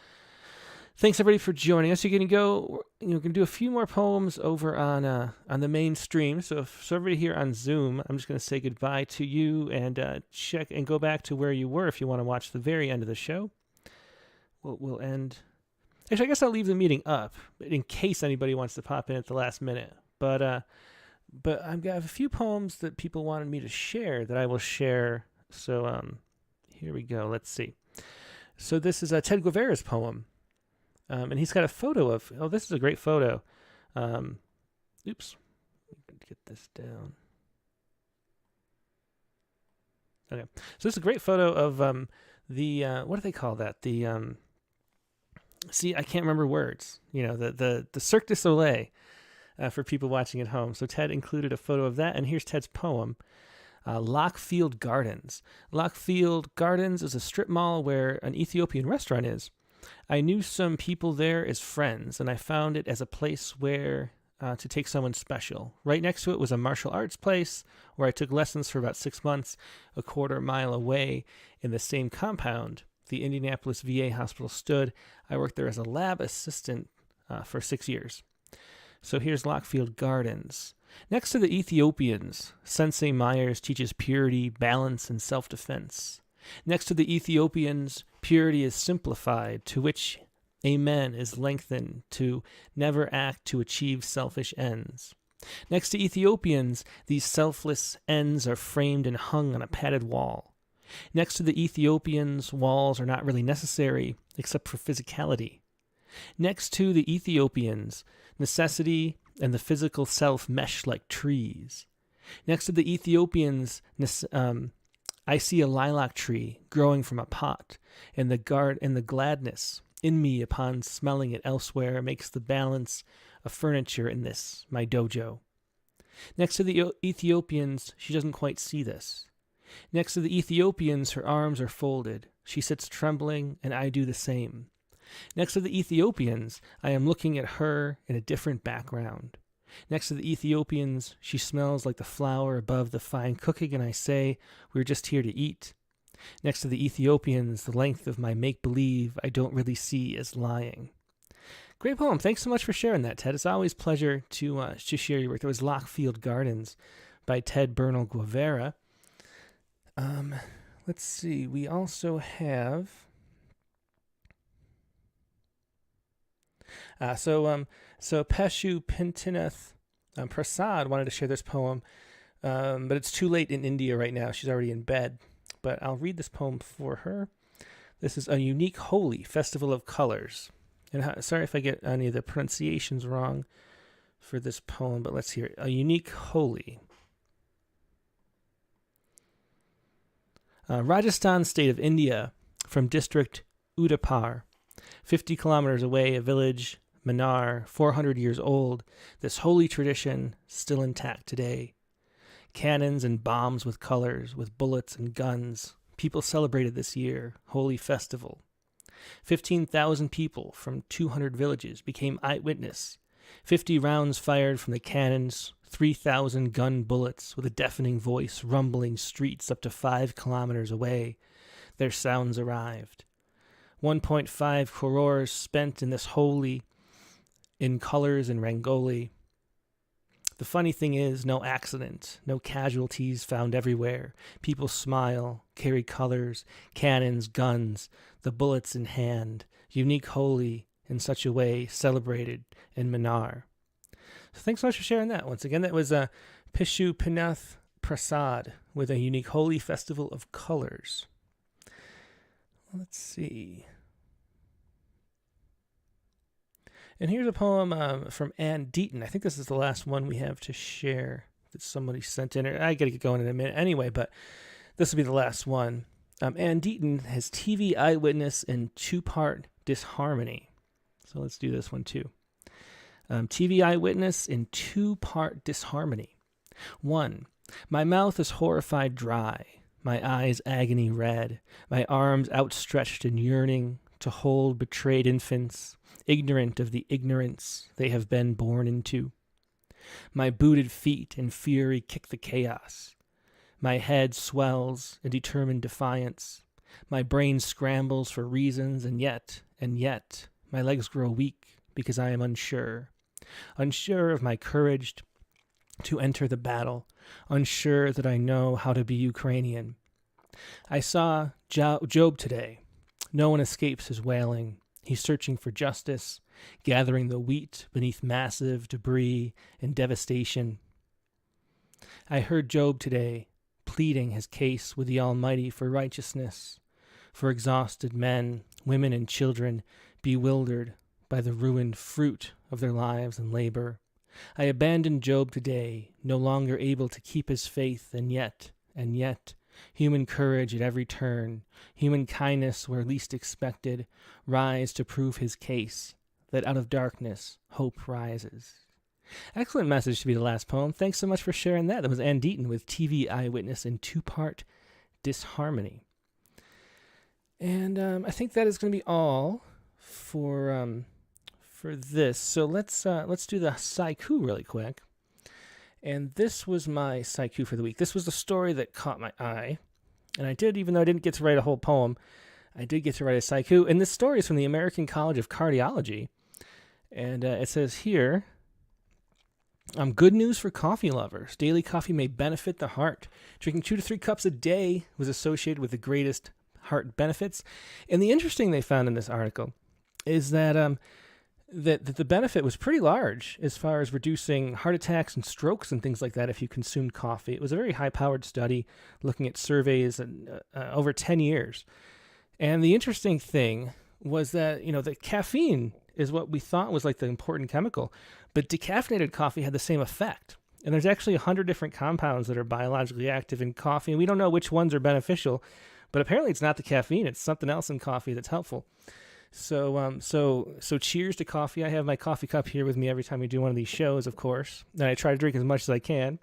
Thanks everybody for joining us. You're going to go. We're going to do a few more poems over on the main stream. So everybody here on Zoom, I'm just going to say goodbye to you and check and go back to where you were if you want to watch the very end of the show. We'll end. Actually, I guess I'll leave the meeting up in case anybody wants to pop in at the last minute. But I've got a few poems that people wanted me to share that I will share. So here we go. Let's see. So this is Ted Guevara's poem. And he's got a photo of, this is a great photo. Oops. Get this down. Okay. So this is a great photo of what do they call that? See, I can't remember words. The Cirque du Soleil for people watching at home. So Ted included a photo of that, and here's Ted's poem, Lockfield Gardens. Lockfield Gardens is a strip mall where an Ethiopian restaurant is. I knew some people there as friends, and I found it as a place where to take someone special. Right next to it was a martial arts place where I took lessons for about 6 months. A quarter mile away in the same compound, the Indianapolis VA hospital stood. I worked there as a lab assistant for 6 years. So here's Lockfield Gardens. Next to the Ethiopians, Sensei Myers teaches purity, balance, and self-defense. Next to the Ethiopians, purity is simplified, to which amen is lengthened, to never act to achieve selfish ends. Next to Ethiopians, these selfless ends are framed and hung on a padded wall. Next to the Ethiopians, walls are not really necessary, except for physicality. Next to the Ethiopians, necessity and the physical self mesh like trees. Next to the Ethiopians, I see a lilac tree growing from a pot, and the gladness in me upon smelling it elsewhere makes the balance of furniture in this, my dojo. Next to the Ethiopians, she doesn't quite see this. Next to the Ethiopians, her arms are folded. She sits trembling, and I do the same. Next to the Ethiopians, I am looking at her in a different background. Next to the Ethiopians, she smells like the flour above the fine cooking, and I say, we're just here to eat. Next to the Ethiopians, the length of my make-believe I don't really see as lying. Great poem. Thanks so much for sharing that, Ted. It's always a pleasure to share your work. There was Lockfield Gardens by Ted Bernal Guevara. Let's see. We also have... So Peshu Pintineth Prasad wanted to share this poem, but it's too late in India right now. She's already in bed. But I'll read this poem for her. This is A Unique Holi, Festival of Colors. And sorry if I get any of the pronunciations wrong for this poem, but let's hear it. A Unique Holi. Rajasthan state of India, from district Udaipur, 50 kilometers away, a village, Manar, 400 years old, this holy tradition still intact today. Cannons and bombs with colors, with bullets and guns. People celebrated this year, holy festival. 15,000 people from 200 villages became eyewitness. 50 rounds fired from the cannons, 3,000 gun bullets with a deafening voice rumbling streets up to 5 kilometers away. Their sounds arrived. 1.5 crores spent in this holy, in colors and Rangoli. The funny thing is, no accident, no casualties found everywhere. People smile, carry colors, cannons, guns, the bullets in hand. Unique Holi in such a way celebrated in Manar. So thanks so much for sharing that. Once again, that was Pishu Pinath Prasad with A Unique Holi Festival of Colors. Let's see. And here's a poem from Ann Deaton. I think this is the last one we have to share that somebody sent in. I got to get going in a minute anyway, but this will be the last one. Ann Deaton has TV Eyewitness in 2-part disharmony. So let's do this one too. TV Eyewitness in 2-part disharmony. 1. My mouth is horrified dry, my eyes agony red, my arms outstretched and yearning to hold betrayed infants, ignorant of the ignorance they have been born into. My booted feet in fury kick the chaos. My head swells in determined defiance. My brain scrambles for reasons, and yet, my legs grow weak because I am unsure. Unsure of my courage to enter the battle. Unsure that I know how to be Ukrainian. I saw Job today. No one escapes his wailing. He's searching for justice, gathering the wheat beneath massive debris and devastation. I heard Job today pleading his case with the Almighty for righteousness, for exhausted men, women, and children bewildered by the ruined fruit of their lives and labor. I abandoned Job today, no longer able to keep his faith, and yet, human courage at every turn, human kindness where least expected, rise to prove his case, that out of darkness hope rises. Excellent message to be the last poem. Thanks so much for sharing that. That was Ann Deaton with TV Eyewitness in 2-part disharmony. And I think that is going to be all for this. So let's do the Sciku really quick. And this was my Sciku for the week. This was the story that caught my eye. And I did, even though I didn't get to write a whole poem, I did get to write a Sciku. And this story is from the American College of Cardiology. And it says here, good news for coffee lovers. Daily coffee may benefit the heart. Drinking 2 to 3 cups a day was associated with the greatest heart benefits. And the interesting they found in this article is that that the benefit was pretty large as far as reducing heart attacks and strokes and things like that if you consumed coffee. It was a very high-powered study looking at surveys over 10 years. And the interesting thing was that, the caffeine is what we thought was like the important chemical, but decaffeinated coffee had the same effect. And there's actually 100 different compounds that are biologically active in coffee, and we don't know which ones are beneficial, but apparently it's not the caffeine, it's something else in coffee that's helpful. So cheers to coffee. I have my coffee cup here with me every time we do one of these shows, of course. And I try to drink as much as I can.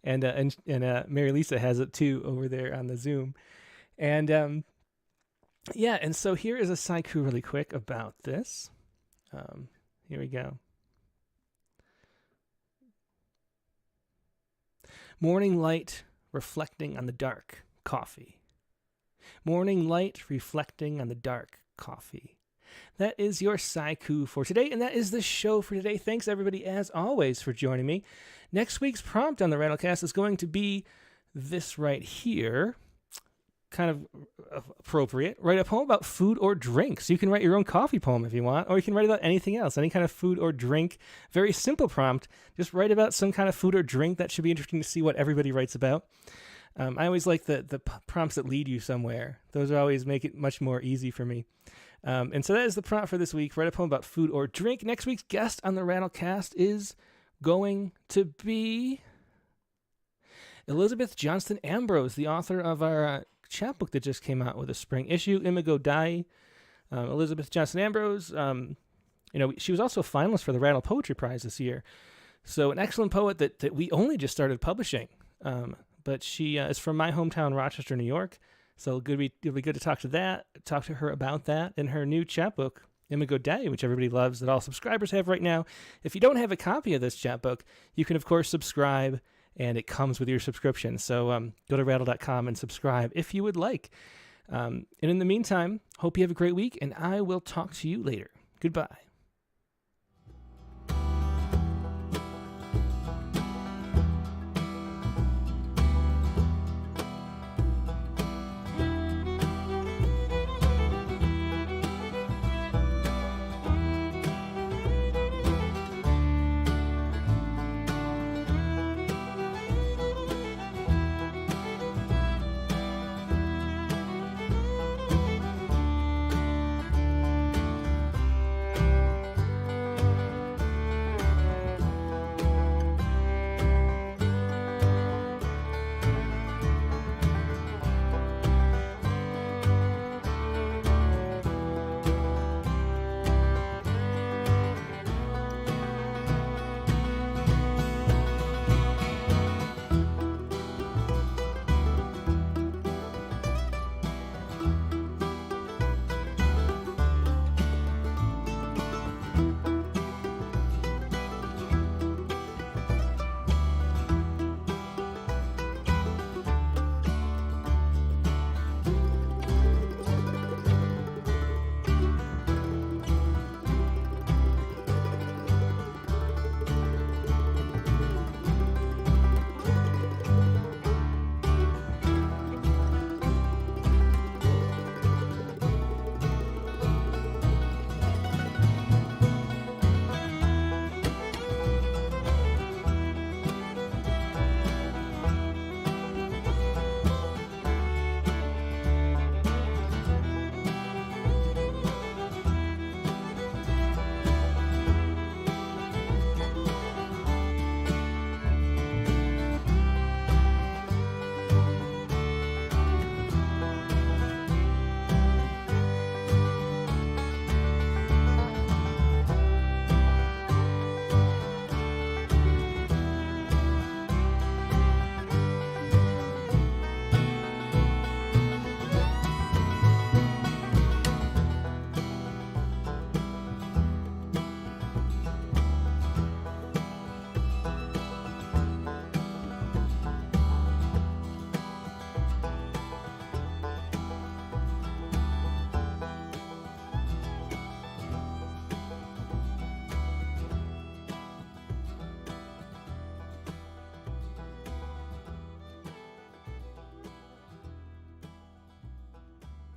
And Mary Lisa has it too over there on the Zoom. And and so here is a Sciku really quick about this. Here we go. Morning light reflecting on the dark coffee. Morning light reflecting on the dark coffee. That is your Sciku for today, and that is the show for today. Thanks, everybody, as always, for joining me. Next week's prompt on the Rattlecast is going to be this right here. kind of appropriate, write a poem about food or drink. So you can write your own coffee poem if you want, or you can write about anything else, any kind of food or drink. Very simple prompt. Just write about some kind of food or drink. That should be interesting to see what everybody writes about. I always like the prompts that lead you somewhere. Those always make it much more easy for me. And so that is the prompt for this week. Write a poem about food or drink. Next week's guest on the Rattlecast is going to be Elizabeth Johnston Ambrose, the author of our chapbook that just came out with a spring issue, Imago Dei. Elizabeth Johnston Ambrose, she was also a finalist for the Rattle Poetry Prize this year. So an excellent poet that we only just started publishing. But she is from my hometown, Rochester, New York. So it'll be good to talk to her about that in her new chapbook, Imago Dei, which everybody loves, that all subscribers have right now. If you don't have a copy of this chapbook, you can, of course, subscribe, and it comes with your subscription. So go to rattle.com and subscribe if you would like. And in the meantime, hope you have a great week, and I will talk to you later. Goodbye.